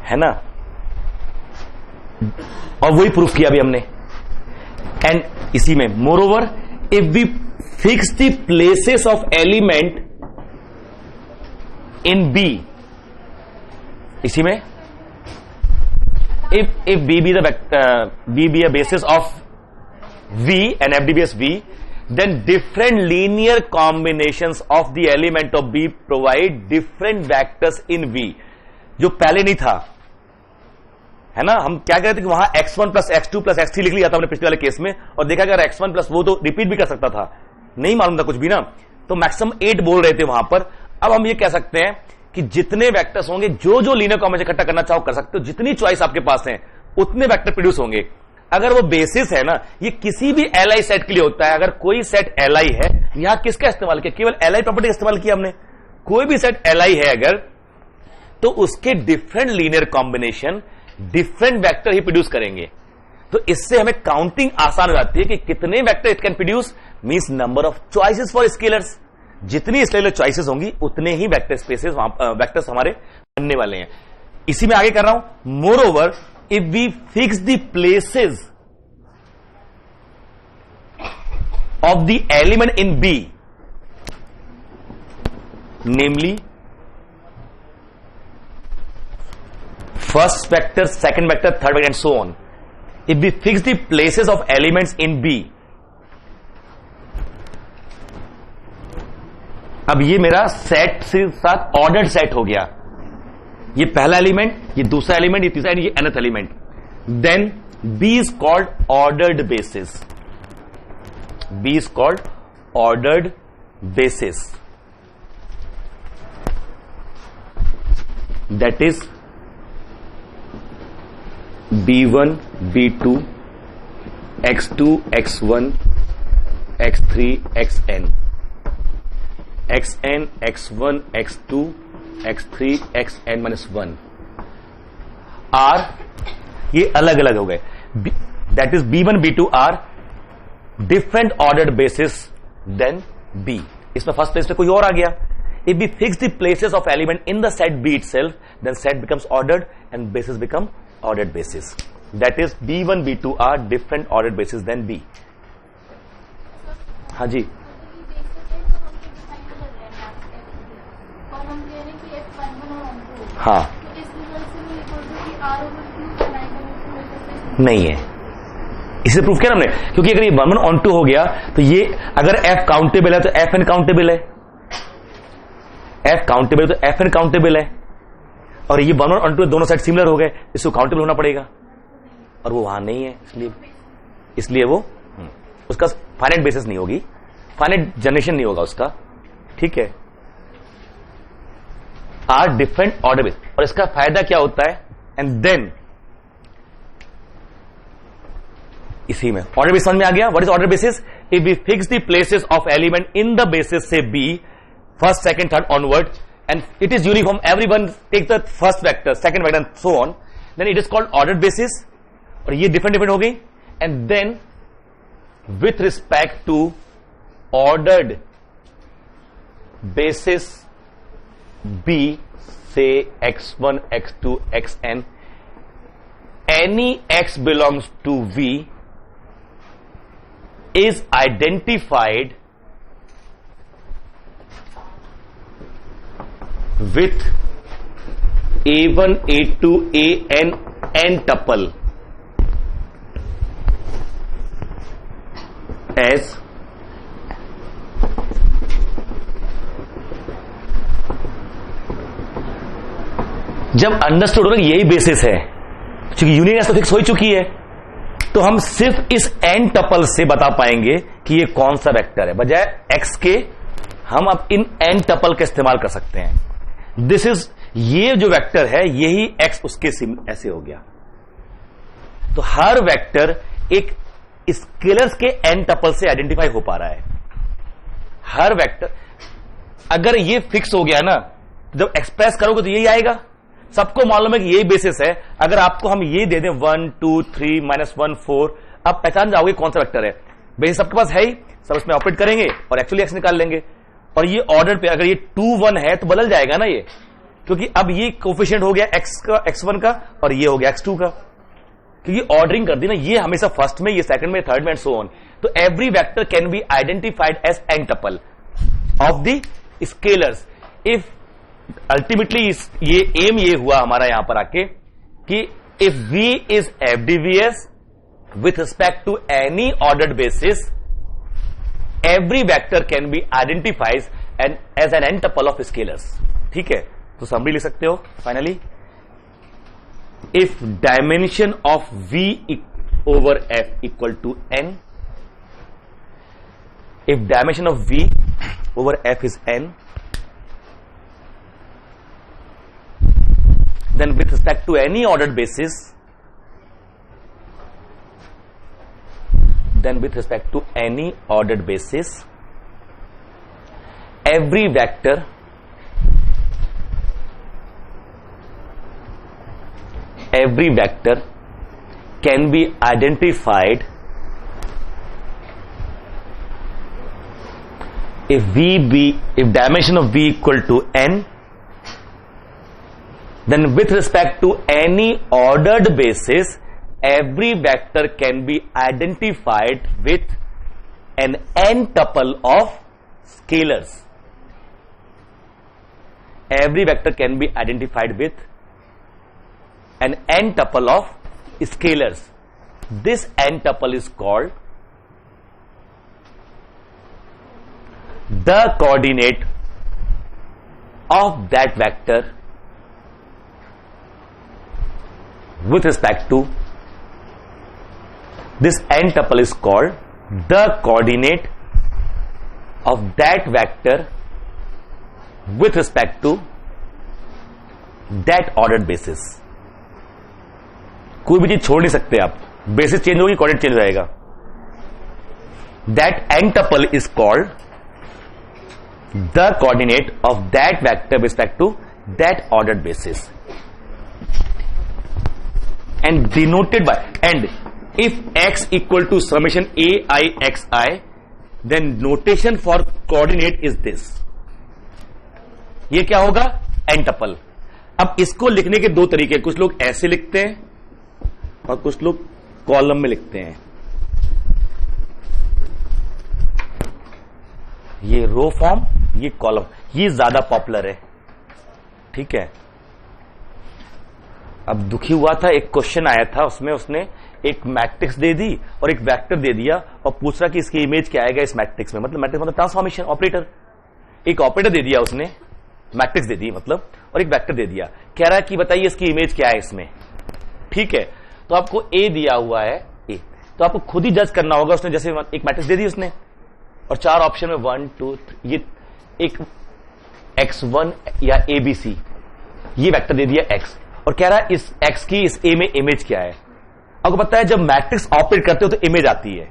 है ना, और वही proof किया अभी हमने। And इसी में moreover, if we fix the places of element in b, इसी में if B be a basis of V and FDBS V, then different linear combinations of the element of B provide different vectors in V, जो पहले नहीं था, है ना। हम क्या कहते थे कि वहां x1 plus x2 plus x3 लिख लिया था हमने पिछले वाले केस में, और देखा अगर x1 प्लस वो तो रिपीट भी कर सकता था, नहीं मालूम था कुछ भी ना, तो मैक्सिमम 8 बोल रहे थे वहां पर। अब हम ये कह सकते हैं कि जितने वेक्टर्स होंगे, जो जो लीनियर कॉम्बिनेशन इकट्ठा करना चाहो कर सकते हो, जितनी चॉइस आपके पास है उतने वेक्टर प्रोड्यूस होंगे। अगर वो बेसिस है ना, ये किसी भी एलआई सेट के लिए होता है। अगर कोई सेट एलआई है, यहां किसका इस्तेमाल किया, केवल एलआई प्रॉपर्टी का इस्तेमाल किया हमने। कोई भी सेट एलआई है अगर, तो उसके different linear combination different vector ही प्रोड्यूस करेंगे। तो इससे हमें काउंटिंग आसान हो जाती है कि कितने vector it can produce, means number of choices for scalars. जितनी स्केलर चॉइसेस होंगी उतने ही वेक्टर स्पेसेस वेक्टर्स हमारे बनने वाले हैं। इसी में आगे कर रहा हूं, moreover if we fix the places of the element in b, namely first vector, second vector, third vector and so on, if we fix the places of elements in b. अब ये मेरा set से साथ ordered set हो गया, ये पहला element, ये दूसरा एलिमेंट, ये तीसरा, ये nth element. Then b is called ordered basis, b is called ordered basis, that is B1 B2 X2 X1 X3 Xn, Xn X1 X2 X3 Xn minus 1 R, ये अलग अलग हो गए। That is B1 B2 R different ordered basis than B। इसमें first place पे कोई और आ गया। If we fix the places of element in the set B itself, then set becomes ordered and basis become ordered basis. That is B1 B2 are different ordered basis than B. हाँ जी, हाँ नहीं है, इसे proof किया ना हमने, क्योंकि अगर ये 1 1 on 2 हो गया तो ये अगर f काउंटेबल है तो f n काउंटेबल है, f काउंटेबल है तो f n काउंटेबल है, और ये 1 1 on 2 दोनों साइड सिमिलर हो गए, इसको काउंटेबल होना पड़ेगा, और वो वहां नहीं है, इसलिए वो उसका फाइनाइट बेसिस नहीं होगी, फाइनाइट जनरेशन नहीं होगा उसका, ठीक है। आर डिफरेंट ऑर्डर बेस, और इसका फायदा क्या होता है, एंड देन इसी में ऑर्डर बेस समझ में आ गया। What is order basis? If we fix the places of element in the basis से B, first second third onward, and it is uniform, everyone take the first vector, second vector and so on, then it is called ordered basis. और ये different हो गई. And then with respect to ordered basis B, say x1, x2, xn, any x belongs to V is identified with a1, a2, an, n tuple as जब understood हो कि यही basis है, क्योंकि यूनियन तो फिक्स हो चुकी है, तो हम सिर्फ इस n टपल से बता पाएंगे कि ये कौन सा वेक्टर है. बजाय x के हम अब इन n टपल का इस्तेमाल कर सकते हैं. दिस इज, ये जो वेक्टर है यही x उसके ऐसे हो गया. तो हर वेक्टर एक स्केलर्स के n टपल से आइडेंटिफाई हो पा रहा है. हर वेक्टर अगर ये फिक्स हो गया ना, जब एक्सप्रेस करोगे तो यही आएगा. सबको मालूम है कि यही बेसिस है. अगर आपको हम ये दे दें 1 2 3 -1 4, आप पहचान जाओगे कौन सा वेक्टर है. बेसिस सबके पास है ही, सब इसमें ऑपरेट करेंगे और एक्चुअली एक्स निकाल लेंगे. और ये ऑर्डर पे अगर ये 2 1 है तो बदल जाएगा ना ये, क्योंकि अब ये कोफिशिएंट हो गया एक्स का, x1 का, और ये हो गया x2 का, क्योंकि ऑर्डरिंग कर दी ना. ये हमेशा फर्स्ट में, ये सेकंड में, थर्ड में एंड सो ऑन. तो every vector can be identified as n tuple of the scalars. If ultimately ये एम ये हुआ हमारा यहां पर आके कि if V is FDVS with respect to any ordered basis, every vector can be identified as an n tuple of scalars. ठीक है, तो समरी लिख सकते हो finally. If dimension of V over F equal to n, if dimension of V over F is n, then with respect to any ordered basis, every vector can be identified if dimension of V equal to n, then with respect to any ordered basis, every vector can be identified with an n tuple of scalars. Every vector can be identified with an n tuple of scalars. This n tuple is called the coordinate of that vector with respect to, this n tuple is called the coordinate of that vector with respect to that ordered basis. कोई भी चीज छोड़ नहीं सकते आप, basis change होगी coordinate change हो जाएगा. That n tuple is called the coordinate of that vector with respect to that ordered basis, and denoted by, and if x equal to summation ai xi, then notation for coordinate is this. ये क्या होगा? n tuple. अब इसको लिखने के दो तरीके, कुछ लोग ऐसे लिखते हैं और कुछ लोग कॉलम में लिखते हैं. ये रो फॉर्म, ये कॉलम, ये ज्यादा पॉपुलर है. ठीक है. अब दुखी हुआ था, एक क्वेश्चन आया था, उसमें उसने एक मैट्रिक्स दे दी और एक वेक्टर दे दिया और पूछ रहा कि इसकी इमेज क्या आएगा इस मैट्रिक्स में. मतलब मैट्रिक्स मतलब ट्रांसफॉर्मेशन ऑपरेटर. एक ऑपरेटर दे दिया उसने, मैट्रिक्स दे दी मतलब, और एक वेक्टर दे दिया. कह रहा है कि बताइए इसकी इमेज क्या है इसमें. ठीक है, तो आपको ए दिया हुआ है, ए, तो आपको खुद ही जज करना होगा. उसने जैसे एक मैट्रिक्स दे दी उसने और चार ऑप्शन में 1 2 3, ये एक x1 या ABC, ये वेक्टर दे दिया x, और कह रहा है इस x की इस a में इमेज क्या है. आपको पता है जब मैट्रिक्स ऑपरेट करते हो तो इमेज आती है.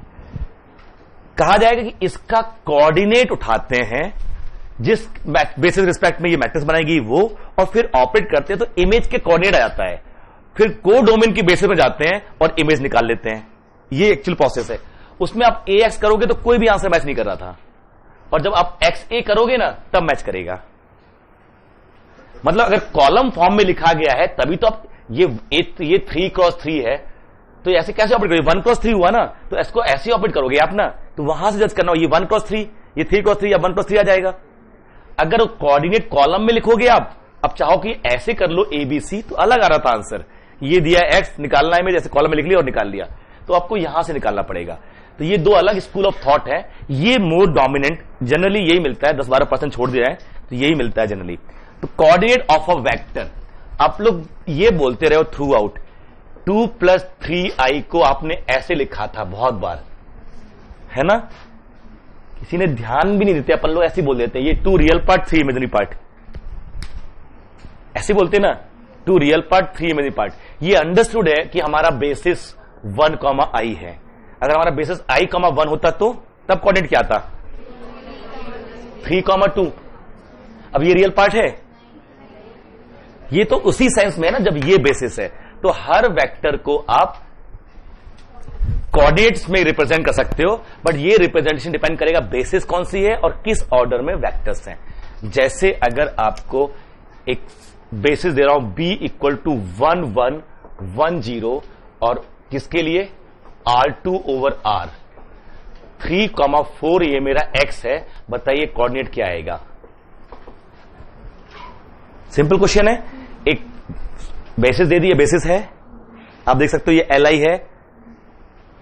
कहा जाएगा कि इसका कोऑर्डिनेट उठाते हैं जिस बेसिस रिस्पेक्ट में ये मैट्रिक्स बनाएगी वो, और फिर ऑपरेट करते हैं तो इमेज के कोऑर्डिनेट आ जाता है, फिर को डोमेन की बेसिस में जाते हैं और इमेज निकाल लेते हैं। ये एक्चुअल प्रोसेस है। उसमें आप ए एक्स करोगे तो कोई भी आंसर मैच नहीं कर रहा था, और जब आप एक्स ए करोगे ना तब मैच करेगा। मतलब अगर कॉलम फॉर्म में लिखा गया है तभी तो आप ये 3x3 है, तो ऐसे कैसे ऑपरेट करोगे? 1x3 हुआ ना, तो इसको ऐसे ऑपरेट करोगे आप ना, तो वहां से जज करना हो ये 1x3, ये 3x3 या 1+3 आ जाएगा। अगर कोऑर्डिनेट कॉलम में लिखोगे आप, अब चाहो कि ऐसे कर लो ABC, तो अलग आ रहा था आंसर। ये दिया एक्स, निकालना है में, जैसे कॉलम में लिख लिया और निकाल लिया, तो आपको यहां से निकालना पड़ेगा। तो ये दो अलग स्कूल ऑफ थॉट है। ये मोर डोमिनेंट जनरली यही मिलता है, 10-12% छोड़ दिया है तो यही मिलता है जनरली। तो कोऑर्डिनेट ऑफ अ वेक्टर, आप लोग ये बोलते रहे हो थ्रू आउट, 2 + 3i को आपने ऐसे लिखा था बहुत बार, है ना? किसी ने ध्यान भी नहीं देते, अपन लोग ऐसे बोल देते हैं ये 2 रियल पार्ट 3 इमेजिनरी पार्ट, ऐसे बोलते ना, 2 रियल पार्ट 3 इमेजिनरी पार्ट। ये अंडरस्टूड है कि हमारा बेसिस 1, है। अगर हमारा बेसिस i, 1 होता तो तब कोऑर्डिनेट क्या आता? 3, 2। अब ये रियल पार्ट है, ये तो उसी सेंस में है ना जब ये बेसिस है। तो हर वेक्टर को आप कोऑर्डिनेट्स में रिप्रेजेंट कर सकते हो, बट ये रिप्रेजेंटेशन डिपेंड करेगा बेसिस कौन सी है और किस ऑर्डर में वेक्टर्स हैं। जैसे अगर आपको एक बेसिस दे रहा हूं b = 1, 1, 1, 0, और किसके लिए? R2/R, 3, 4 ये मेरा x है, बताइए कोऑर्डिनेट क्या आएगा? सिंपल क्वेश्चन है। एक बेसिस दे दी, बेसिस है, आप देख सकते हो ये Li है,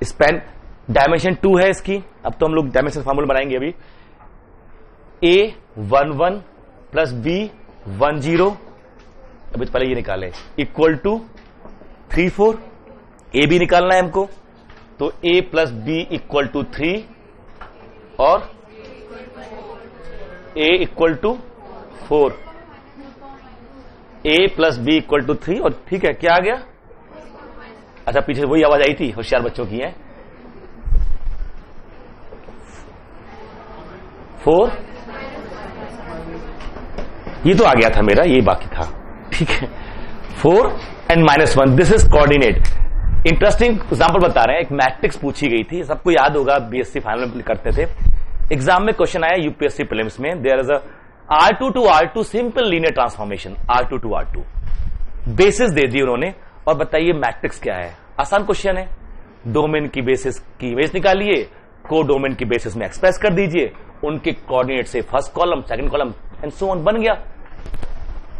स्पैन डायमेंशन 2 है इसकी। अब तो हम लोग डायमेंशन फॉर्मूला बनाएंगे अभी। A 1, 1 + B 1, 0, अभी पहले ये निकाले, = 3, 4। A भी निकालना है हमको, तो A + B = 3 और A = 4। A + B = 3, और ठीक है, क्या आ गया? अच्छा, पीछे वही आवाज आई थी, होशियार बच्चों की है। 4, ये तो आ गया था मेरा, ये बाकी था, ठीक है। 4 and -1, this is coordinate. Interesting example बता रहे हैं। एक मैट्रिक्स पूछी गई थी, सबको याद होगा, BSc फाइनल में करते थे। एग्जाम में क्वेश्चन आया यूपीएससी प्रीलिम्स में, there is a R2 to R2 simple linear transformation, R2 to R2 basis दे दी उन्होंने, और बताइए मैट्रिक्स क्या है। आसान क्वेश्चन है, डोमेन की बेसिस की इमेज निकालिए, को डोमेन की बेसिस में एक्सप्रेस कर दीजिए, उनके कोऑर्डिनेट से first column, second column and so on, बन गया।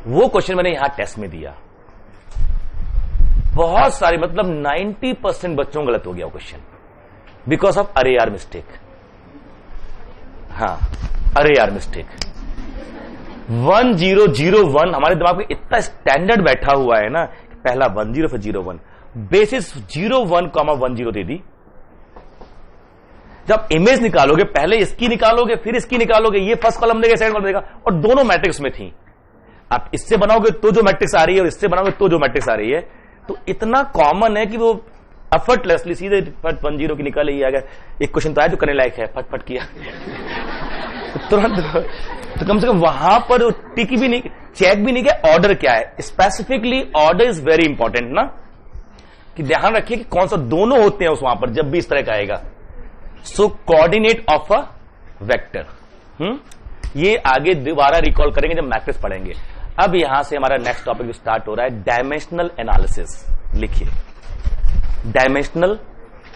वो क्वेश्चन मैंने यहां टेस्ट में दिया, बहुत सारे, मतलब 90% बच्चों गलत हो गया वो क्वेश्चन, बिकॉज ऑफ अरे यार मिस्टेक। हाँ, अरे यार मिस्टेक। 1001 हमारे दिमाग में इतना स्टैंडर्ड बैठा हुआ है ना, पहला 10 फिर 01, बेसिस 01, 10 दे दी। जब इमेज निकालोगे, पहले इसकी निकालोगे फिर इसकी निकालोगे, ये फर्स्ट कॉलम देगा, सेकंड कॉलम देगा, और दोनों मैट्रिक्स में थी। आप इससे बनाओगे तो जो मैट्रिक्स आ रही है, और इससे बनाओगे तो जो मैट्रिक्स आ रही है, तो इतना कॉमन है कि वो एफर्टलेसली सीधे फट 10 की निकाले ही आ गया। एक क्वेश्चन तो आया जो करने लायक है, फटफट किया तुरंत। तो कम से कम वहां पर टिक भी नहीं, चेक भी नहीं किया ऑर्डर क्या है। Specifically order is very important ना, कि ध्यान रखिए कि कौन सा दोनों होते हैं उस वहां पर जब भी इस तरह का आएगा। सो कोऑर्डिनेट ऑफ अ वेक्टर, ये आगे दोबारा रिकॉल करेंगे जब मैट्रिक्स पढ़ेंगे। अब यहां से हमारा नेक्स्ट टॉपिक स्टार्ट हो रहा है, डायमेंशनल एनालिसिस। लिखिए, डायमेंशनल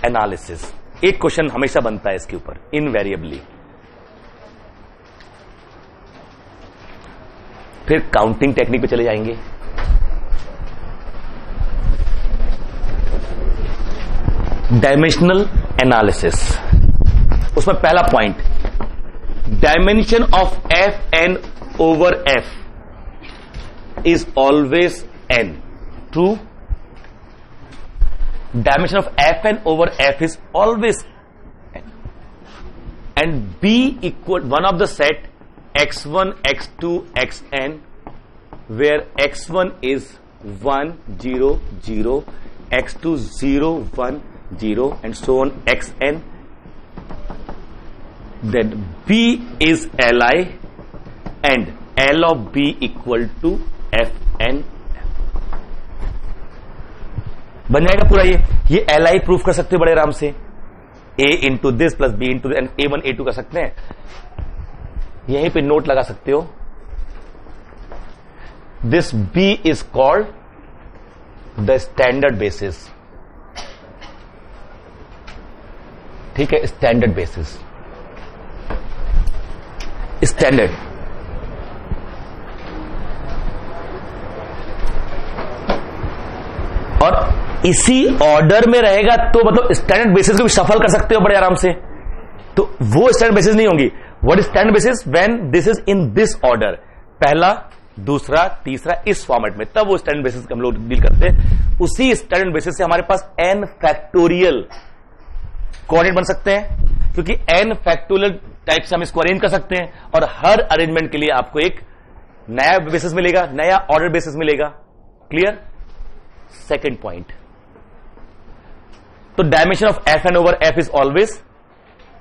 एनालिसिस। एक क्वेश्चन हमेशा बनता है इसके ऊपर, इनवेरिएबली। फिर काउंटिंग टेक्निक पे चले जाएंगे। डायमेंशनल एनालिसिस, उसमें पहला point, dimension of Fn/F is always n. True? Dimension of Fn/F is always n. And B equal one of the set x1, x2, xn, where x1 is 1, 0, 0, x2 0, 1, 0, and so on xn. Then B is Li, and L of B equal to FN। बन जाएगा पूरा। ये Li proof कर सकते हो बड़े आराम से, A into this plus B into A1 A2 कर सकते हैं। यहीं पे नोट लगा सकते हो, this B is called the standard basis. ठीक है, स्टैंडर्ड बेसिस, स्टैंडर्ड। और इसी ऑर्डर में रहेगा तो मतलब स्टैंडर्ड बेसिस को भी शफल कर सकते हो बड़े आराम से। तो वो स्टैंडर्ड बेसिस नहीं होंगी। What is standard basis? When this is in this order, पहला दूसरा तीसरा इस फॉर्मेट में, तब वो स्टैंडर्ड बेसिस हम लोग डील करते हैं। उसी स्टैंडर्ड बेसिस से हमारे पास n फैक्टोरियल कोऑर्डिनेट बन सकते हैं, क्योंकि n फैक्टोरियल टाइप से हम इसको अरेंज कर सकते हैं और हर अरेंजमेंट के लिए आपको एक नया बेसिस मिलेगा, नया ऑर्डर बेसिस मिलेगा। क्लियर? सेकेंड पॉइंट, तो dimension of Fn over F is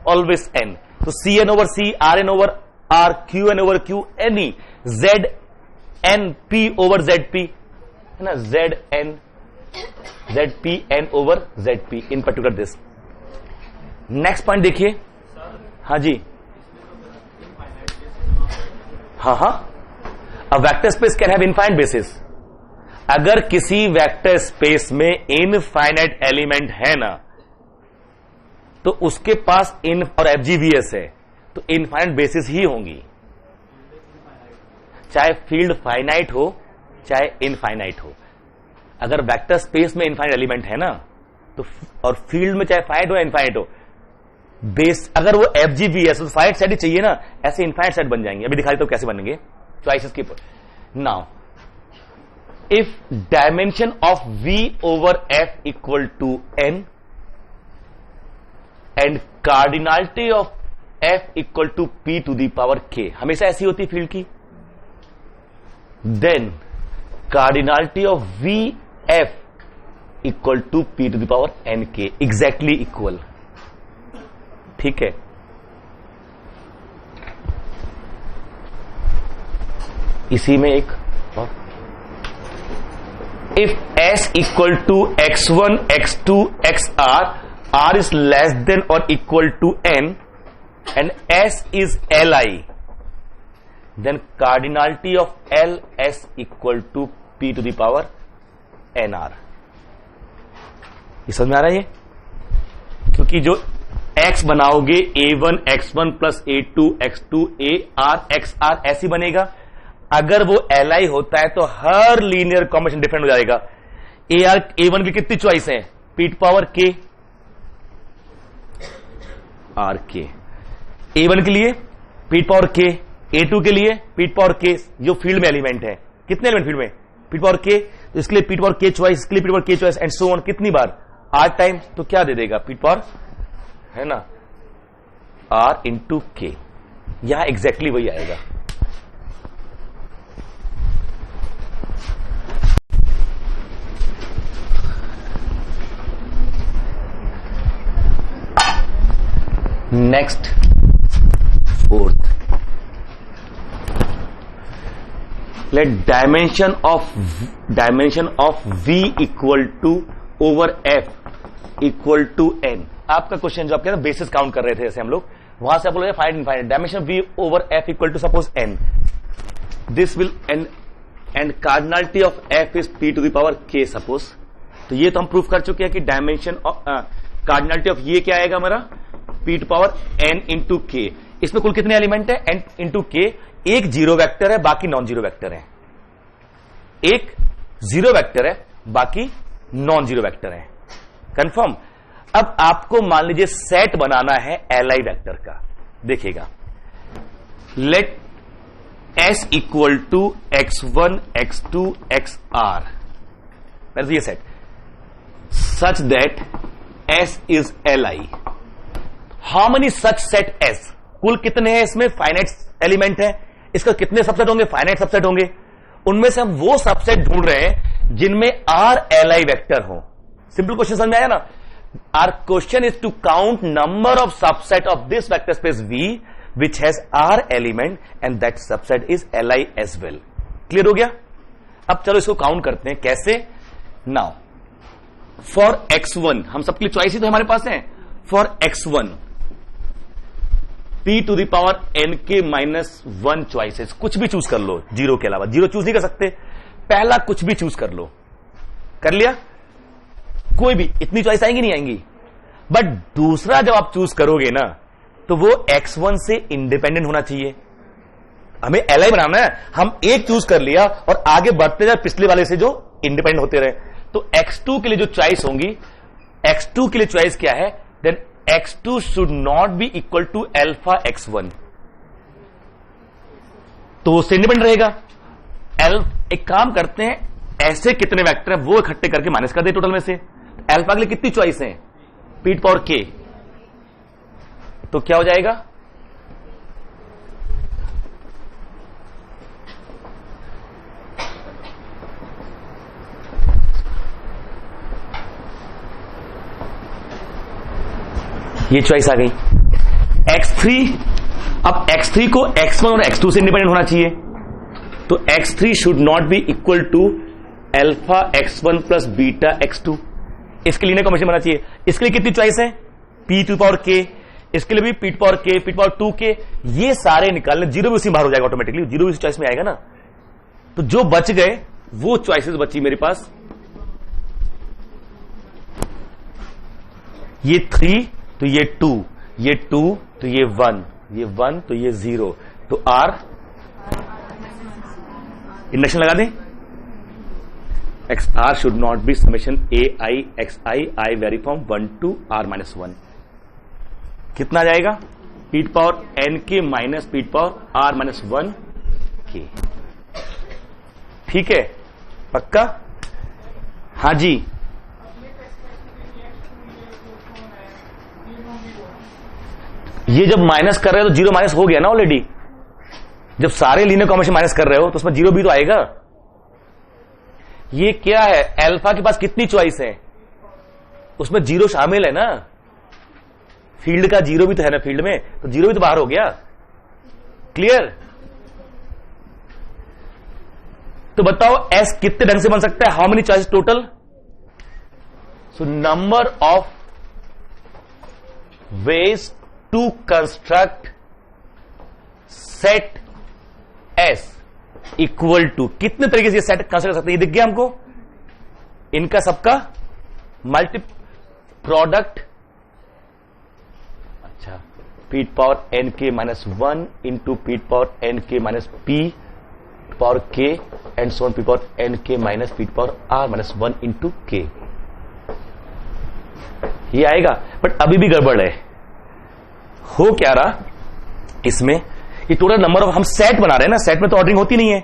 always n। तो Cn over C, Rn over R, Qn over Q, any ZnP over ZP है ना, ZpN over ZP in particular this. Next point देखिए। हाँ जी, हाँ, अ vector space can have infinite basis. अगर किसी vector space में infinite element है ना, तो उसके पास इन और FGVS है, तो इनफाइनाइट बेसिस ही होंगी, चाहे फील्ड फाइनाइट हो चाहे इनफाइनाइट हो। अगर वेक्टर स्पेस में इनफाइनाइट एलिमेंट है ना, तो और फील्ड में चाहे फाइनाइट हो या इनफाइनाइट हो, बेस अगर वो FGVS तो फाइनाइट सेट ही चाहिए ना, ऐसे इनफाइनाइट सेट बन जाएंगे। अभी दिखाई तो कैसे बनेंगे चॉइसेस की। Now if dimension of V over F equal to n and cardinality of F equal to P to the power k, हमेशा ऐसी होती है फील्ड की, then cardinality of V F equal to P to the power n k exactly equal। ठीक है, इसी में एक if S equal to x1 x2 xr, r is less than or equal to n and S is Li, then cardinality of LS equal to P to the power nr। ये समझ में आ रहा है ये? क्योंकि जो x बनाओगे a1 x1 plus a2 x2 ar xr ऐसी बनेगा। अगर वो Li होता है तो हर लीनियर कॉम्बिनेशन डिफरेंट हो जाएगा। A1 की कितनी चॉइस है? P power k R k। A1 के लिए P पावर k, A2 के लिए P पावर k, जो फील्ड में एलिमेंट है। कितने एलिमेंट फील्ड में? P पावर k, तो इसके लिए P पावर k चॉइस, इसके लिए P power k choice and so on. कितनी बार? R टाइम, तो क्या दे देगा? P पावर है ना R इंटू k। यहां एग्जैक्टली वही आएगा। Next fourth, let dimension of V equal to over F equal to n। आपका क्वेश्चन जो आप कहते हैं बेसिस काउंट कर रहे थे जैसे हम लोग, वहां से आप बोल find infinite dimension V over F equal to suppose n, this will and cardinality of F is P to the power k suppose. तो ये तो हम प्रूफ कर चुके हैं कि डायमेंशन ऑफ कार्डिनलिटी ऑफ ये क्या आएगा हमारा? P to power n into k। इसमें कुल कितने एलिमेंट है? n into k। एक जीरो वेक्टर है, बाकी नॉन जीरो वेक्टर है। एक जीरो वेक्टर है, बाकी नॉन जीरो वेक्टर है। कंफर्म? अब आपको मान लीजिए सेट बनाना है Li वेक्टर का। देखिएगा, let S equal to x1 x2 xr, पहले ये set such that S is Li। How many such set S? कुल कितने हैं इसमें? फाइनाइट एलिमेंट है, इसका कितने सबसेट होंगे? फाइनाइट सबसेट होंगे। उनमें से हम वो सबसेट ढूंढ रहे हैं जिनमें R Li वेक्टर हो। सिंपल क्वेश्चन समझ में आया ना? Our question is to count number of subset of this vector space V which has R element and that subset is Li as well. Clear हो गया? अब चलो इसको काउंट करते हैं कैसे. नाउ फॉर x1 हम सबके लिए चॉइस ही तो हमारे पास है. For x1 p to the power n के -1 चॉइसेस, कुछ भी चूज कर लो जीरो के अलावा. जीरो चूज नहीं कर सकते, पहला कुछ भी चूज कर लो. कर लिया? कोई भी, इतनी चॉइस आएंगी नहीं आएंगी. बट दूसरा जब आप चूज करोगे ना तो वो x1 से इंडिपेंडेंट होना चाहिए. हमें Li बनाना है. हम एक चूज कर लिया और आगे बढ़ते जाए पिछले वाले से जो इंडिपेंडेंट होते रहे. तो x2 के लिए जो चॉइस होंगी, x2 के लिए चॉइस क्या है? Then x2 should not be equal to alpha x1. तो उससे इंडिपेंडेंट रहेगा. एक काम करते हैं, ऐसे कितने वेक्टर है वो इकट्ठे करके माइनस कर दे टोटल में से. अल्फा के लिए कितनी चॉइस है? p to power k. तो क्या हो जाएगा? ये चॉइस आ गई x3. अब x3 को x1 और x2 से इंडिपेंडेंट होना चाहिए. तो x3 should not be equal to alpha x1 plus beta x2. इसके लिए कॉम्बिनेशन बनना चाहिए. इसके लिए कितनी चॉइस है? p to power k. इसके लिए भी p to power k, p to power 2k. ये सारे निकालने, जीरो भी उसी में बाहर हो जाएगा ऑटोमेटिकली. जीरो भी उसी चॉइस में आएगा ना. तो जो बच गए वो चॉइसेस बची मेरे पास. ये 3 तो ये 2, ये 2 तो ये 1, ये 1 तो ये 0. तो R इंडक्शन लगा दें. R should not be summation AI XI I vary from 1 to R minus 1. कितना जाएगा? p टू पावर n के minus p to power R minus 1 के. ठीक है, पक्का? हाँ जी. ये जब माइनस कर रहे हो तो जीरो माइनस हो गया ना ऑलरेडी. जब सारे लीनियर कॉम्बिनेशन माइनस कर रहे हो तो उसमें जीरो भी तो आएगा. ये क्या है? अल्फा के पास कितनी चॉइस है? उसमें जीरो शामिल है ना. फील्ड का जीरो भी तो है ना फील्ड में, तो जीरो भी तो बाहर हो गया. क्लियर? तो बताओ एस कितने ढंग से बन सकता है? How many choice total? So number of ways to construct set S equal to, कितने तरीके से ये सेट कंस्ट्रक्ट कर सकते हैं? ये दिख गया हमको. इनका सबका मल्टी प्रोडक्ट. अच्छा, p पावर n के minus 1 into p power n के minus p power k and so on p power n के minus p power r minus 1 into k. ये आएगा. बट अभी भी गड़बड़ है. हो क्या रहा इसमें? ये टोटल नंबर ऑफ, हम सेट बना रहे हैं ना. सेट में तो ऑर्डरिंग होती नहीं है.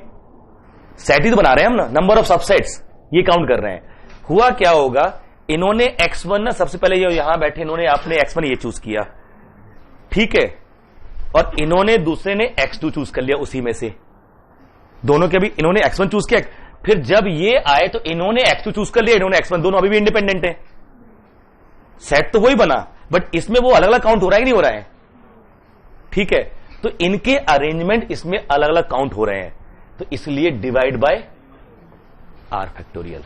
सेट ही तो बना रहे हैं हम ना. नंबर ऑफ सबसेट्स ये काउंट कर रहे हैं. हुआ क्या होगा? इन्होंने x1 ना, सबसे पहले ये यहां बैठे इन्होंने आपने x1 ये चूज किया, ठीक है, और इन्होंने दूसरे ने x2 चूज कर लिया उसी में से. दोनों के भी इन्होंने x1 चूज किया. फिर जब ये आए तो इन्होंने x2 चूज कर लिया, इन्होंने x1. दोनों अभी भी इंडिपेंडेंट है. सेट तो वही बना, बट इसमें वो अलग अलग काउंट हो रहा है कि नहीं हो रहा है? ठीक है. तो इनके अरेंजमेंट इसमें अलग अलग काउंट हो रहे हैं. तो इसलिए divide by r factorial.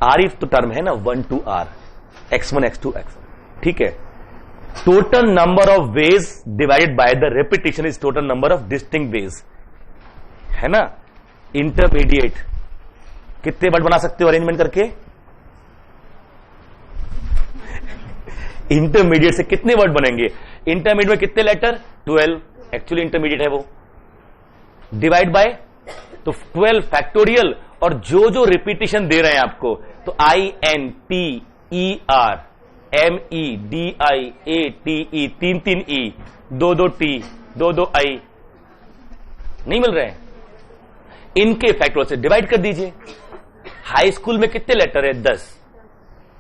r if तो टर्म है ना 1 to r, x1 x2 x1. ठीक है. Total number of ways divided by the repetition is total number of distinct ways, है ना. इंटरमीडिएट कितने वर्ड बना सकते हो अरेंजमेंट करके? इंटरमीडिएट से कितने वर्ड बनेंगे? इंटरमीडिएट में कितने लेटर? 12. एक्चुअली इंटरमीडिएट है वो. डिवाइड बाय तो 12 फैक्टोरियल. और जो जो रिपीटिशन दे रहे हैं आपको, तो INTER MEDIATE 3 E 2 T 2 I नहीं मिल रहे हैं. इनके फैक्टोरियल से डिवाइड कर दीजिए. हाई स्कूल में कितने लेटर है? 10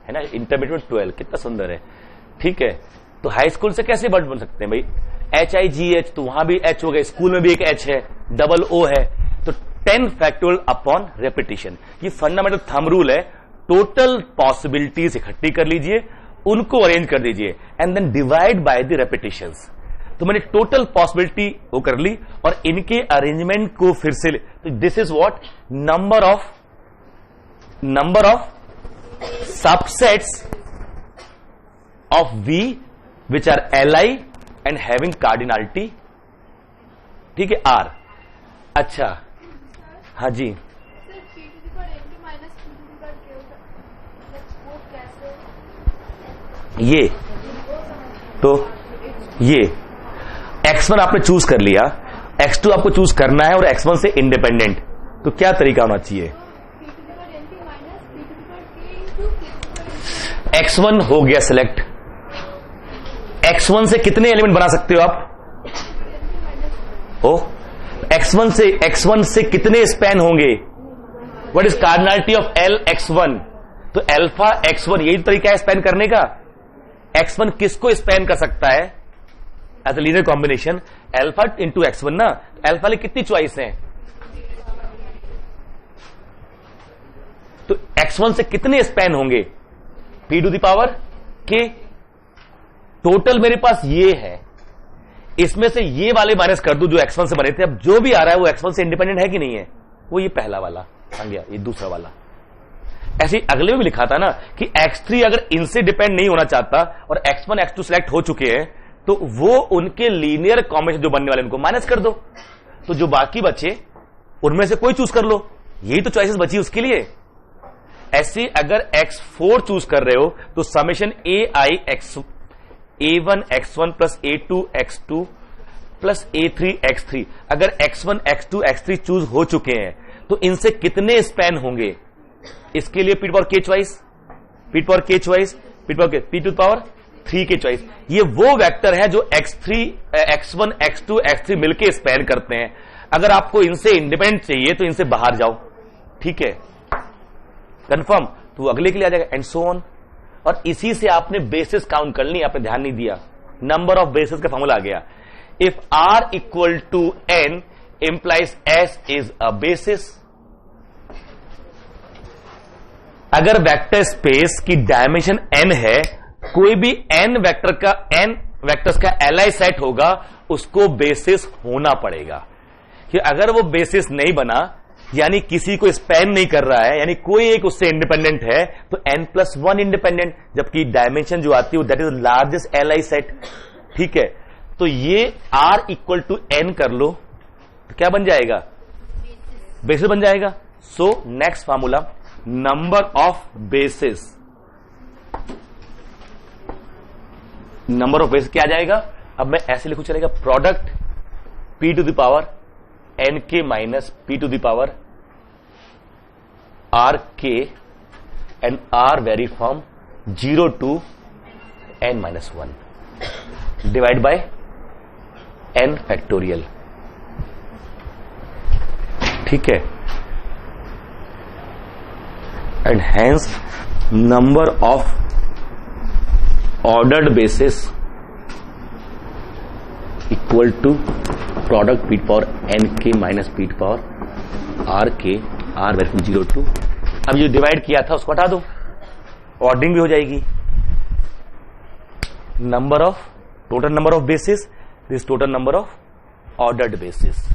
है ना. इंटरमीडिएट में 12. कितना सुंदर है. ठीक है. तो हाई स्कूल से कैसे वर्ड बन सकते हैं भाई? HIGH, तो वहां भी H हो गए. स्कूल में भी एक H है, डबल O है. तो 10 फैक्टोरियल अपॉन रेपिटेशन. ये फंडामेंटल थंब रूल है. टोटल पॉसिबिलिटीज इकट्ठी कर लीजिए, उनको अरेंज कर दीजिए and then divide by the repetitions. तो मैंने टोटल पॉसिबिलिटी वो कर ली और इनके अरेंजमेंट को फिर से तो this is what number of subsets of V which are Li and having cardinality, ठीक है, R। अच्छा, हाँ जी, ये तो ये x1 आपने चूज कर लिया, x2 आपको चूज करना है और x1 से इंडिपेंडेंट, तो क्या तरीका होना चाहिए? x1 हो गया सिलेक्ट, x1 से कितने एलिमेंट बना सकते हो आप? ओ x1 से कितने स्पैन होंगे? What is cardinality of L x1? तो अल्फा x1 यही तरीका है स्पैन करने का। x1 किसको स्पैन कर सकता है as a linear combination? Alpha into x1 ना। अल्फा में कितनी चॉइस है? तो x1 से कितने स्पैन होंगे? p to the power k। Total मेरे पास ये है, इसमें से ये वाले माइनस कर दूं जो x1 से बने थे। अब जो भी आ रहा है वो x1 से इंडिपेंडेंट है कि नहीं है? वो ये पहला वाला आ गया, ये दूसरा वाला। ऐसे अगले में भी लिखा था ना कि x3 अगर इनसे डिपेंड नहीं होना चाहता और x1 x2 सिलेक्ट हो चुके हैं तो वो उनके लीनियर कॉम्बिनेशन जो बनने वाले उनको माइनस कर दो, तो जो बाकी बचे उनमें से कोई चूज कर लो। यही तो चॉइसेस बची उसके लिए। ऐसे अगर x4 चूज कर रहे हो तो summation a1 x1 plus a2 x2 plus a3 x3। अगर x1 x2 x3 चूज हो चुके हैं तो इनसे कितने स्पैन होंगे? इसके लिए P to power k choice, P to power k choice, P to power P to power 3 के चॉइस। ये वो वेक्टर है जो x1 x2 x3 मिलके स्पैन करते हैं। अगर आपको इनसे इंडिपेंडेंट चाहिए तो इनसे बाहर जाओ, ठीक है, कंफर्म, तो अगले के लिए आ जाएगा एंड सो ऑन। और इसी से आपने बेसिस काउंट कर ली, आपने ध्यान नहीं दिया। नंबर ऑफ बेसिस का फॉर्मूला आ गया। If r equal to n implies s is a basis. अगर वेक्टर स्पेस की डायमेंशन n है, कोई भी n वेक्टर्स का Li सेट होगा, उसको बेसिस होना पड़ेगा। कि अगर वो बेसिस नहीं बना, यानी किसी को स्पैन नहीं कर रहा है, यानी कोई एक उससे इंडिपेंडेंट है, तो n+1 इंडिपेंडेंट, जबकि डायमेंशन जो आती है that is largest Li set, ठीक है। तो ये r इक्वल टू n कर लो तो क्या बन जाएगा? बेसिस बन जाएगा। So next formula, number of basis, number of basis क्या आ जाएगा? अब मैं ऐसे लिखूं चलेगा, product p to the power nk minus p to the power rk and r vary from 0 to n-1 divide by n factorial, ठीक है। And hence number of ordered basis equal to product P power nk minus P power rk, r vary from 0 to. अब जो divide किया था उसको हटा दो, ordering भी हो जाएगी। Number of total number of basis, this total number of ordered basis.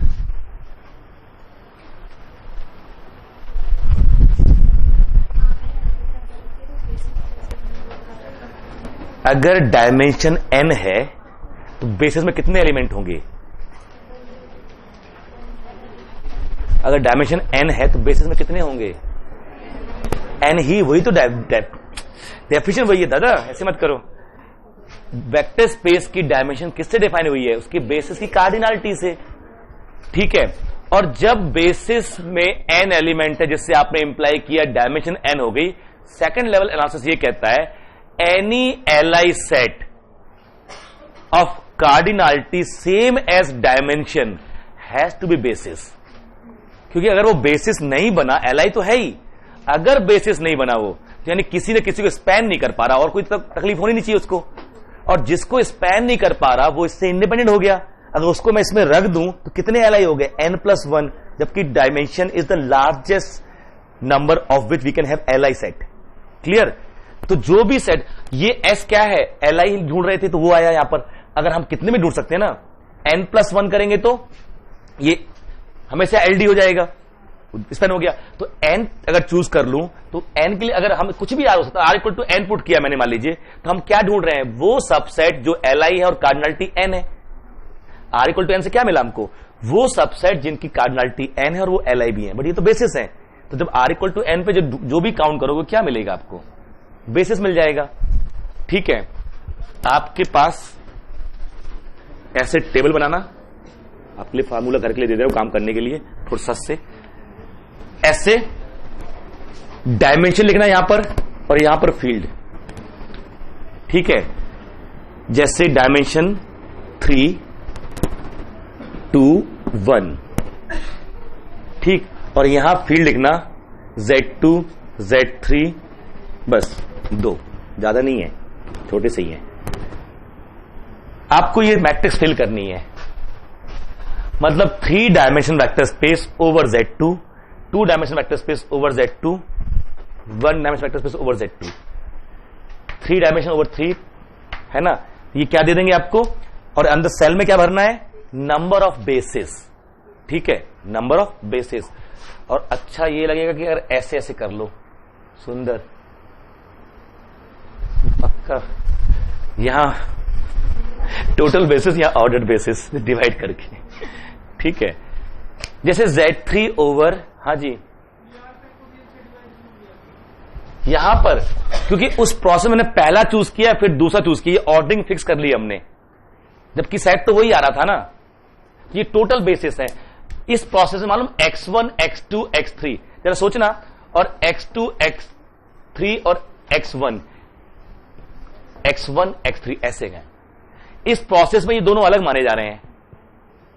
अगर डायमेंशन n है तो बेसिस में कितने एलिमेंट होंगे? अगर डायमेंशन n है तो बेसिस में कितने होंगे? n ही, वही तो डेफिनेशन वही है दादा, ऐसे मत करो। वेक्टर स्पेस की डायमेंशन किससे डिफाइन हुई है? उसकी बेसिस की कार्डिनलिटी से, ठीक है। और जब बेसिस में n एलिमेंट है जिससे आपने इंप्लाई किया डायमेंशन n हो गई, सेकंड लेवल एनालिसिस ये कहता है any Li set of cardinality same as dimension has to be basis। क्योंकि अगर वो बेसिस नहीं बना, Li तो है ही, अगर बेसिस नहीं बना वो, तो यानी किसी ने किसी को स्पैन नहीं कर पा रहा, और कोई तकलीफ होनी नहीं चाहिए उसको। और जिसको स्पैन नहीं कर पा रहा वो इससे इंडिपेंडेंट हो गया। अगर उसको मैं इसमें रख दूं तो कितने Li हो गए? n+1, जबकि dimension is the largest number of which we can have Li set. Clear? तो जो भी सेट, ये S क्या है? Li ढूंढ रहे थे तो वो आया यहां पर। अगर हम कितने में ढूंढ सकते हैं ना, n+1 करेंगे तो ये हमेशा LD हो जाएगा, स्पैन हो गया। तो n अगर चूज कर लूं तो n के लिए अगर हम कुछ भी हो सकता है, r=n पुट किया मैंने मान लीजिए, तो हम क्या ढूंढ रहे हैं, वो सबसेट जो Li है और कार्डिनलिटी n है। r=n से क्या मिला हमको, वो सबसेट जिनकी कार्डिनलिटी n है और वो Li भी है, बट ये तो बेसिस है। तो जब r=n पे जो भी काउंट करोगे क्या मिलेगा आपको, बेसिस मिल जाएगा। ठीक है, आपके पास ऐसे टेबल बनाना, आपके लिए फार्मूला घर के लिए दे रहे हो काम करने के लिए फुर्सत से, ऐसे डायमेंशन लिखना यहां पर और यहां पर फील्ड। ठीक है, जैसे डायमेंशन 3, 2, 1, ठीक, और यहां फील्ड लिखना Z2, Z3, बस 2, ज्यादा नहीं है, छोटे से ही है। आपको ये मैट्रिक्स फिल करनी है, मतलब 3 dimension vector space over Z2, 2 dimension vector space over Z2, 1 dimension vector space over Z2, 3 dimension over 3 है ना। ये क्या दे देंगे आपको, और अंदर सेल में क्या भरना है, नंबर ऑफ बेसिस। ठीक है, नंबर ऑफ बेसिस। और अच्छा ये लगेगा कि अगर ऐसे ऐसे कर लो, सुंदर पक्का, यहां टोटल बेसिस या ऑर्डर्ड बेसिस डिवाइड करके। ठीक है, जैसे Z3 ओवर, हाँ जी, यहां पर क्योंकि उस प्रोसेस मैंने पहला चूज किया फिर दूसरा चूज किया, ऑर्डरिंग फिक्स कर ली हमने, जबकि सेट तो वही आ रहा था ना। ये टोटल बेसिस है। इस प्रोसेस में मालूम x1, x2, x3 जरा सोचना, और x2, x3 और x1, x3 ऐसे हैं। इस प्रोसेस में ये दोनों अलग माने जा रहे हैं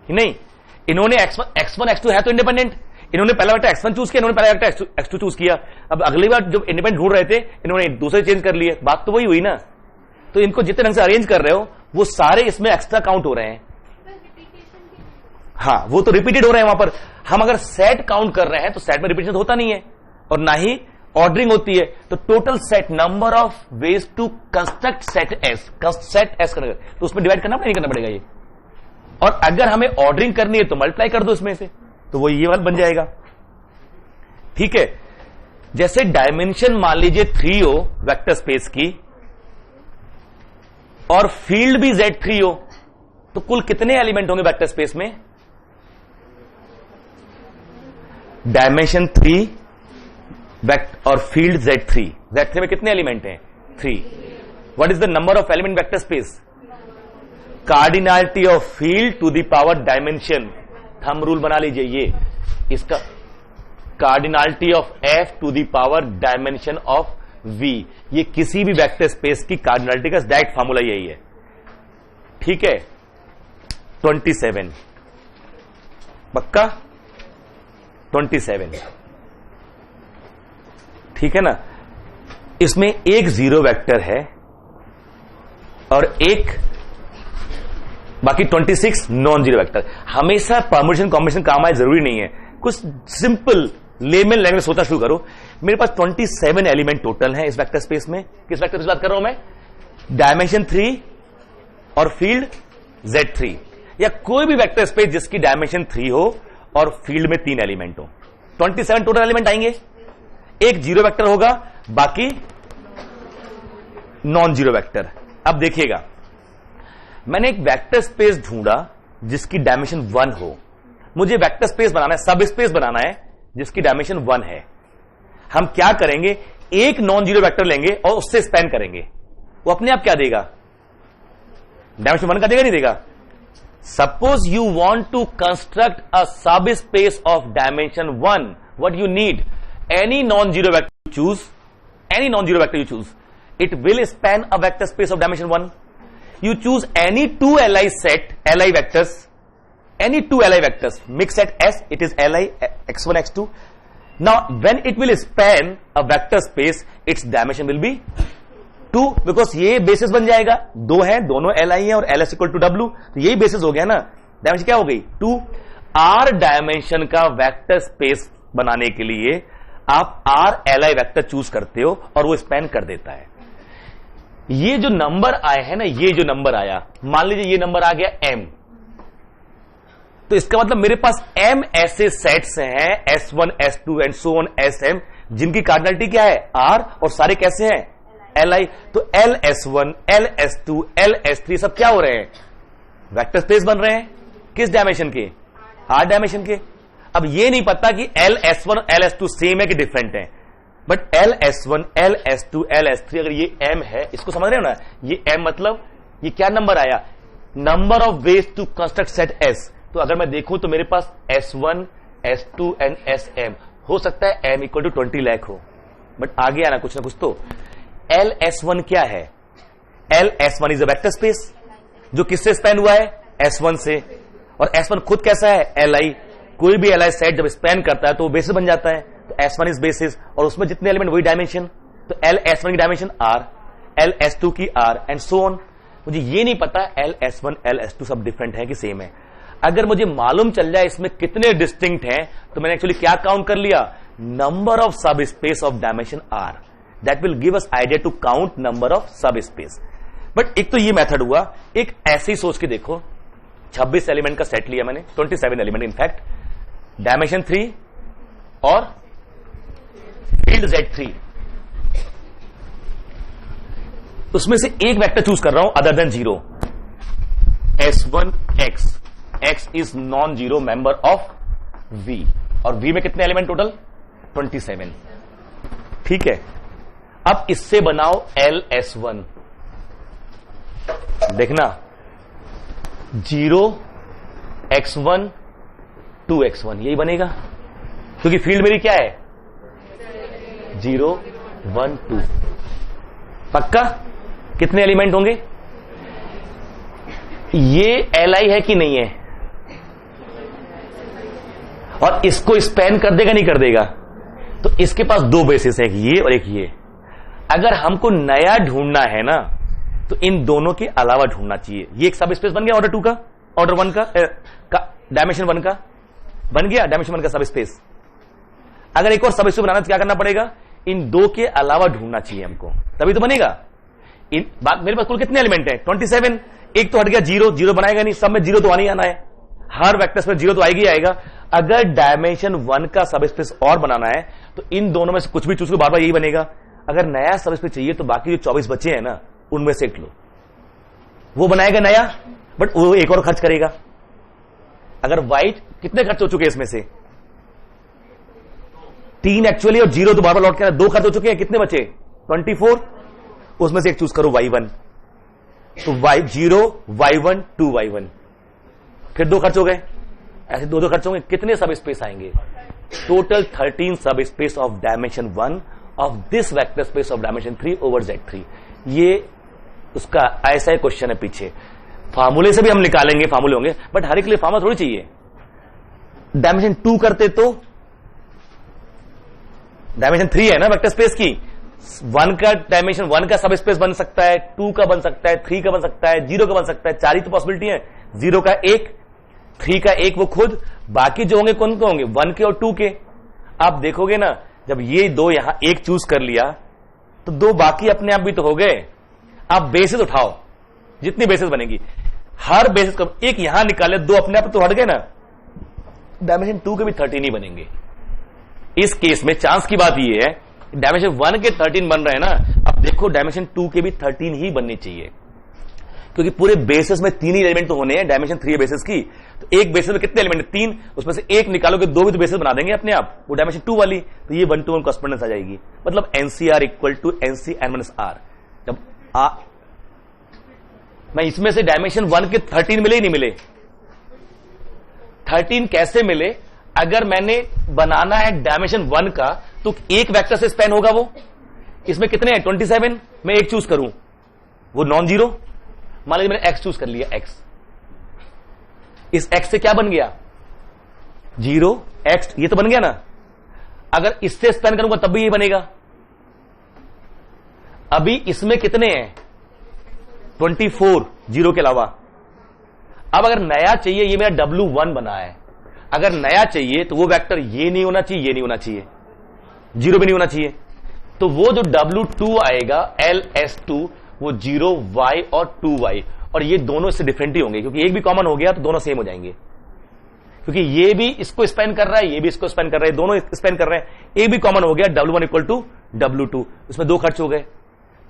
कि नहीं। इन्होंने x1, x2 है तो इंडिपेंडेंट, इन्होंने पहला वेक्टर x1 चूज किया, इन्होंने पहला वेक्टर x2 चूज किया। अब अगली बार जब इंडिपेंडेंट ढूंढ रहे थे, इन्होंने दूसरे चेंज कर लिए, बात तो वही हुई ना। तो इनको जितने ढंग से अरेंज कर रहे हो वो सारे इसमें एक्स्ट्रा काउंट हो रहे हैं। हाँ, वो तो रिपीटेड हो रहे हैं वहां पर। हम अगर सेट काउंट कर रहे हैं तो सेट में रिपीटेशन होता नहीं है और ना ही ऑर्डरिंग होती है। तो total set, number of ways to construct set S करेगा, तो उसमें डिवाइड करना नहीं करना पड़ेगा ये। और अगर हमें ऑर्डरिंग करनी है तो मल्टीप्लाई कर दो इसमें से, तो वो ये वाला बन जाएगा। ठीक है, जैसे डायमेंशन मान लीजिए 3 हो वेक्टर स्पेस की और फील्ड भी Z3 हो, तो कुल कितने एलिमेंट होंगे वेक्टर स्पेस में, डायमेंशन 3 और फील्ड Z3 में कितने एलिमेंट हैं, 3। What is the number of element vector space, cardinality of field to the power dimension. Thumb rule बना लीजिए, ये इसका cardinality of F to the power dimension of V, ये किसी भी वेक्टर स्पेस की कार्डिनलिटी का डायरेक्ट फार्मूला यही है। ठीक है, 27 पक्का, 27। ठीक है ना। इसमें एक जीरो वेक्टर है और एक बाकी 26 नॉन जीरो वेक्टर। हमेशा परम्यूटेशन कॉम्बिनेशन काम आए जरूरी नहीं है, कुछ सिंपल लेमन लैंग्वेज सोचना शुरू करो। मेरे पास 27 एलिमेंट टोटल हैं इस वेक्टर स्पेस में। किस वेक्टर की बात कर रहा हूं मैं, डायमेंशन 3 और फील्ड Z3, या कोई भी वेक्टर स्पेस जिसकी डायमेंशन 3 हो और फील्ड में 3 एलिमेंट हो। 27 टोटल एलिमेंट आएंगे। एक जीरो वेक्टर होगा, बाकी नॉन जीरो वेक्टर। अब देखिएगा, मैंने एक वेक्टर स्पेस ढूंढा जिसकी डायमेंशन 1 हो। मुझे वेक्टर स्पेस बनाना है, सब स्पेस बनाना है जिसकी डायमेंशन 1 है। हम क्या करेंगे, एक नॉन जीरो वेक्टर लेंगे और उससे स्पैन करेंगे। वो अपने आप क्या देगा, डायमेंशन 1 का देगा, नहीं देगा। Suppose you want to construct a sub space of dimension 1, what you need, any non-zero vector you choose, it will span a vector space of dimension 1. You choose any two Li vectors, mix set S, it is Li x1, x2. Now, when it will span a vector space, its dimension will be 2, because ये basis बन जाएगा, 2 है, दोनों Li है और Ls equal to W, तो यही basis हो गया ना। डायमेंशन क्या हो गई, 2। R डायमेंशन का वेक्टर स्पेस बनाने के लिए आप R Li वेक्टर चूज करते हो और वो स्पैन कर देता है। ये जो नंबर आए हैं ना, ये जो नंबर आया, मान लीजिए ये नंबर आ गया m, तो इसका मतलब मेरे पास m ऐसे सेट्स हैं S1 S2 and so on Sm जिनकी कार्डिनलिटी क्या है r, और सारे कैसे हैं li। तो LS1 LS2 LS3 सब क्या हो रहे हैं, वेक्टर स्पेस बन रहे हैं। किस डायमेंशन के, r डायमेंशन के। अब ये नहीं पता कि LS1 LS2 सेम है कि डिफरेंट है, बट LS1 LS2 LS3 अगर ये m है, इसको समझ रहे हो ना, ये m मतलब ये क्या नंबर आया, number of ways to construct set S। तो अगर मैं देखूं तो मेरे पास S1 S2 एंड Sm हो सकता है m इक्वल टू 20 लाख हो, बट आगे आना कुछ ना कुछ। तो LS1 क्या है, LS1 is a vector space जो किससे स्पैन हुआ है, S1 से, और S1 खुद कैसा है, Li। कोई भी Li सेट जब स्पैन करता है तो वो बेसिस बन जाता है, तो S1 इज बेसिस, और उसमें जितने एलिमेंट वही डायमेंशन, तो LS1 की डायमेंशन R, LS2 की R एंड सो ऑन। मुझे ये नहीं पता LS1 LS2 सब डिफरेंट है कि सेम है। अगर मुझे मालूम चल जाए इसमें कितने डिस्टिंक्ट हैं, तो मैंने एक्चुअली क्या काउंट कर लिया, नंबर ऑफ सब space of dimension R। That will give us idea to count number of subspace. But एक तो ये मेथड हुआ, एक ऐसे ही सोच के देखो, 26 एलिमेंट का सेट लिया मैंने, 27 एलिमेंट इनफैक्ट, डायमेंशन 3 और फील्ड Z3, उसमें से एक वेक्टर चूज कर रहा हूं other than 0, S1 X। X is non zero member of V, और V में कितने एलिमेंट टोटल, 27। ठीक है, अब इससे बनाओ LS1, देखना 0 X1 2 X1 यही बनेगा, क्योंकि फील्ड मेरी क्या है 0 1 2। पक्का कितने एलिमेंट होंगे, ये Li है कि नहीं है, और इसको स्पैन कर देगा नहीं कर देगा, तो इसके पास दो बेसिस है, एक ये और एक ये। अगर हमको नया ढूंढना है ना, तो इन दोनों के अलावा ढूंढना चाहिए। ये एक सब स्पेस बन गया ऑर्डर 2 का, ऑर्डर 1 का डायमेंशन 1 का बन गया, डायमेंशन 1 का सब स्पेस। अगर एक और सब स्पेस बनाना तो क्या करना पड़ेगा, इन दो के अलावा ढूंढना चाहिए हमको, तभी तो बनेगा। मेरे पास कुल कितने एलिमेंट है, 27। एक तो हट गया 0, 0 बनाएगा नहीं, सब में 0 तो आने ही आना है, हर वेक्टर्स में 0 तो आएगी आएगा। अगर डायमेंशन 1 का सब स्पेस और बनाना है, तो इन दोनों में से कुछ भी चूज करो, बार बार यही बनेगा। अगर नया सब स्पेस चाहिए, तो बाकी जो 24 बचे हैं ना, उनमें से एक लो, वो बनाएगा नया, बट वो एक और खर्च करेगा। अगर व्हाइट, कितने खर्च हो चुके हैं इसमें से, 3 एक्चुअली, और 0 तो बार बार लौट के 2 खर्च हो चुके हैं, कितने बचे 24, उसमें से एक चूज करो Y1, तो Y0 Y1 2 Y1, फिर 2 खर्च हो गए, ऐसे 2 खर्च होंगे, कितने सब स्पेस आएंगे, टोटल 13 सब space of dimension 1 of this vector space of dimension 3 over Z3। ये उसका ऐसा ही क्वेश्चन है पीछे, फार्मूले से भी हम निकालेंगे, फार्मूले होंगे, बट हर एक के लिए फार्मूला थोड़ी चाहिए। डायमेंशन 2 करते तो डायमेंशन 3 है ना वेक्टर स्पेस की, 1 का डायमेंशन 1 का सब स्पेस बन सकता है, 2 का बन सकता है, 3 का बन सकता है, 0 का बन सकता है, 4 ही तो पॉसिबिलिटी है, 0 का 1, 3 का 1 वो खुद, बाकी जो होंगे कौन को होंगे 1 के और 2 के। आप देखोगे ना, जब ये 2 यहां 1 चूज कर लिया, तो 2 बाकी अपने आप भी तो हो गए। आप बेसिस उठाओ, जितनी बेसिस बनेगी, हर बेसिस को एक यहां निकाले, 2 अपने आप तो हट गए ना, डायमेंशन 2 के भी 13 ही बनेंगे। इस केस में चांस की बात ये है, डायमेंशन 1 के 13 बन रहे हैं ना, अब देखो डायमेंशन 2 के भी 13 ही बननी चाहिए, क्योंकि पूरे बेसिस में 3 ही एलिमेंट तो होने हैं, डायमेंशन 3 बेसिस की, तो एक बेसिस में कितने एलिमेंट, 3, उसमें से एक निकालोगे, 2 भी तो बेसिस बना देंगे अपने आप, वो डायमेंशन 2 वाली, तो ये 1 to 1 कॉरेस्पॉन्डेंस आ जाएगी। मतलब NCR इक्वल टू NC(n-R)। जब मैं इसमें से डायमेंशन 1 के 13 मिले ही नहीं मिले, 13 कैसे मिले, अगर मैंने बनाना है डायमेंशन 1 का, तो एक वेक्टर से स्पैन होगा वो, इसमें कितने हैं 27, मैं एक चूज करूं, वो नॉन जीरो, मान लीजिए मैंने x चूज कर लिया, x, इस x से क्या बन गया 0 x, ये तो बन गया ना। अगर इससे स्पैन करूंगा तब भी ये बनेगा। अभी इसमें कितने हैं 24 0 के अलावा। अब अगर नया चाहिए, ये मेरा W1 बना है, अगर नया चाहिए तो वो वेक्टर ये नहीं होना चाहिए, ये नहीं होना चाहिए, 0 भी नहीं होना चाहिए, तो वो जो W2 आएगा LS2, वो 0y और 2y, और ये दोनों इससे डिफरेंट ही होंगे क्योंकि एक भी कॉमन हो गया तो दोनों सेम हो जाएंगे, क्योंकि ये भी इसको स्पेन कर रहा है, ये भी इसको स्पेन कर रहा है, दोनों स्पेन कर रहे हैं, एक भी कॉमन हो गया W1 इक्वल टू W2, उसमें 2 खर्च हो गए,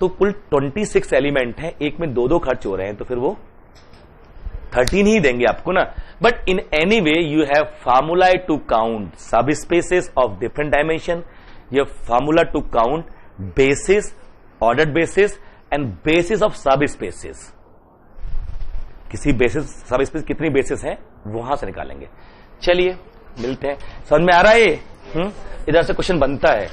तो कुल 26 एलिमेंट है, एक में 2-2 खर्च हो रहे हैं, तो फिर वो 13 ही देंगे आपको ना। But in any way you have formula to count sub spaces of different dimension, you have formula to count basis, ordered basis and basis of sub spaces. किसी बेसिस, सब स्पेस कितनी बेसिस है वहां से निकालेंगे। चलिए मिलते हैं, समझ में आ रहा है ये? इधर से क्वेश्चन बनता है।